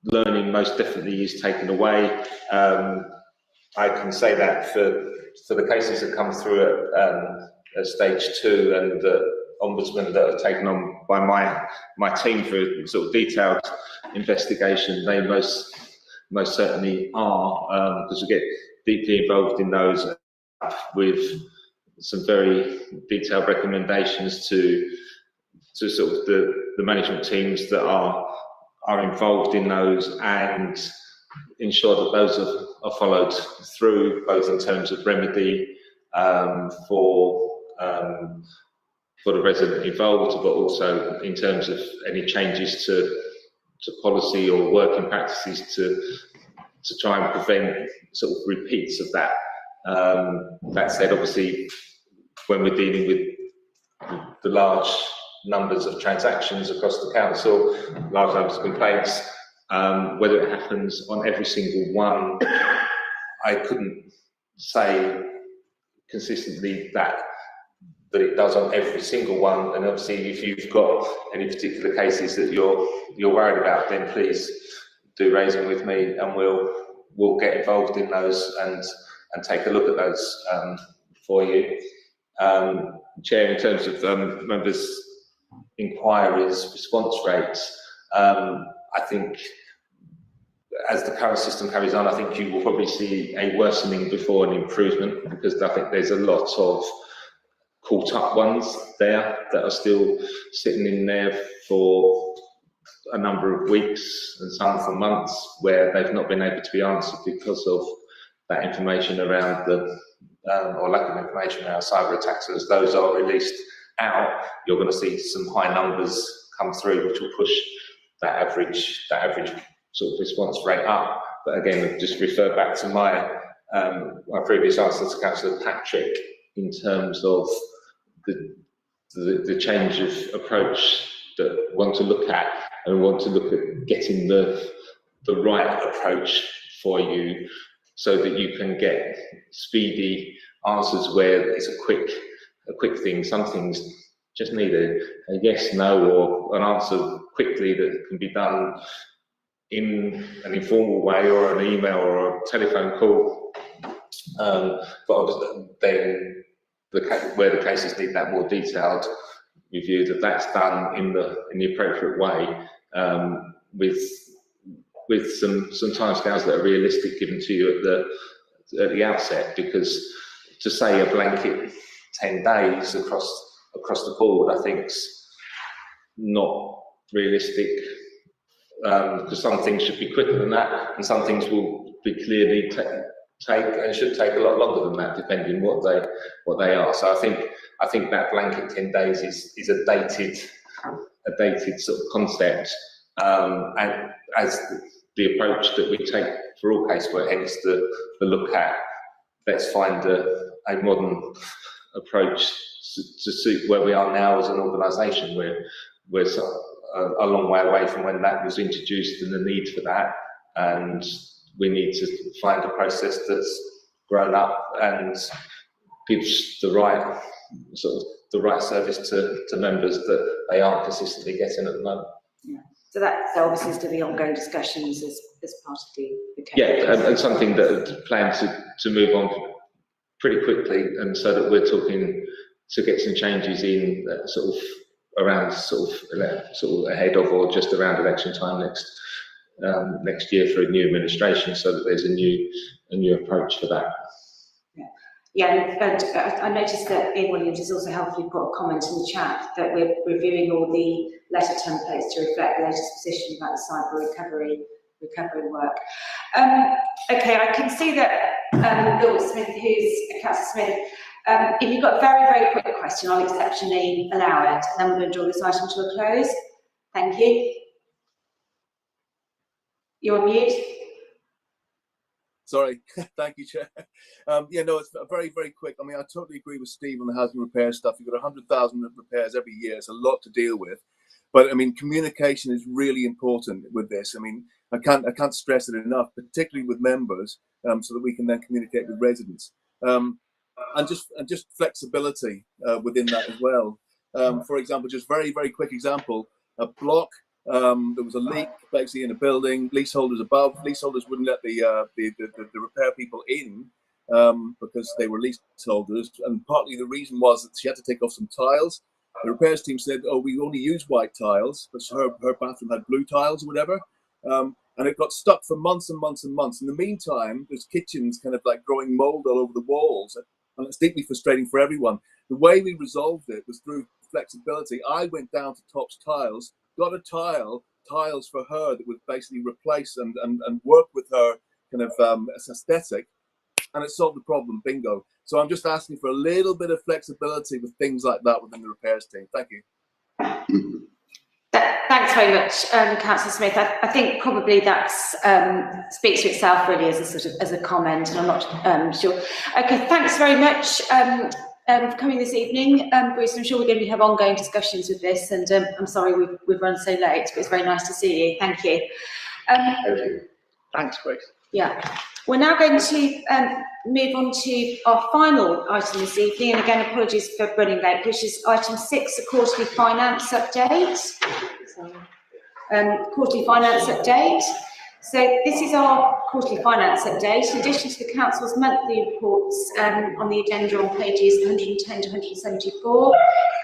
learning most definitely is taken away. I can say that for the cases that come through at stage 2 and the ombudsman that are taken on by my team for sort of detailed investigation, they most certainly are, because we get deeply involved in those with some very detailed recommendations to sort of the management teams that are involved in those, and ensure that those are followed through, both in terms of remedy for the resident involved, but also in terms of any changes to policy or working practices to try and prevent sort of repeats of that. That said, obviously, when we're dealing with the large numbers of transactions across the council, large numbers of complaints, whether it happens on every single one, I couldn't say consistently that it does on every single one. And obviously, if you've got any particular cases that you're worried about, then please do raise them with me, and we'll get involved in those and take a look at those for you. Chair, in terms of members' inquiries, response rates, I think as the current system carries on, I think you will probably see a worsening before an improvement, because I think there's a lot of caught up ones there that are still sitting in there for a number of weeks and some for months, where they've not been able to be answered because of that information around the or lack of information around cyber attacks. As those are released out, you're going to see some high numbers come through, which will push that average sort of response rate up. But again, just refer back to my previous answer to Councillor Patrick in terms of the change of approach that we want to look at, and we want to look at getting the right approach for you, so that you can get speedy answers where it's a quick thing. Some things just need a yes, no, or an answer quickly that can be done in an informal way, or an email or a telephone call. But then where the cases need that more detailed review, that's done in the appropriate way, with some timescales that are realistic given to you at the outset, because to say a blanket 10 days across the board, I think is not realistic, because some things should be quicker than that, and some things will be clearly should take a lot longer than that, depending what they are. So I think that blanket 10 days is a dated sort of concept, and as the approach that we take for all casework, hence the look at, let's find a modern approach to suit where we are now as an organisation. We're a long way away from when that was introduced and the need for that, and we need to find a process that's grown up and gives the right service to members that they aren't consistently getting at the moment. Yeah. So that obviously is to the ongoing discussions as part of the case. Yeah, and something that plans to move on pretty quickly, and so that we're talking to get some changes in sort of ahead of or just around election time next year for a new administration, so that there's a new approach for that. Yeah, and I noticed that Ian Williams has also helpfully put a comment in the chat that we're reviewing all the letter templates to reflect the latest position about the cyber recovery work. Okay, I can see that Bill Smith, who's Councillor Smith, if you've got a very, very quick question, I'll exceptionally allow it. Then we're going to draw this item to a close. Thank you. You're on mute. Sorry, thank you, Chair. Yeah, no, it's very, very quick. I mean, I totally agree with Steve on the housing repair stuff. You've got 100,000 repairs every year. It's a lot to deal with. But I mean, communication is really important with this. I mean, I can't stress it enough, particularly with members, so that we can then communicate with residents. And just flexibility within that as well. For example, just very, very quick example, a block. There was a leak basically in a building. Leaseholders wouldn't let the repair people in because they were leaseholders, and partly the reason was that she had to take off some tiles. The repairs team said, "Oh, we only use white tiles," but her bathroom had blue tiles or whatever, and it got stuck for months and months and months. In the meantime, there's kitchens kind of like growing mold all over the walls, and it's deeply frustrating for everyone. The way we resolved it was through flexibility. I went down to Topps Tiles, got a tile tiles for her that would basically replace and work with her kind of aesthetic, and it solved the problem. Bingo. So I'm just asking for a little bit of flexibility with things like that within the repairs team. Thank you. Thanks very much, Councillor Smith. I think probably that speaks for itself really as a sort of as a comment, and I'm not sure. Okay, thanks very much for coming this evening, Bruce. I'm sure we're going to have ongoing discussions with this, and I'm sorry we've run so late, but it's very nice to see you. Thank you. Thank you. Thanks, Grace. Yeah. We're now going to move on to our final item this evening, and again, apologies for running late, which is item 6, a quarterly finance update. Quarterly finance update. So this is our quarterly finance update. In addition to the Council's monthly reports on the agenda on pages 110 to 174,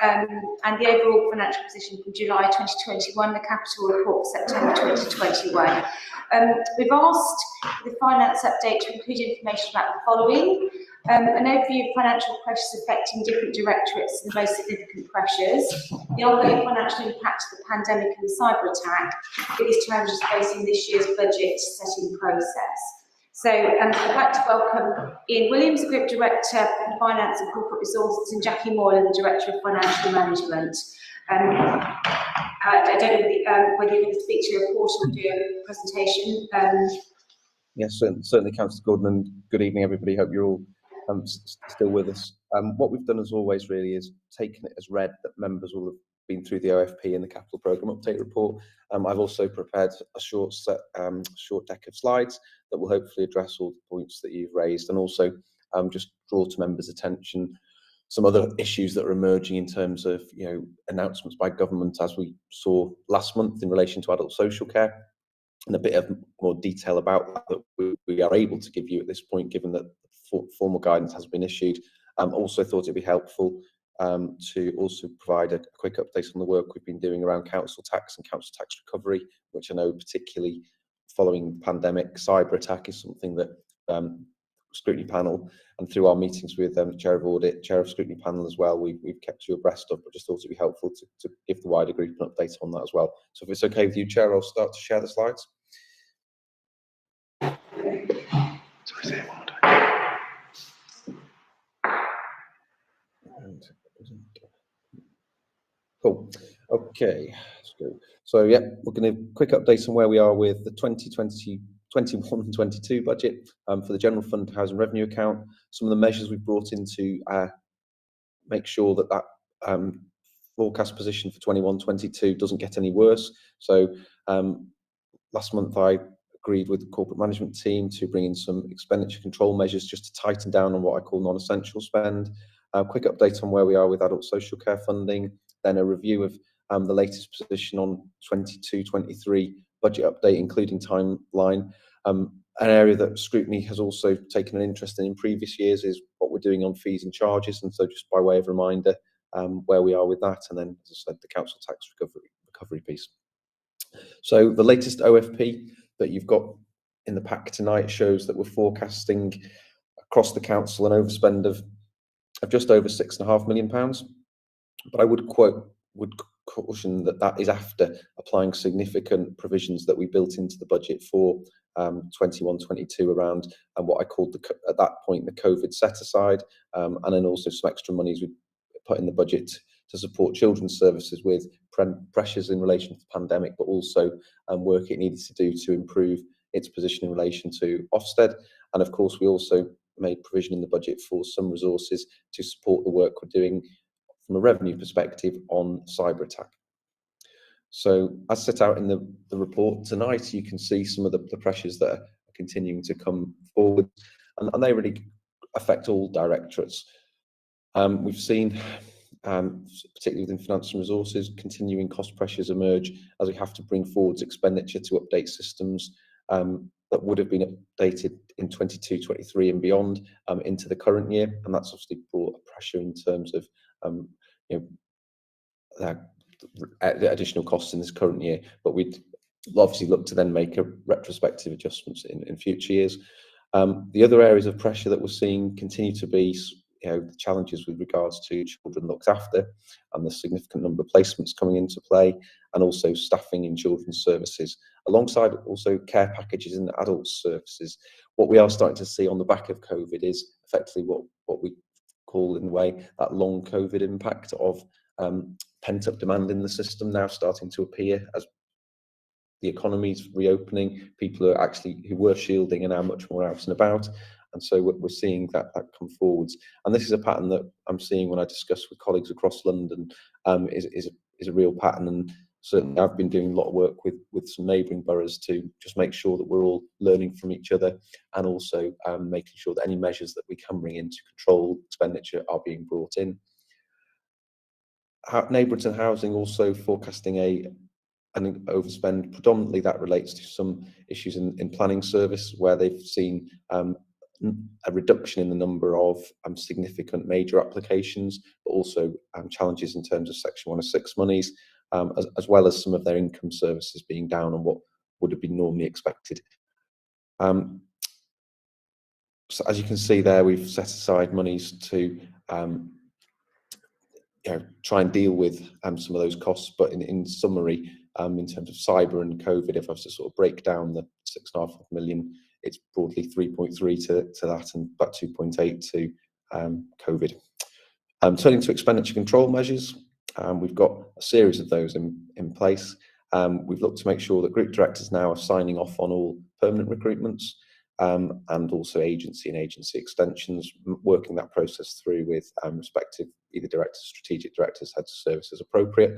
and the overall financial position from July 2021, the capital report for September 2021. We've asked the finance update to include information about the following: an overview of financial pressures affecting different directorates and the most significant pressures, the ongoing financial impact of the pandemic and the cyber attack, biggest challenges facing this year's budget setting process. So I'd like to welcome Ian Williams, Group Director of Finance and Corporate Resources, and Jackie Moylan, the Director of Financial Management. I don't know whether you're going to speak to your report or do a presentation. Yes, certainly, Councillor Gordon, and good evening, everybody. Hope you're all still with us. What we've done, as always, really is taken it as read that members will have been through the OFP and the Capital Programme Update Report. I've also prepared a short deck of slides that will hopefully address all the points that you've raised, and also just draw to members' attention some other issues that are emerging in terms of announcements by government, as we saw last month in relation to adult social care, and a bit of more detail about that we are able to give you at this point, given that formal guidance has been issued. Also thought it'd be helpful to also provide a quick update on the work we've been doing around council tax and council tax recovery, which I know, particularly following the pandemic, cyber attack is something that Scrutiny Panel, and through our meetings with Chair of Audit, Chair of Scrutiny Panel as well, we've kept you abreast of, but just thought it'd be helpful to give the wider group an update on that as well. So if it's okay with you, Chair, I'll start to share the slides. Cool. Okay. So yeah, we're going to quick update on where we are with the 2021 and 22 budget for the General Fund Housing Revenue Account. Some of the measures we've brought in to make sure that forecast position for 21-22 doesn't get any worse. So last month I agreed with the corporate management team to bring in some expenditure control measures just to tighten down on what I call non-essential spend. A quick update on where we are with adult social care funding, then a review of the latest position on 22-23 budget update, including timeline. An area that Scrutiny has also taken an interest in previous years is what we're doing on fees and charges, and so just by way of reminder, where we are with that, and then, as I said, the council tax recovery piece. So the latest OFP that you've got in the pack tonight shows that we're forecasting across the council an overspend of just over £6.5 million. But I would caution that is after applying significant provisions that we built into the budget for 21-22 around what I called at that point the COVID set aside, and then also some extra monies we put in the budget to support children's services with pressures in relation to the pandemic, but also work it needed to do to improve its position in relation to Ofsted. And of course, we also made provision in the budget for some resources to support the work we're doing from a revenue perspective on cyber attack. So as set out in the report tonight, you can see some of the pressures that are continuing to come forward, and they really affect all directorates. We've seen, particularly within finance and resources, continuing cost pressures emerge as we have to bring forwards expenditure to update systems that would have been updated in 22-23 and beyond into the current year, and that's obviously brought a pressure in terms of additional costs in this current year. But we'd obviously look to then make a retrospective adjustments in future years. The other areas of pressure that we're seeing continue to be the challenges with regards to children looked after and the significant number of placements coming into play, and also staffing in children's services, alongside also care packages in adult services. What we are starting to see on the back of COVID is effectively what we call, in a way, that long COVID impact of pent-up demand in the system now starting to appear as the economy's reopening. People are actually, who were shielding, are now much more out and about. And so we're seeing that come forwards. And this is a pattern that I'm seeing when I discuss with colleagues across London, is a real pattern. And certainly I've been doing a lot of work with some neighbouring boroughs to just make sure that we're all learning from each other, and also making sure that any measures that we can bring in to control expenditure are being brought in. Neighbourhoods and housing also forecasting an overspend. Predominantly that relates to some issues in planning service, where they've seen a reduction in the number of significant major applications, but also challenges in terms of Section 106 monies, as well as some of their income services being down on what would have been normally expected. So as you can see there, we've set aside monies to try and deal with some of those costs. But in summary, in terms of cyber and COVID, if I was to sort of break down the 6.5 million, it's broadly 3.3 to that, and about 2.8 to COVID. Turning to expenditure control measures, we've got a series of those in place. We've looked to make sure that group directors now are signing off on all permanent recruitments, and also agency and agency extensions, working that process through with respective either directors, strategic directors, heads of service as appropriate.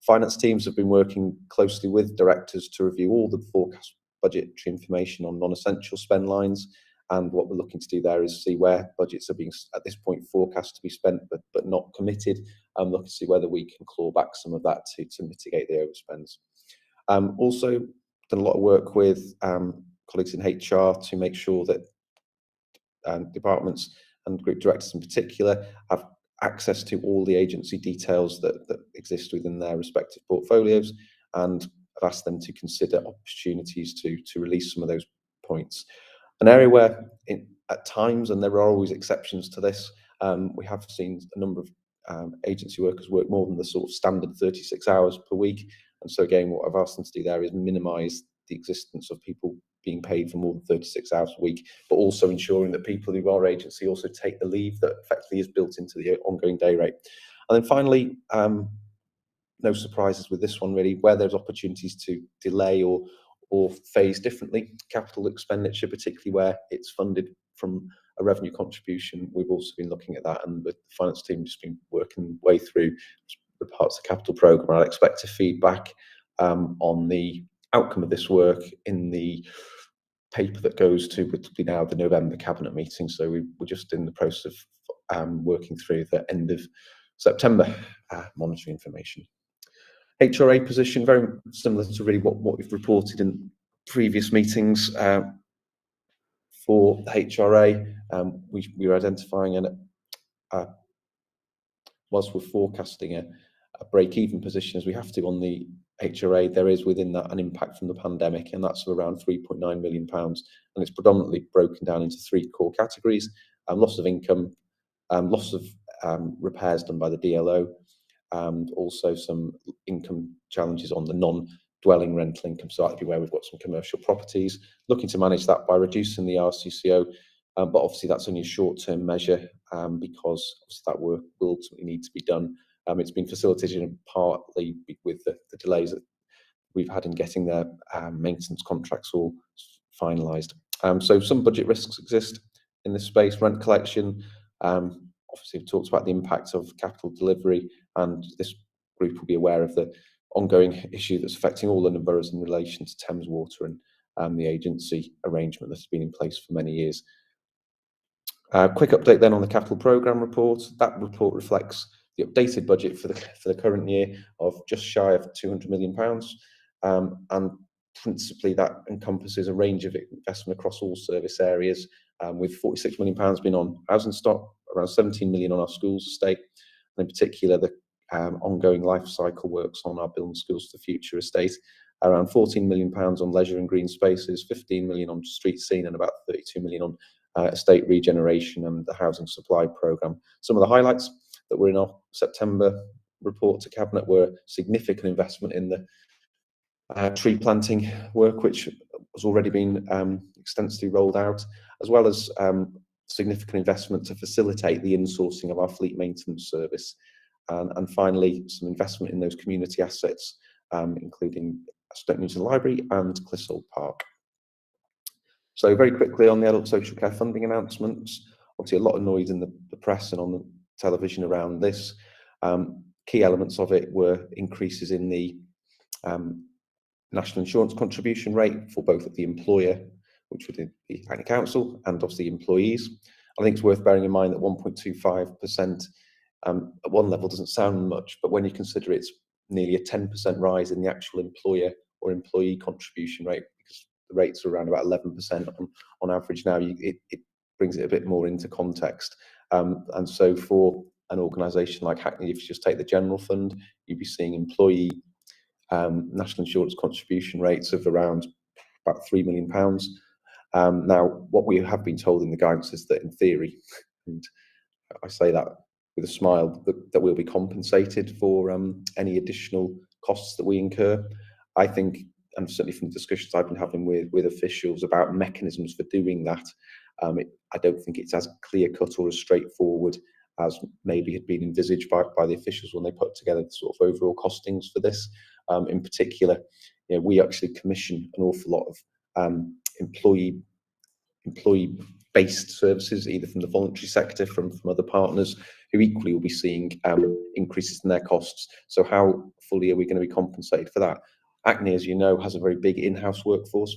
Finance teams have been working closely with directors to review all the forecast budgetary information on non-essential spend lines, and what we're looking to do there is see where budgets are being at this point forecast to be spent but not committed, and look to see whether we can claw back some of that to mitigate the overspends. Also done a lot of work with colleagues in HR to make sure that departments and group directors in particular have access to all the agency details that exist within their respective portfolios, and I've asked them to consider opportunities to release some of those points. An area where at times, and there are always exceptions to this, we have seen a number of agency workers work more than the sort of standard 36 hours per week. And so again, what I've asked them to do there is minimise the existence of people being paid for more than 36 hours a week, but also ensuring that people who are agency also take the leave that effectively is built into the ongoing day rate. And then finally, no surprises with this one really, where there's opportunities to delay or phase differently capital expenditure, particularly where it's funded from a revenue contribution. We've also been looking at that, and the finance team has just been working way through the parts of the capital programme. I'd expect to feedback on the outcome of this work in the paper that goes to now the November cabinet meeting. So we're just in the process of working through the end of September monitoring information. HRA position, very similar to really what we've reported in previous meetings. For the HRA, we were identifying whilst we're forecasting a break-even position, as we have to on the HRA, there is within that an impact from the pandemic, and that's around £3.9 million, and it's predominantly broken down into three core categories: loss of income, loss of repairs done by the DLO, and also some income challenges on the non-dwelling rental income side, where we've got some commercial properties. Looking to manage that by reducing the RCCO, but obviously that's only a short-term measure, because obviously that work will ultimately need to be done. It's been facilitated partly with the delays that we've had in getting their maintenance contracts all finalised. So some budget risks exist in this space. Rent collection, obviously we've talked about the impact of capital delivery, and this group will be aware of the ongoing issue that's affecting all London boroughs in relation to Thames Water and the agency arrangement that's been in place for many years. Quick update then on the capital programme report. That report reflects the updated budget for the current year of just shy of £200 million, and principally that encompasses a range of investment across all service areas, with £46 million being on housing stock, around 17 million on our schools estate, and in particular the ongoing life cycle works on our Building Schools for the Future estate, around £14 million on leisure and green spaces, 15 million on street scene, and about 32 million on estate regeneration and the housing supply programme. Some of the highlights that were in our September report to Cabinet were significant investment in the tree planting work, which has already been extensively rolled out, as well as significant investment to facilitate the insourcing of our fleet maintenance service. And finally, some investment in those community assets, including Stoke Newton Library and Clissold Park. So very quickly on the adult social care funding announcements, obviously a lot of noise in the press and on the television around this. Key elements of it were increases in the national insurance contribution rate for both the employer, which would be Hackney Council, and obviously employees. I think it's worth bearing in mind that 1.25% at one level doesn't sound much, but when you consider it's nearly a 10% rise in the actual employer or employee contribution rate, because the rates are around about 11% on average now, it brings it a bit more into context. And so for an organisation like Hackney, if you just take the general fund, you'd be seeing employee national insurance contribution rates of around about £3 million. Now, what we have been told in the guidance is that in theory, and I say that with a smile, that we'll be compensated for any additional costs that we incur. I think, and certainly from the discussions I've been having with officials about mechanisms for doing that, I don't think it's as clear-cut or as straightforward as maybe had been envisaged by the officials when they put together the sort of overall costings for this. In particular, we actually commission an awful lot of employee-based services, either from the voluntary sector, from other partners, who equally will be seeing increases in their costs. So how fully are we going to be compensated for that? Hackney, as you know, has a very big in-house workforce.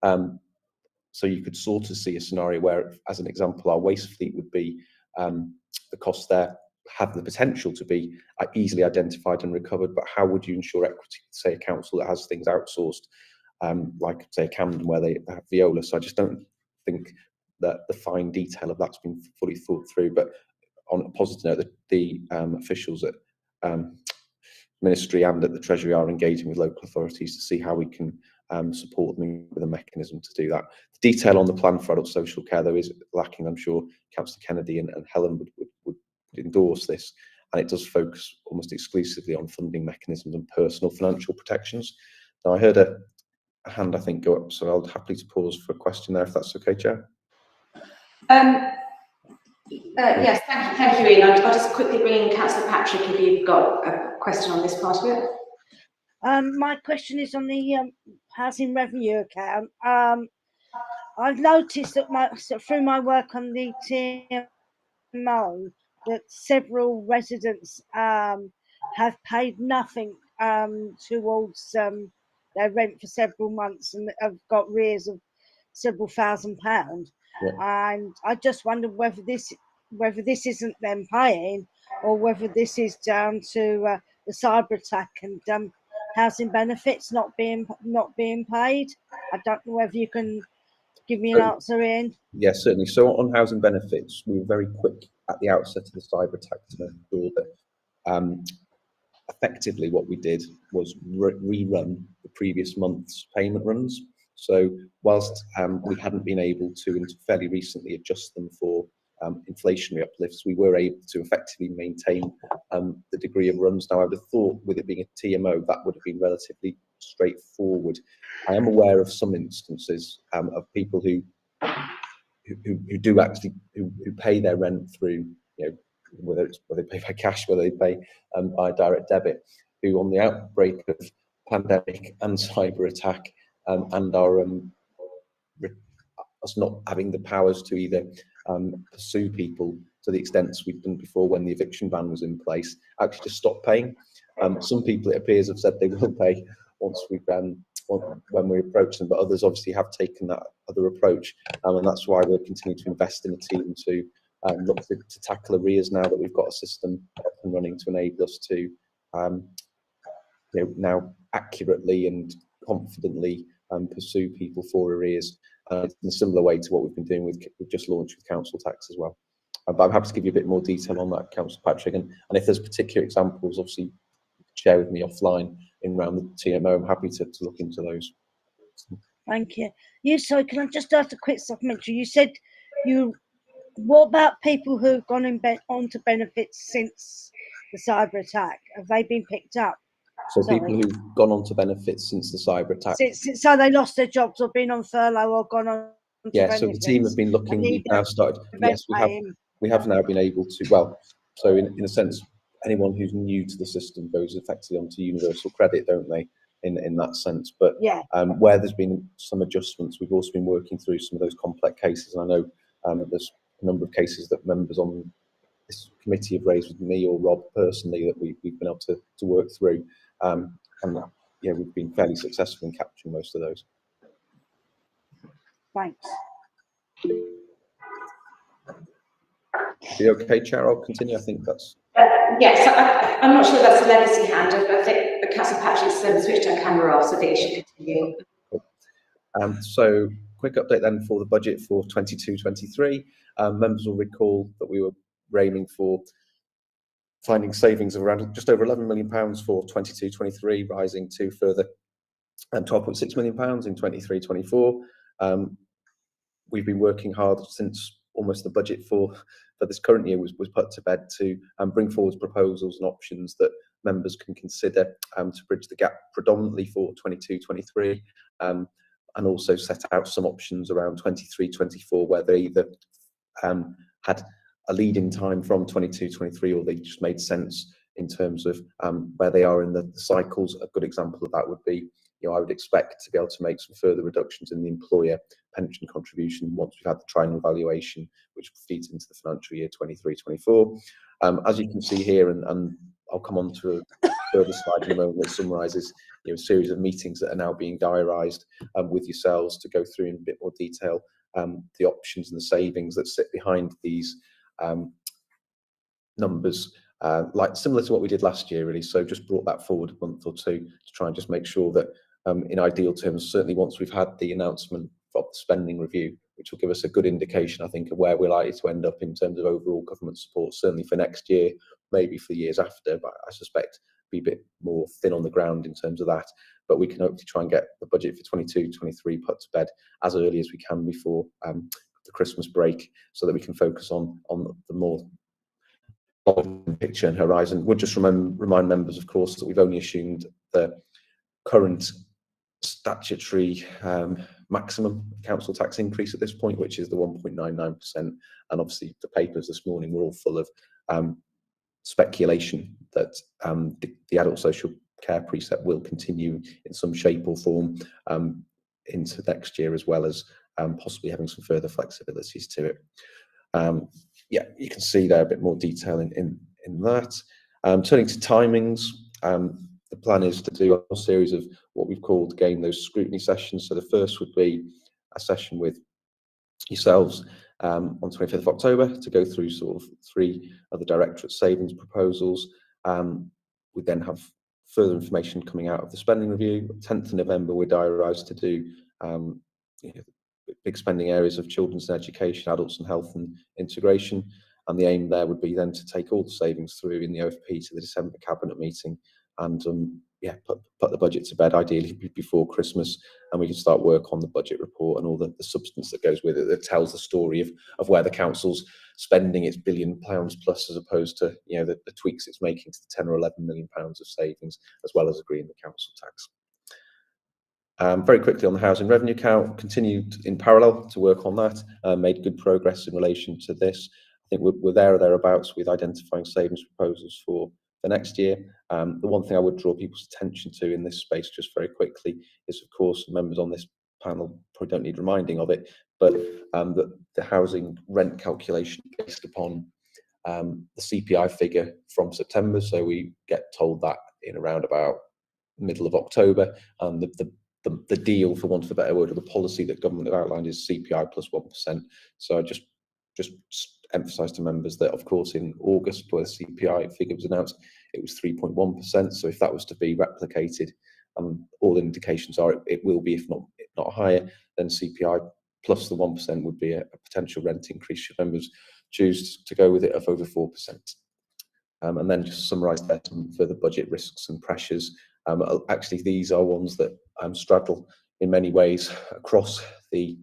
So you could sort of see a scenario where, as an example, our waste fleet would be, the costs there have the potential to be easily identified and recovered, but how would you ensure equity, say a council that has things outsourced, like say Camden where they have Viola? So I just don't think that the fine detail of that's been fully thought through. But on a positive note, the officials at Ministry and at the Treasury are engaging with local authorities to see how we can support them with a mechanism to do that. The detail on the plan for adult social care, though, is lacking. I'm sure Councillor Kennedy and Helen would endorse this, and it does focus almost exclusively on funding mechanisms and personal financial protections. Now, I heard a hand, I think, go up, so I'll happily to pause for a question there, if that's okay, Chair. Yes, thank you, Ian. I'll just quickly bring in Councillor Patrick if you've got a question on this part of it. My question is on the housing revenue account. I've noticed that through my work on the TMO that several residents have paid nothing towards their rent for several months and have got arrears of several £1,000s. Yeah. And I just wondered whether this isn't them paying, or whether this is down to the cyber attack and housing benefits not being paid. I don't know whether you can give me an answer, Ian. Yes, certainly. So on housing benefits, we were very quick at the outset of the cyber attack to make sure that effectively what we did was rerun the previous month's payment runs. So whilst we hadn't been able to, until fairly recently, adjust them for inflationary uplifts, we were able to effectively maintain the degree of runs. Now, I would have thought with it being a TMO, that would have been relatively straightforward. I am aware of some instances of people who do actually who pay their rent through, whether they pay by cash, whether they pay by direct debit, who on the outbreak of pandemic and cyber attack and our us not having the powers to either pursue people to the extent we've done before when the eviction ban was in place, actually just stop paying. Some people, it appears, have said they will pay once we've when we approach them, but others obviously have taken that other approach, and that's why we'll continue to invest in a team to look to tackle arrears now that we've got a system up and running to enable us to now accurately and confidently pursue people for arrears in a similar way to what we've been doing we've just launched with council tax as well. But I'm happy to give you a bit more detail on that, Councillor Patrick, and if there's particular examples, obviously share with me offline in around the TMO. I'm happy to look into those. Thank you. Sorry, can I just ask a quick supplementary? You said what about people who've gone onto benefits since the cyber attack? Have they been picked up? So people who've gone on to benefits since the cyber attack. So they lost their jobs or been on furlough or gone on to benefits. So the team have been looking. We've now started. Yes, we have now been able to. Well, so in a sense, anyone who's new to the system goes effectively onto universal credit, don't they? In that sense, but where there's been some adjustments, we've also been working through some of those complex cases. And I know there's a number of cases that members on this committee have raised with me or Rob personally that we've been able to work through. And we've been fairly successful in capturing most of those. Thanks. Be okay, Chair? I'll continue. I think that's. Yes, I'm not sure that's a legacy hand. I think Councillor Patrick's switched her camera off, so I think it should continue. So, quick update then for the budget for 22-23. Members will recall that we were aiming for finding savings of around just over £11 million for 22-23, rising to further £12.6 million in 23-24. We've been working hard since almost the budget for this current year was put to bed to bring forward proposals and options that members can consider to bridge the gap predominantly for 22-23, and also set out some options around 23-24 where they either had a lead-in time from 22-23 or they just made sense in terms of where they are in the cycles. A good example of that would be, I would expect to be able to make some further reductions in the employer pension contribution once we've had the triennial valuation, which feeds into the financial year 23-24. As you can see here, and I'll come on to a further slide in a moment that summarises a series of meetings that are now being diarised with yourselves to go through in a bit more detail the options and the savings that sit behind these numbers, like similar to what we did last year, really. So just brought that forward a month or two to try and just make sure that in ideal terms, certainly once we've had the announcement of the spending review, which will give us a good indication, I think, of where we're likely to end up in terms of overall government support, certainly for next year, maybe for the years after, but I suspect be a bit more thin on the ground in terms of that. But we can hopefully try and get the budget for 22-23 put to bed as early as we can before the Christmas break, so that we can focus on the more picture and horizon. We'll just remind members, of course, that we've only assumed the current statutory maximum council tax increase at this point, which is the 1.99%. And obviously the papers this morning were all full of speculation that the adult social care precept will continue in some shape or form into next year, as well as possibly having some further flexibilities to it. You can see there a bit more detail in that. Turning to timings, the plan is to do a series of what we've called, again, those scrutiny sessions. So the first would be a session with yourselves on 25th of October to go through sort of 3 of the Directorate savings proposals. We then have further information coming out of the spending review. 10th of November, we're diarised to do big spending areas of children's and education, adults and health and integration. And the aim there would be then to take all the savings through in the OFP to the December Cabinet meeting and put the budget to bed, ideally before Christmas, and we can start work on the budget report and all the substance that goes with it, that tells the story of where the council's spending its £1 billion plus, as opposed to the tweaks it's making to the 10 or 11 million pounds of savings, as well as agreeing the council tax. Very quickly on the housing revenue count, continued in parallel to work on that, made good progress in relation to this. I think we're there or thereabouts with identifying savings proposals for next year. The one thing I would draw people's attention to in this space just very quickly is, of course, members on this panel probably don't need reminding of it, but the housing rent calculation based upon the CPI figure from September. So we get told that in around about middle of October, and the deal, for want of a better word, or the policy that government have outlined is CPI plus 1%. So I just emphasise to members that, of course, in August, where the CPI figure was announced, it was 3.1%. So if that was to be replicated, all indications are it will be, if not higher, then CPI plus the 1% would be a potential rent increase should members choose to go with it, of over 4%. And then just summarise there some further budget risks and pressures. Actually, these are ones that straddle in many ways across the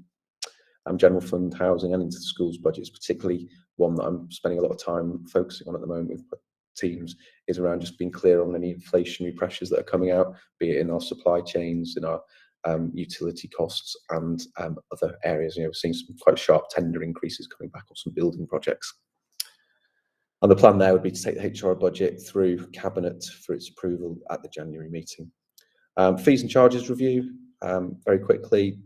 general fund, housing and into the schools budgets, particularly one that I'm spending a lot of time focusing on at the moment with teams, is around just being clear on any inflationary pressures that are coming out, be it in our supply chains, in our utility costs and other areas. We're seeing some quite sharp tender increases coming back on some building projects. And the plan there would be to take the HR budget through Cabinet for its approval at the January meeting. Fees and charges review, very quickly.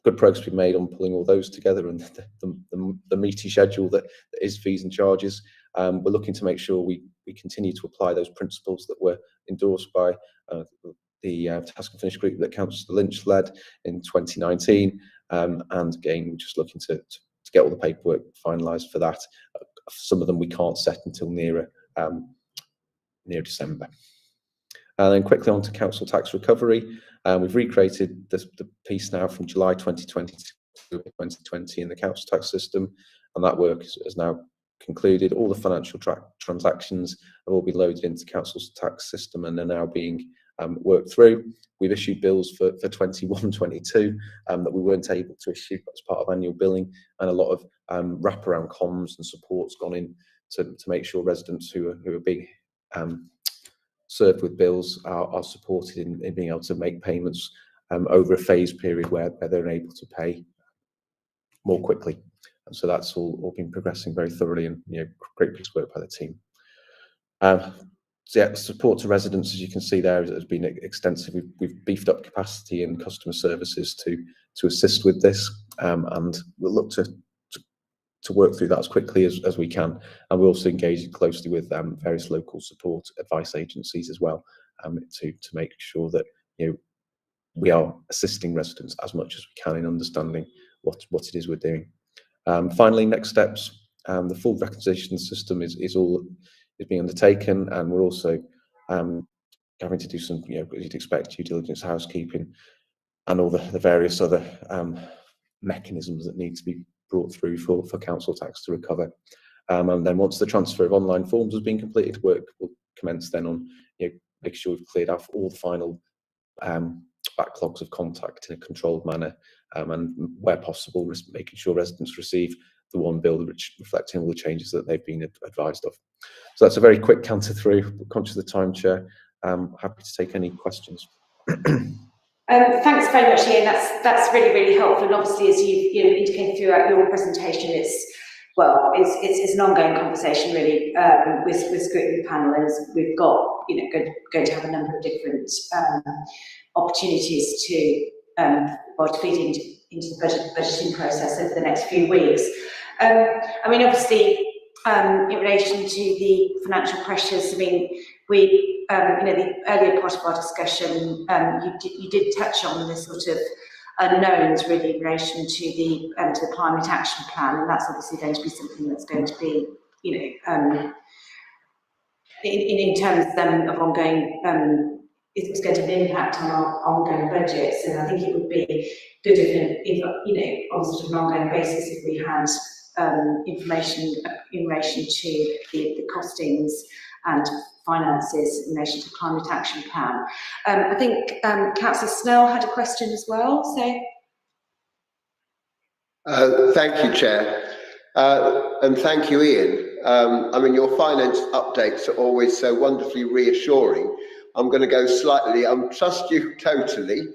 Good progress we've made on pulling all those together and the meaty schedule that is fees and charges. We're looking to make sure we continue to apply those principles that were endorsed by the Task and Finish group that Councillor Lynch led in 2019. And again, we're just looking to get all the paperwork finalised for that. Some of them we can't set until near December. And then quickly on to council tax recovery. We've recreated the piece now from July 2020 to 2020 in the council tax system, and that work is now concluded. All the financial transactions have all been loaded into council's tax system and are now being worked through. We've issued bills for 21-22 that we weren't able to issue as part of annual billing, and a lot of wraparound comms and support's gone in to make sure residents who are being served with bills are supported in being able to make payments over a phased period where they're able to pay more quickly. And so that's all been progressing very thoroughly, and great piece of work by the team. So yeah, support to residents, as you can see there, has been extensive. We've beefed up capacity and customer services to assist with this, and we'll look to work through that as quickly as we can. And we're also engaging closely with various local support advice agencies as well, to make sure that we are assisting residents as much as we can in understanding what it is we're doing. Finally, next steps. The full reconciliation system is being undertaken, and we're also having to do some, as you'd expect, due diligence, housekeeping, and all the various other mechanisms that need to be brought through for council tax to recover. And then once the transfer of online forms has been completed, work will commence then on making sure we've cleared off all the final backlogs of contact in a controlled manner, and where possible, making sure residents receive the one bill reflecting all the changes that they've been advised of. So that's a very quick canter through. Conscious of the time, Chair. Happy to take any questions. Thanks very much, Ian. That's really, really helpful. And obviously, as you've indicated throughout your presentation, it's an ongoing conversation really with Scrutiny Panel, and we've got going to have a number of different opportunities to feed into the budgeting process over the next few weeks. I mean, obviously, in relation to the financial pressures, I mean, we, the earlier part of our discussion, you did touch on the sort of unknowns really in relation to the climate action plan, and that's obviously going to be something that's going to be, in terms of ongoing, it's going to have an impact on our ongoing budgets, and I think it would be good if on sort of an ongoing basis, if we had information in relation to the costings and finances in relation to climate action plan. I think Councillor Snell had a question as well. So, thank you, Chair, and thank you, Ian. I mean, your finance updates are always so wonderfully reassuring. I'm going to go slightly. I trust you totally.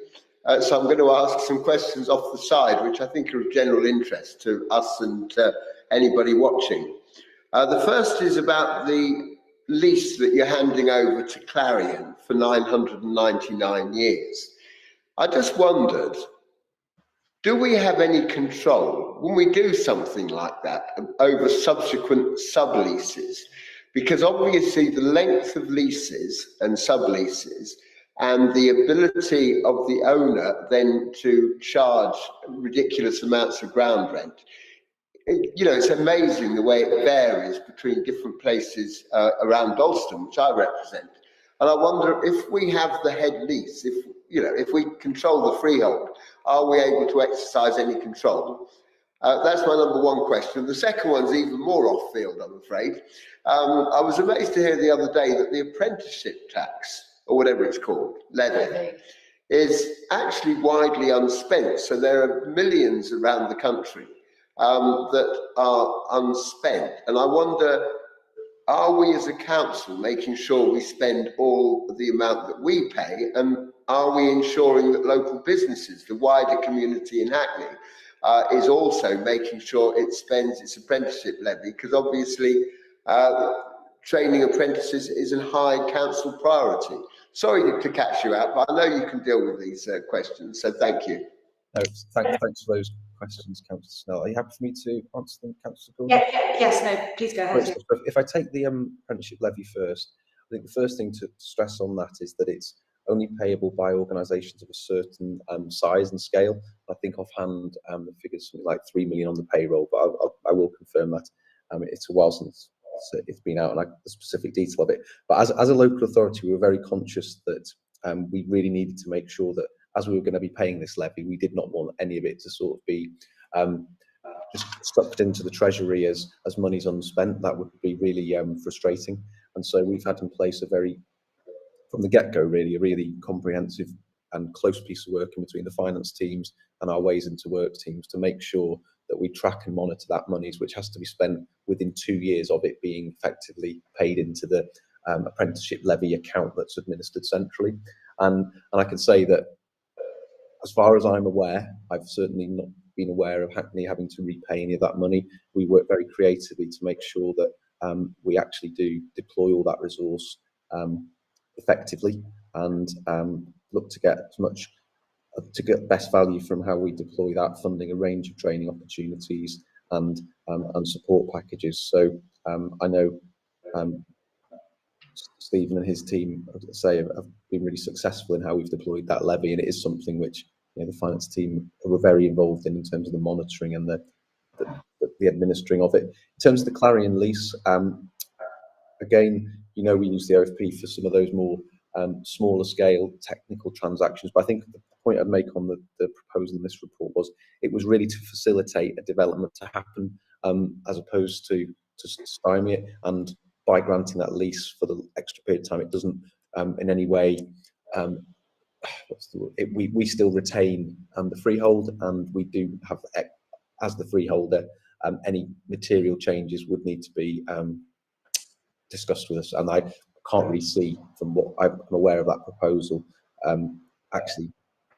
So I'm going to ask some questions off the side, which I think are of general interest to us and to anybody watching. The first is about the lease that you're handing over to Clarion for 999 years. I just wondered, do we have any control when we do something like that over subsequent subleases? Because obviously the length of leases and subleases and the ability of the owner then to charge ridiculous amounts of ground rent, it's amazing the way it varies between different places around Dalston, which I represent. And I wonder if we have the head lease, if we control the freehold, are we able to exercise any control? That's my number one question. The second one's even more off field, I'm afraid. I was amazed to hear the other day that the apprenticeship tax, or whatever it's called, levy, is actually widely unspent. So there are millions around the country that are unspent. And I wonder, are we as a council making sure we spend all the amount that we pay? And are we ensuring that local businesses, the wider community in Hackney, is also making sure it spends its apprenticeship levy? Because obviously training apprentices is a high council priority. Sorry to catch you out, but I know you can deal with these questions, so thank you. No, thanks for those questions, Councillor Snell. Are you happy for me to answer them, Councillor Gordon? Yes, no, please go ahead. If I take the apprenticeship levy first, I think the first thing to stress on that is that it's only payable by organisations of a certain size and scale. I think offhand the figure's something like 3 million on the payroll, but I will confirm that. It's a while since it's been out and the specific detail of it. But as a local authority, we were very conscious that we really needed to make sure that as we were going to be paying this levy, we did not want any of it to sort of be just sucked into the treasury as money's unspent. That would be really frustrating. And so we've had in place from the get-go, really, a really comprehensive and close piece of work in between the finance teams and our ways into work teams to make sure that we track and monitor that money, which has to be spent within 2 years of it being effectively paid into the apprenticeship levy account that's administered centrally. And I can say that as far as I'm aware, I've certainly not been aware of Hackney having to repay any of that money. We work very creatively to make sure that we actually do deploy all that resource effectively and look to get best value from how we deploy that, funding a range of training opportunities and support packages. So I know Stephen and his team, as I say, have been really successful in how we've deployed that levy, and it is something which the finance team were very involved in terms of the monitoring and the administering of it. In terms of the Clarion lease, again, we use the OFP for some of those more smaller scale technical transactions, but I think the point I'd make on the proposal in this report was it was really to facilitate a development to happen as opposed to stymie it. And by granting that lease for the extra period of time, it doesn't in any way we still retain the freehold, and we do have, as the freeholder, any material changes would need to be discussed with us. And I can't really see, from what I'm aware of that proposal, actually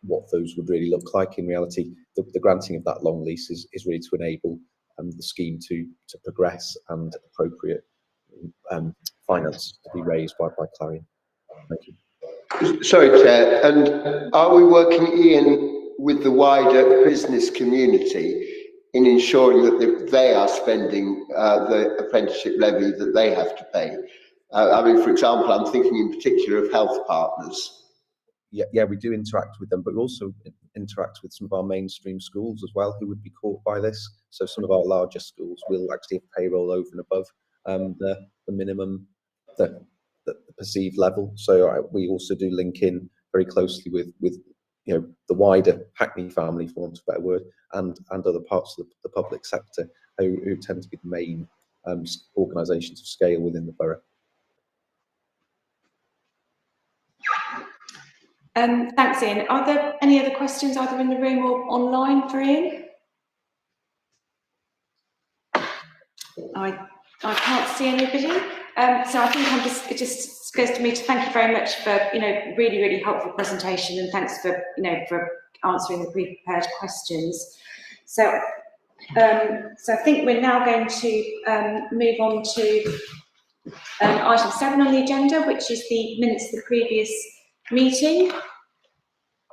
what those would really look like in reality. The granting of that long lease is really to enable the scheme to progress and appropriate finance to be raised by Clarion. Thank you. Sorry, Chair, and are we working, Ian, with the wider business community in ensuring that they are spending the apprenticeship levy that they have to pay? I mean, for example, I'm thinking in particular of health partners. Yeah, we do interact with them, but we also interact with some of our mainstream schools as well, who would be caught by this. So some of our larger schools will actually have payroll over and above the minimum, the perceived level. So we also do link in very closely with the wider Hackney family, for want of a better word, and other parts of the public sector who tend to be the main organisations of scale within the borough. Thanks, Ian. Are there any other questions either in the room or online for Ian? I can't see anybody. So I think it just goes to me to thank you very much for really, really helpful presentation, and thanks for for answering the pre-prepared questions. So I think we're now going to move on to item 7 on the agenda, which is the minutes of the previous meeting,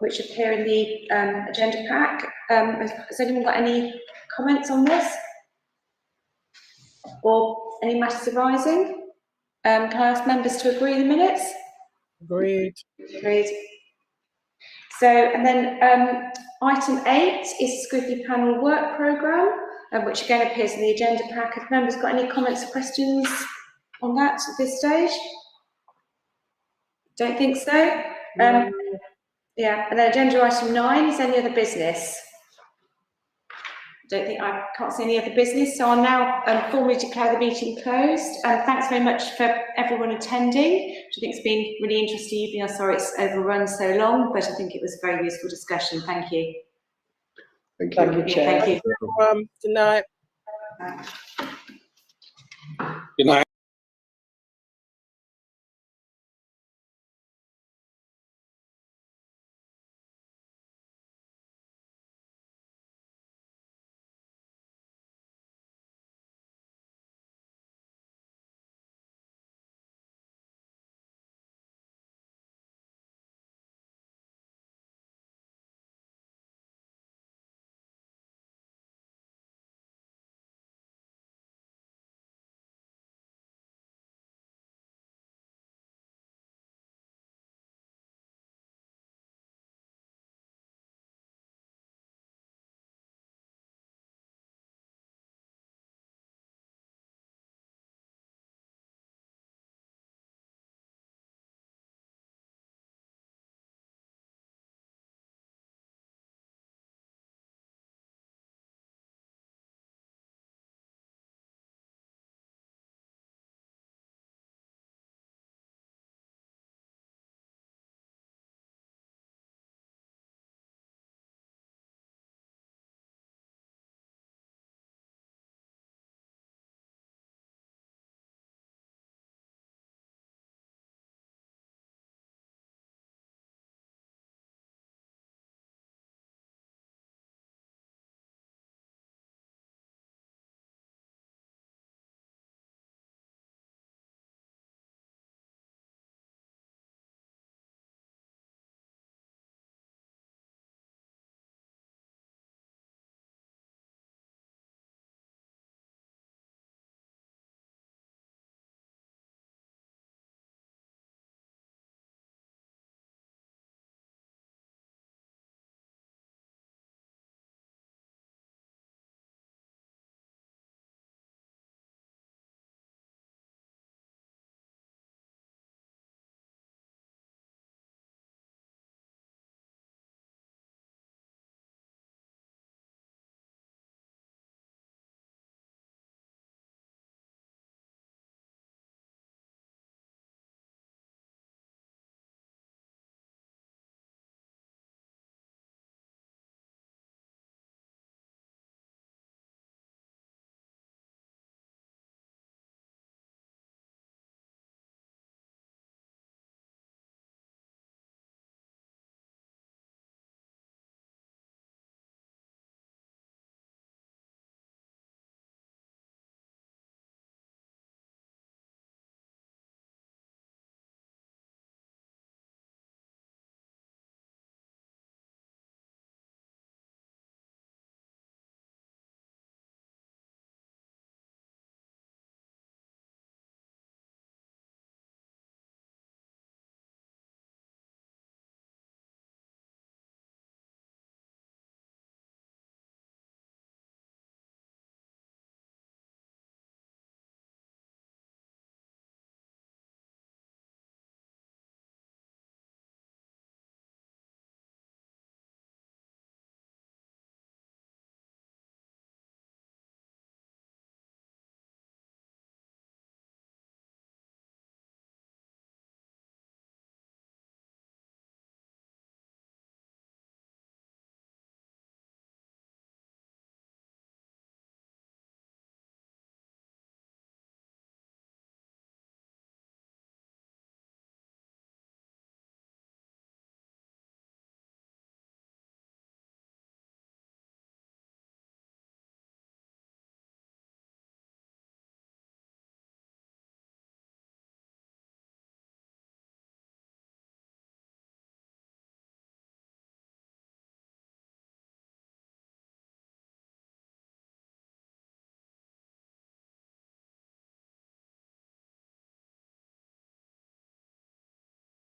which appear in the agenda pack. Has anyone got any comments on this? Or any matters arising? Can I ask members to agree the minutes? Agreed. Agreed. So, and then item 8 is Scrutiny Panel work programme, which again appears in the agenda pack. Have members got any comments or questions on that at this stage? Don't think so. Yeah, and then agenda item 9 is any other business. I can't see any other business, so I'll now formally declare the meeting closed. And thanks very much for everyone attending, which I think has been really interesting evening. I'm sorry it's overrun so long, but I think it was a very useful discussion. Thank you. Thank you. Thank you, Chair. Thank you. Good night. Good night.